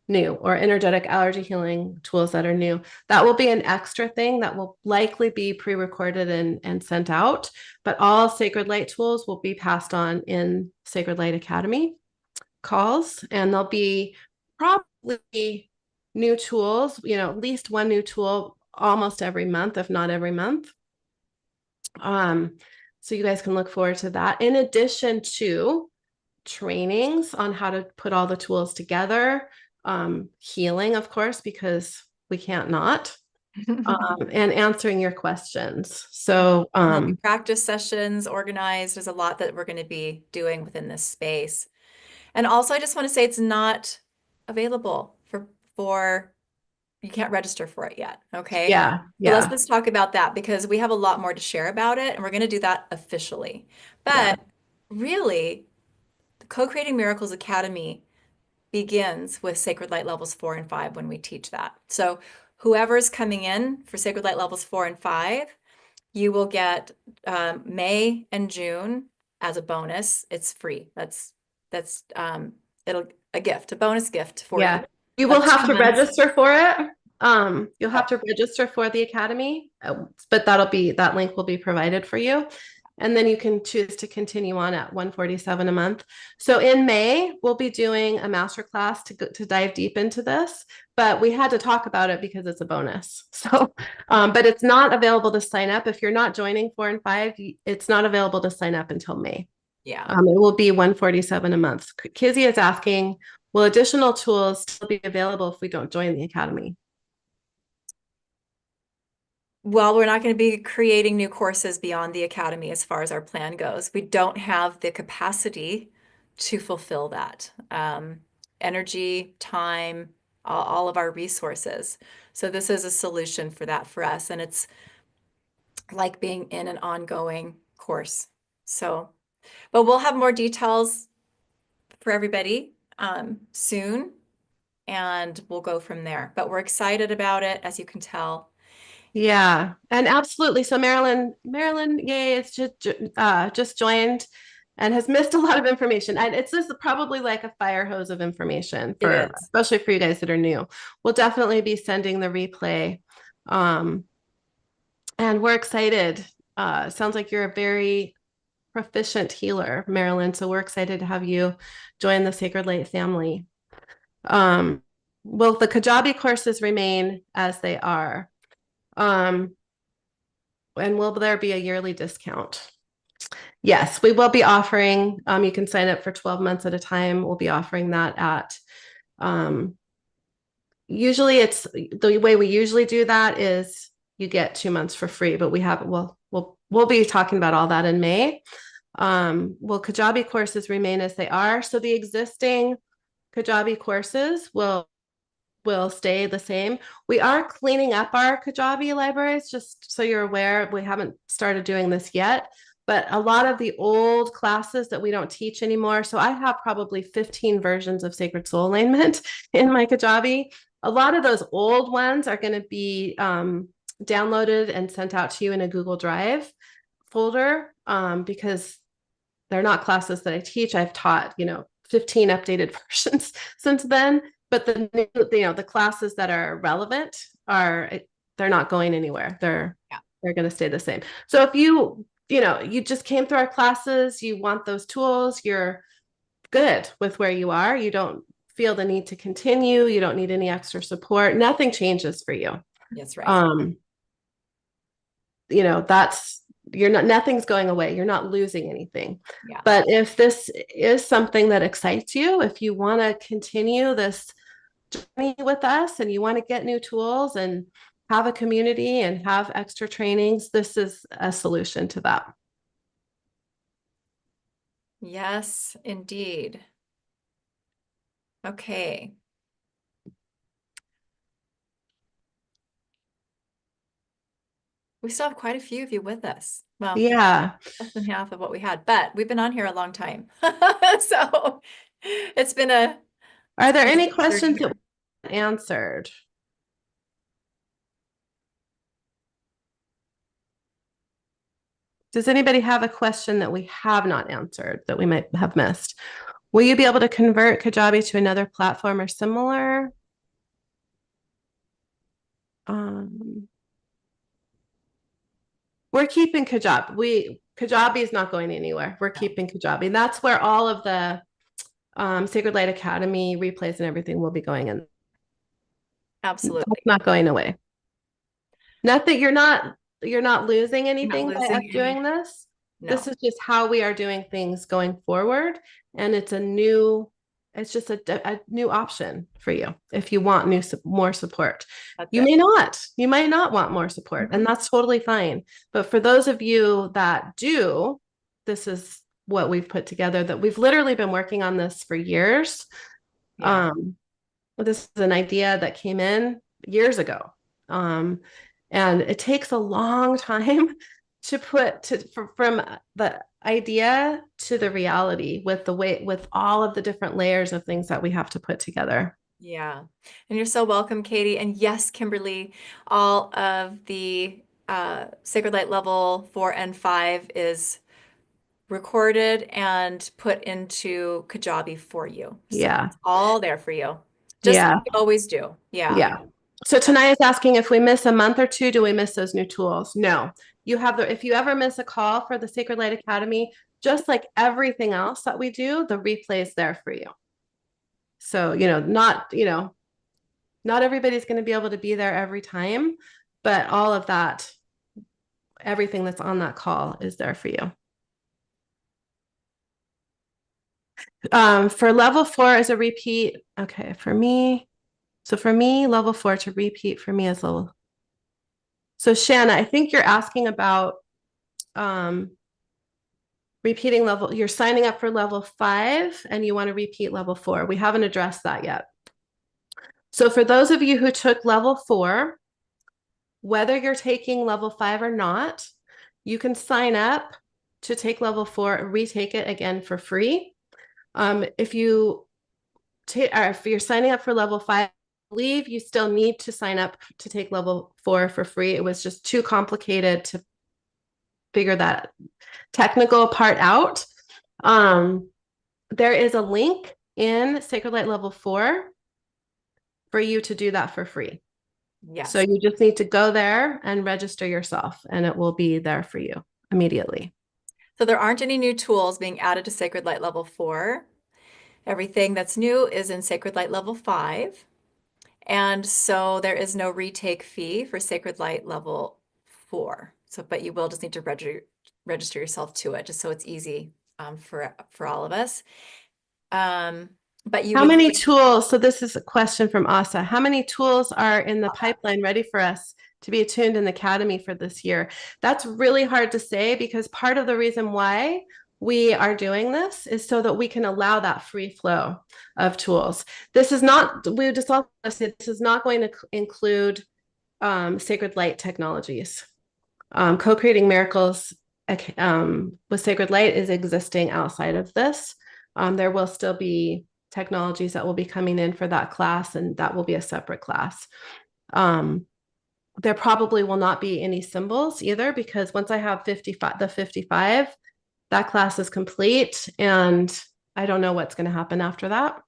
new, or energetic allergy healing tools that are new. That will be an extra thing that will likely be pre-recorded and sent out. But all Sacred Light tools will be passed on in Sacred Light Academy calls, and there'll be probably new tools, at least one new tool almost every month, if not every month. So you guys can look forward to that, in addition to trainings on how to put all the tools together, healing, of course, because we can't not, and answering your questions. So, Practice sessions organized. There's a lot that we're going to be doing within this space. And also, I just want to say it's not available for you can't register for it yet. Okay. yeah, So yeah, let's talk about that, because we have a lot more to share about it, and we're going to do that officially. yeah, But really, the Co-Creating Miracles Academy begins with Sacred Light levels 4 and 5 when we teach that. So whoever's coming in for Sacred Light levels 4 and 5, you will get May and June as a bonus. It's free. That's it'll a gift, a bonus gift for you Yeah. You will of have 2 to months. register for it. You'll have Oh, to register for the academy, but that link will be provided for you. And then you can choose to continue on at 147 a month. So in May, we'll be doing a masterclass to dive deep into this, but we had to talk about it because it's a bonus. So, but it's not available to sign up. If you're not joining 4 and 5, it's not available to sign up until May. yeah. It will be 147 a month. Kizzy is asking, will additional tools still be available if we don't join the academy? Well, we're not going to be creating new courses beyond the academy as far as our plan goes. We don't have the capacity to fulfill that. Energy, time, all of our resources. So this is a solution for that for us. And it's like being in an ongoing course. So, but we'll have more details for everybody soon, and we'll go from there. But we're excited about it, as you can tell. Yeah, and absolutely. So Marilyn, yay, it's just joined and has missed a lot of information. And it's just probably like a fire hose of information It for, is. especially for you guys that are new. We'll definitely be sending the replay. And we're excited. Sounds like you're a very proficient healer, Marilyn. So we're excited to have you join the Sacred Light family. Will the Kajabi courses remain as they are? And will there be a yearly discount? Yes, we will be offering, you can sign up for 12 months at a time. We'll be offering that at, usually it's the way we usually do that is you get 2 months for free, but we'll be talking about all that in May. Will Kajabi courses remain as they are? So the existing Kajabi courses will stay the same. We are cleaning up our Kajabi libraries, just so you're aware. We haven't started doing this yet, but a lot of the old classes that we don't teach anymore. So I have probably 15 versions of Sacred Soul Alignment in my Kajabi. A lot of those old ones are going to be downloaded and sent out to you in a Google Drive folder because they're not classes that I teach. I've taught, 15 updated versions since then. But the classes that are relevant they're not going anywhere. They're going to stay the same. So if you just came through our classes, you want those tools, you're good with where you are. You don't feel the need to continue. You don't need any extra support. Nothing changes for you. That's right. Nothing's going away. You're not losing anything. Yeah. But if this is something that excites you, if you want to continue this journey with us and you want to get new tools and have a community and have extra trainings, this is a solution to that. Yes, indeed. Okay. We still have quite a few of you with us. Well, Yeah. less than half of what we had, but we've been on here a long time. So it's been Are there any a journey questions that here. we answered? Does anybody have a question that we have not answered that we might have missed? Will you be able to convert Kajabi to another platform or similar? We're keeping Kajabi. Kajabi is not going anywhere. We're keeping Kajabi. That's where all of the Sacred Light Academy replays and everything will be going in. Absolutely. That's not going away. Nothing. You're not losing anything by us doing this. No. This is just how we are doing things going forward, and it's just a new option for you if you want more support. You might not want more support, and that's totally fine. But for those of you that do, this is what we've put together, that we've literally been working on this for years. Yeah. This is an idea that came in years ago. And it takes a long time to from the idea to the reality with all of the different layers of things that we have to put together. Yeah. And you're so welcome, Katie. And yes, Kimberly, all of the Sacred Light level 4 and 5 is recorded and put into Kajabi for you. So Yeah. it's all there for you, just Yeah. like we always do. Yeah. Yeah. So tonight is asking if we miss a month or two, do we miss those new tools? No. You have if you ever miss a call for the Sacred Light Academy, just like everything else that we do, the replay is there for you. So, not everybody's going to be able to be there every time, but all of that, everything that's on that call is there for you. For level 4 as a repeat, okay, for me, level 4 to repeat for me is level. So Shanna, I think you're asking about repeating level, you're signing up for level 5 and you want to repeat level 4. We haven't addressed that yet. So for those of you who took level 4, whether you're taking level 5 or not, you can sign up to take level 4, retake it again for free. If you're signing up for level 5, I believe you still need to sign up to take level 4 for free. It was just too complicated to figure that technical part out. There is a link in Sacred Light level 4 for you to do that for free. So Yes. you just need to go there and register yourself, and it will be there for you immediately. So there aren't any new tools being added to Sacred Light level 4. Everything that's new is in Sacred Light level 5. And so there is no retake fee for Sacred Light level 4. So, but you will just need to register yourself to it, just so it's easy for all of us. But you How would many tools? So this is a question from Asa. How many tools are in the pipeline ready for us to be attuned in the academy for this year? That's really hard to say because part of the reason why we are doing this is so that we can allow that free flow of tools. This is not, we just also said this is not going to include Sacred Light technologies. Co-creating miracles with Sacred Light is existing outside of this. There will still be technologies that will be coming in for that class, and that will be a separate class. There probably will not be any symbols either, because once I have 55, that class is complete, and I don't know what's going to happen after that.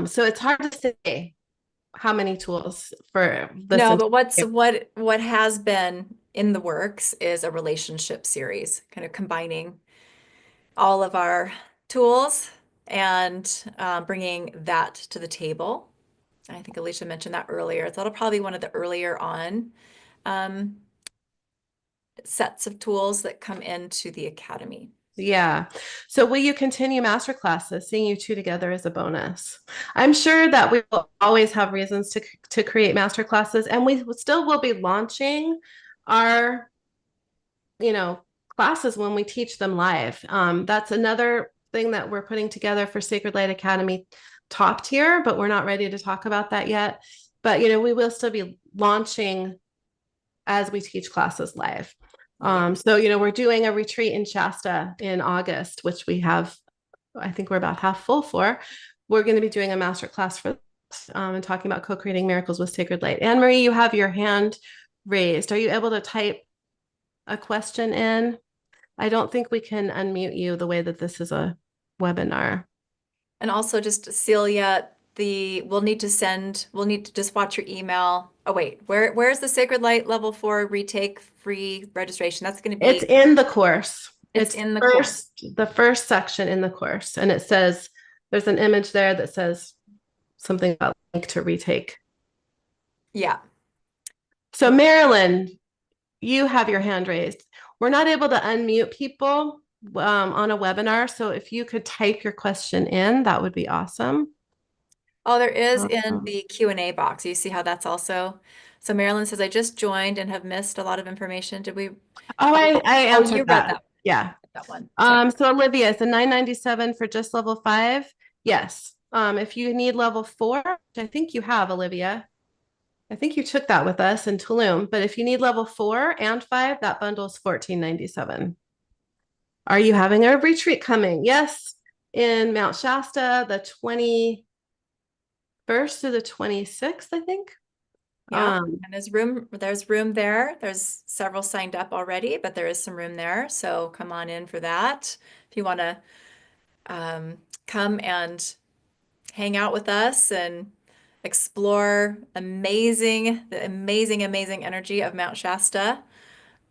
So it's hard to say how many tools for this. No, but what has been in the works is a relationship series, kind of combining all of our tools and bringing that to the table. I think Alicia mentioned that earlier. That'll probably be one of the earlier on um, sets of tools that come into the academy. Yeah. So will you continue master classes? Seeing you two together is a bonus. I'm sure that we will always have reasons to create master classes, and we still will be launching our, classes when we teach them live. That's another thing that we're putting together for Sacred Light Academy top tier, but we're not ready to talk about that yet. But, we will still be launching as we teach classes live. So, we're doing a retreat in Shasta in August, which we have, I think we're about half full for. We're going to be doing a master class for and talking about co-creating miracles with Sacred Light. Anne Marie, you have your hand raised. Are you able to type a question in? I don't think we can unmute you the way that this is a webinar. And also just Celia, we'll need to just watch your email. Oh wait, where's the Sacred Light level 4 retake free registration? That's going to It's be in the course. It's in the course. The first section in the course. And it says, there's an image there that says something about link to retake. Yeah. So Marilyn, you have your hand raised. We're not able to unmute people on a webinar. So if you could type your question in, that would be awesome. Oh, there is in the Q&A box. You see how that's also. So Marilyn says, I just joined and have missed a lot of information. Did we? Oh, I answered you read that. that. Yeah. That one. So Olivia, is the 997 for just level 5? Yes. If you need level 4, which I think you have, Olivia. I think you took that with us in Tulum, but if you need level 4 and 5, that bundle is $14.97. Are you having a retreat coming? Yes, in Mount Shasta, the 21st through the 26th, I think. Yeah, Um, and there's room there. There's several signed up already, but there is some room there. So come on in for that. If you want to come and hang out with us and explore the amazing, amazing energy of Mount Shasta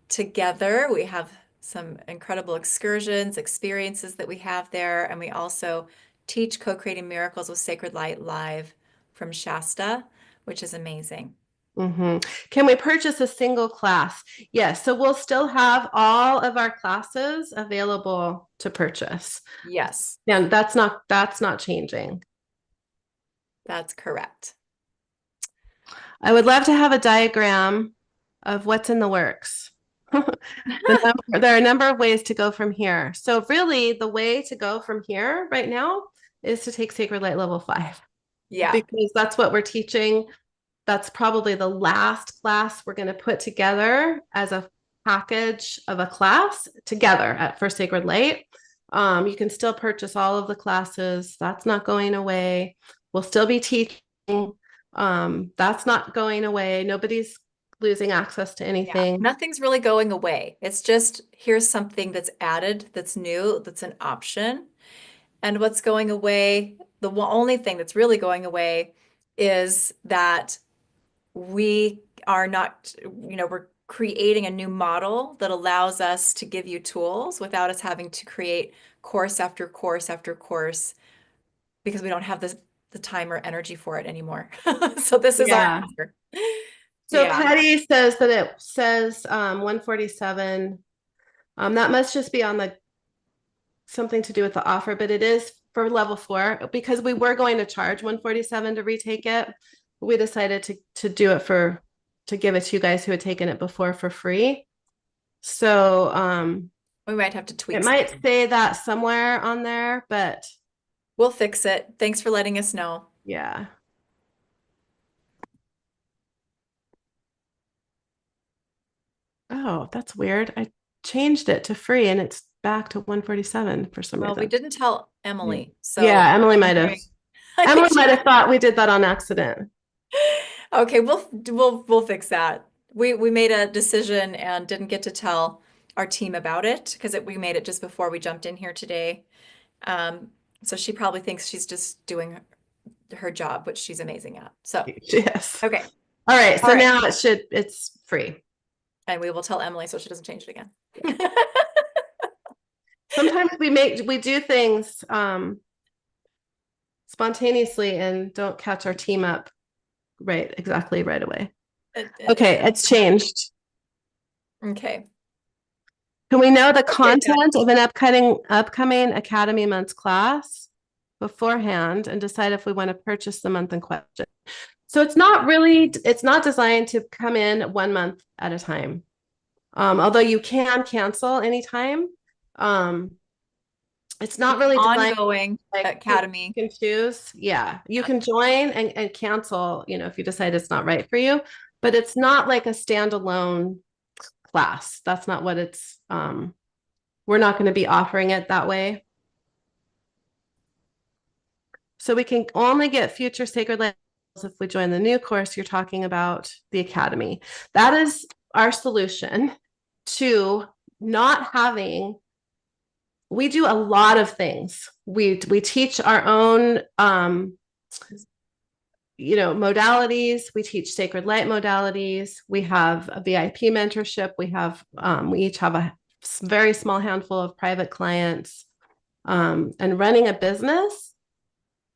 together. We have some incredible excursions, experiences that we have there, and we also teach co-creating miracles with Sacred Light live from Shasta, which is amazing. Can we purchase a single class? Yes. So we'll still have all of our classes available to purchase. Yes, And that's not changing. that's correct. I would love to have a diagram of what's in the works. There are a number of ways to go from here. So really the way to go from here right now is to take Sacred Light Level 5 Yeah. because that's what we're teaching. That's probably the last class we're going to put together as a package of a class together at First Sacred Light. You can still purchase all of the classes. That's not going away. We'll still be teaching. That's not going away. Nobody's losing access to Yeah, anything. nothing's really going away. It's just here's something that's added, that's new, that's an option. And what's going away, the only thing that's really going away is that we are not, we're creating a new model that allows us to give you tools without us having to create course after course after course because we don't have the time or energy for it anymore. So this is our Yeah. answer. So Yeah. Patty says that it says 147. That must just be on the something to do with the offer, but it is for level 4 because we were going to charge 147 to retake it. We decided to do it to give it to you guys who had taken it before for free. So We might have to it tweak might something. say that somewhere on there, but We'll fix it. Thanks for letting us know. yeah. Oh, that's weird. I changed it to free and it's back to 147 for some Well, we reason. didn't tell Yeah, Emily, so yeah, Emily I'm might have. wondering. I Emily think she might have might. thought we did that on accident. Okay, we'll fix that. We made a decision and didn't get to tell our team about it because we made it just before we jumped in here today. Um, so she probably thinks she's just doing her job, which she's amazing at. So, Yes. okay. All right. All So right. now it's free. And we will tell Emily so she doesn't change it again. Sometimes we do things spontaneously and don't catch our team up exactly right away. Okay, it's changed. Okay. Can we know the Okay, Patty. content of an upcoming Academy month's class beforehand and decide if we want to purchase the month in question? So it's not designed to come in 1 month at a time. Although you can cancel anytime. It's not It's an really designed ongoing like you academy. can choose. Yeah, you Yeah. can join and cancel, if you decide it's not right for you, but it's not like a standalone class. That's not what it's we're not going to be offering it that way. So we can only get future sacred levels if we join the new course. You're talking about the academy. That is our solution to not having. We do a lot of things. We teach our own modalities. We teach sacred light modalities. We have a VIP mentorship. We each have a very small handful of private clients. And running a business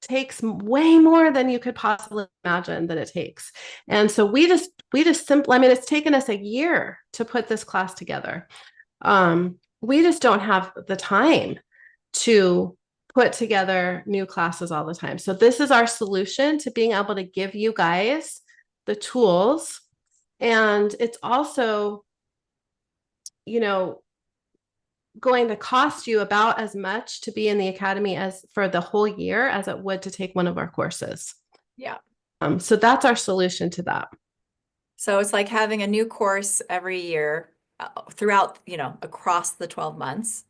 takes way more than you could possibly imagine that it takes. And so we just simply, I mean, it's taken us a year to put this class together. We just don't have the time to put together new classes all the time. So this is our solution to being able to give you guys the tools. And it's also, you know, going to cost you about as much to be in the academy as for the whole year as it would to take one of our courses. Yeah. So that's our solution to that. So it's like having a new course every year throughout, across the 12 months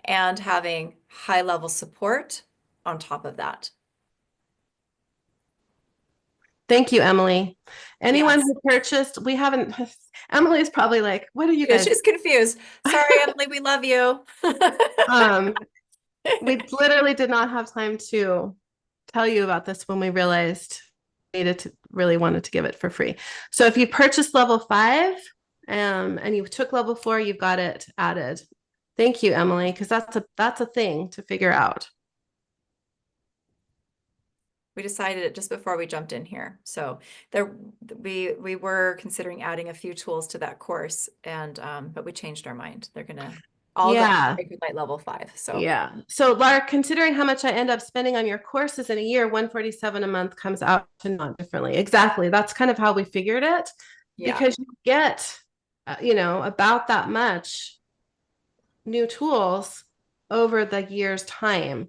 and having high level support on top of that. Thank you, Emily. Anyone Yes. who purchased, we haven't, Emily's probably like, what are you guys? She's confused. Sorry, Emily, we love you. Um, we literally did not have time to tell you about this when we realized we needed to really wanted to give it for free. So if you purchased level 5, and you took level 4, you've got it added. Thank you, Emily, because that's a thing to figure out. We decided it just before we jumped in here. So there we were considering adding a few tools to that course and but we changed our mind. They're gonna all go to Yeah. Sacred Light level 5. So Yeah. So, Laura, considering how much I end up spending on your courses in a year, 147 a month comes out to not differently. Exactly. That's kind of how we figured it yeah. because you get, about that much new tools over the year's time,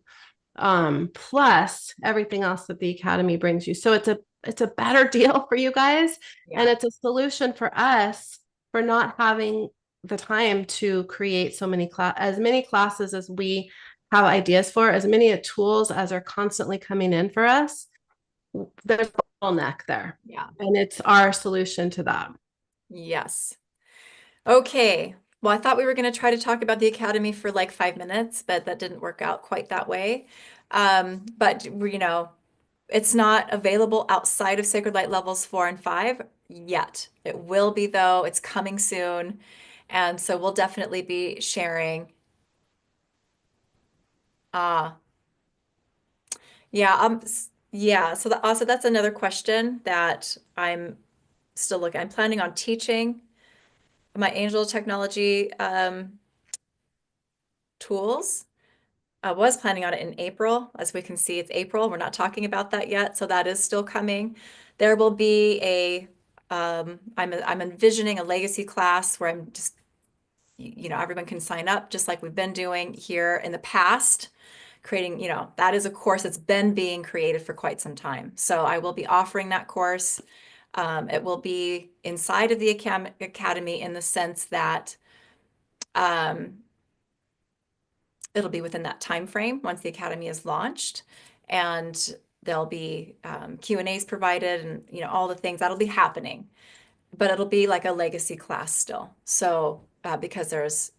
plus everything else that the Academy brings you. So it's a better deal for you guys, and Yeah. it's a solution for us for not having the time to create as many classes as we have ideas for, as many tools as are constantly coming in for us. There's a bottleneck there, Yeah. and it's our solution to that. Yes. Okay. Well, I thought we were going to try to talk about the Academy for like 5 minutes, but that didn't work out quite that way. But it's not available outside of Sacred Light levels 4 and 5 yet. It will be though. It's coming soon. And so we'll definitely be sharing. Uh, yeah, yeah. So also that's another question that I'm still looking. I'm planning on teaching my angel technology tools. I was planning on it in April. As we can see, it's April. We're not talking about that yet, so that is still coming. There will be I'm envisioning a legacy class where I'm just, everyone can sign up just like we've been doing here in the past, creating, that is a course that's been being created for quite some time. So I will be offering that course. It will be inside of the academy in the sense that um, it'll be within that time frame once the academy is launched, and there'll be Q&As provided, and all the things that'll be happening. But it'll be like a legacy class still. So because I've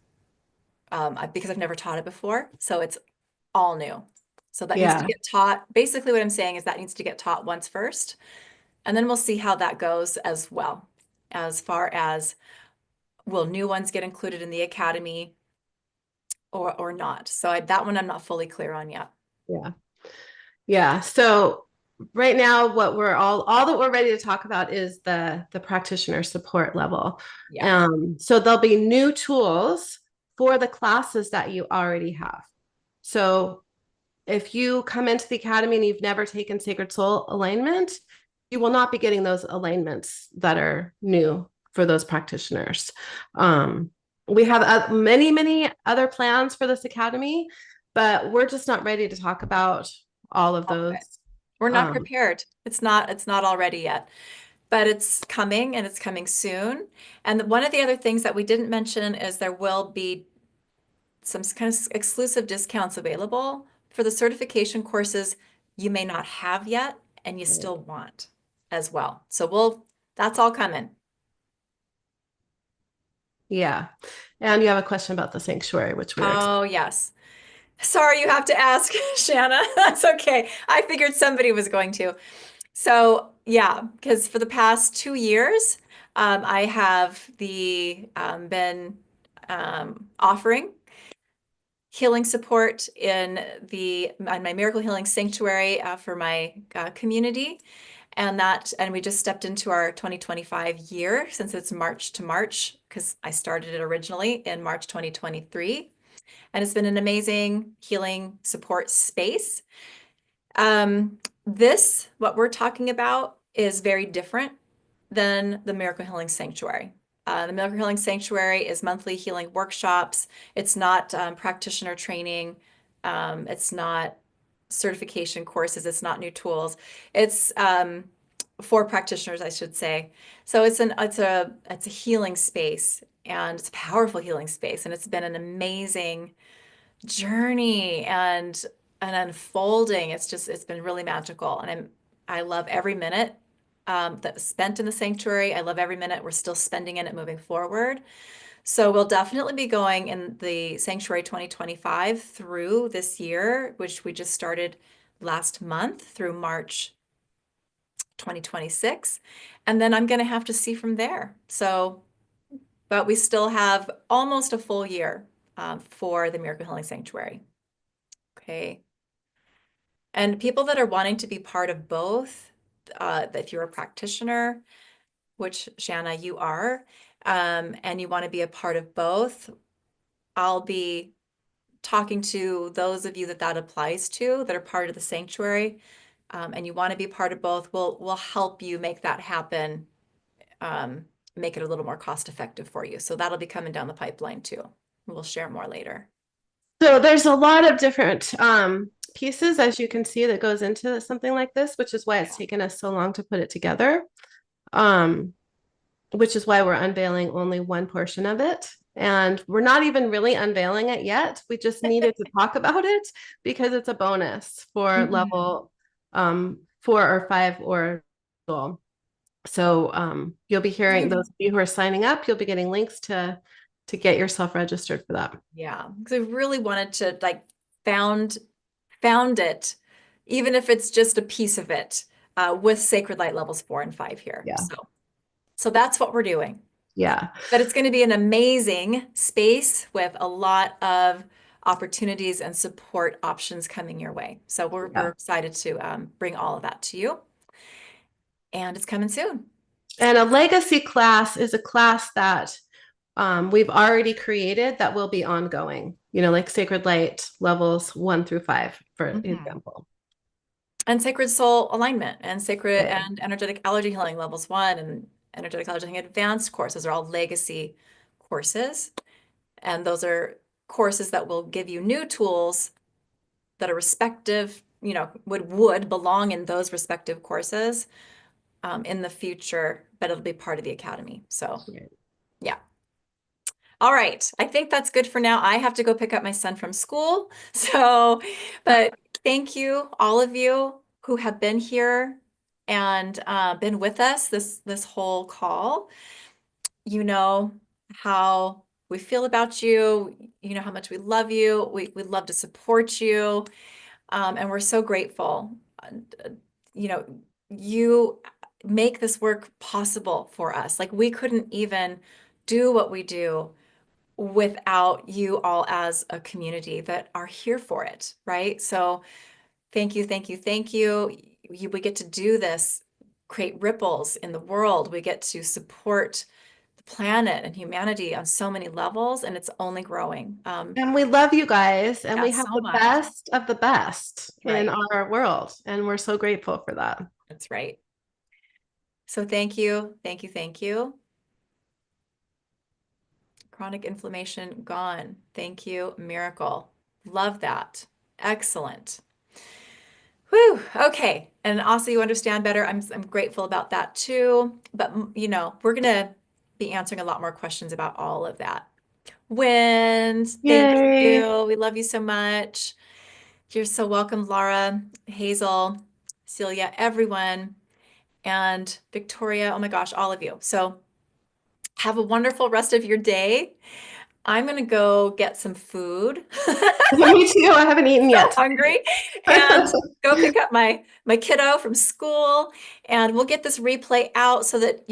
never taught it before, so it's all new. So that needs to Yeah. get taught. Basically, what I'm saying is that needs to get taught once first, and then we'll see how that goes as well. As far as will new ones get included in the academy or not? So that one I'm not fully clear on yet. Yeah. Yeah. So right now, what we're all that we're ready to talk about is the practitioner support level. Yeah. So there'll be new tools for the classes that you already have. So if you come into the academy and you've never taken Sacred Soul alignment, you will not be getting those alignments that are new for those practitioners. We have many, many other plans for this academy, but we're just not ready to talk about all of All of those. it. We're not Um, prepared. It's not all ready yet, but it's coming and it's coming soon. And one of the other things that we didn't mention is there will be some kind of exclusive discounts available for the certification courses you may not have yet and you still want as well. So that's all coming. yeah. And you have a question about the sanctuary, which we were. Oh, yes. Sorry, you have to ask, Shanna. That's okay. I figured somebody was going to. So yeah, because for the past 2 years, I have been offering healing support in my Miracle Healing Sanctuary for my community, and we just stepped into our 2025 year since it's March to March because I started it originally in March 2023, and it's been an amazing healing support space. What we're talking about is very different than the Miracle Healing Sanctuary. The Miracle Healing Sanctuary is monthly healing workshops. It's not practitioner training. It's not certification courses. It's not new tools. It's for practitioners, I should say. So it's a healing space, and it's a powerful healing space, and it's been an amazing journey and unfolding. It's been really magical, and I love every minute that spent in the sanctuary. I love every minute we're still spending in it moving forward. So we'll definitely be going in the Sanctuary 2025 through this year, which we just started last month through March 2026. And then I'm going to have to see from there. So, but we still have almost a full year for the Miracle Healing Sanctuary. Okay. And people that are wanting to be part of both, if you're a practitioner, which Shanna, you are, and you want to be a part of both, I'll be talking to those of you that that applies to that are part of the sanctuary, and you want to be part of both. We'll help you make that happen, make it a little more cost effective for you. So that'll be coming down the pipeline too. We'll share more later. So there's a lot of different pieces, as you can see, that goes into something like this, which is why it's taken us so long to put it together. Which is why we're unveiling only one portion of it. And we're not even really unveiling it yet. We just needed to talk about it because it's a bonus for level 4 or 5 or goal. So you'll be hearing, those of you who are signing up, you'll be getting links to get yourself registered for that. Yeah, because I really wanted to like found it, even if it's just a piece of it, with Sacred Light levels 4 and 5 here. Yeah. So that's what we're doing. Yeah. But it's going to be an amazing space with a lot of opportunities and support options coming your way. So we're excited to bring all of that to you. And it's coming soon. And a legacy class is a class that we've already created that will be ongoing, like Sacred Light levels 1 through 5, for example. And Sacred Soul Alignment and Sacred and Energetic Allergy Healing levels 1 and Energetic Allergy Healing Advanced courses are all legacy courses. And those are courses that will give you new tools that are respective, would belong in those respective courses in the future, but it'll be part of the academy. So, yeah. All right. I think that's good for now. I have to go pick up my son from school. So, but thank you, all of you who have been here and been with us this whole call. You know how we feel about you. You know how much we love you. We love to support you. And we're so grateful. You make this work possible for us. Like we couldn't even do what we do without you all as a community that are here for it, right? So thank you, thank you, thank you. We get to do this, create ripples in the world. We get to support the planet and humanity on so many levels, and it's only growing. And we love you guys, and we have so the much. best of the best in our world, and we're so grateful for that. That's right. So thank you, thank you, thank you. Chronic inflammation gone. Thank you, miracle. Love that. Excellent. Whew. Okay. And also you understand better. I'm grateful about that too. But we're going to be answering a lot more questions about all of that. Thank you. We love you so much. You're so welcome, Laura, Hazel, Celia, everyone, and Victoria. Oh my gosh, all of you. So have a wonderful rest of your day. I'm going to go get some food. Me too. I haven't eaten yet. Hungry. And go pick up my kiddo from school. And we'll get this replay out so that,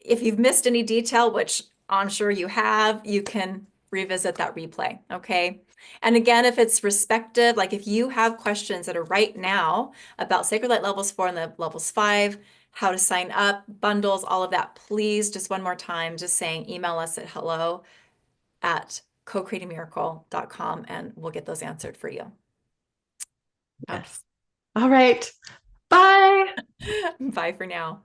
if you've missed any detail, which I'm sure you have, you can revisit that replay. Okay. And again, if it's respective, like if you have questions that are right now about Sacred Light levels 4 and the levels 5, how to sign up, bundles, all of that, please, just one more time, just saying, email us at hello@cocreatingmiracle.com and we'll get those answered for you. Yes. Okay. All right. Bye. Bye for now.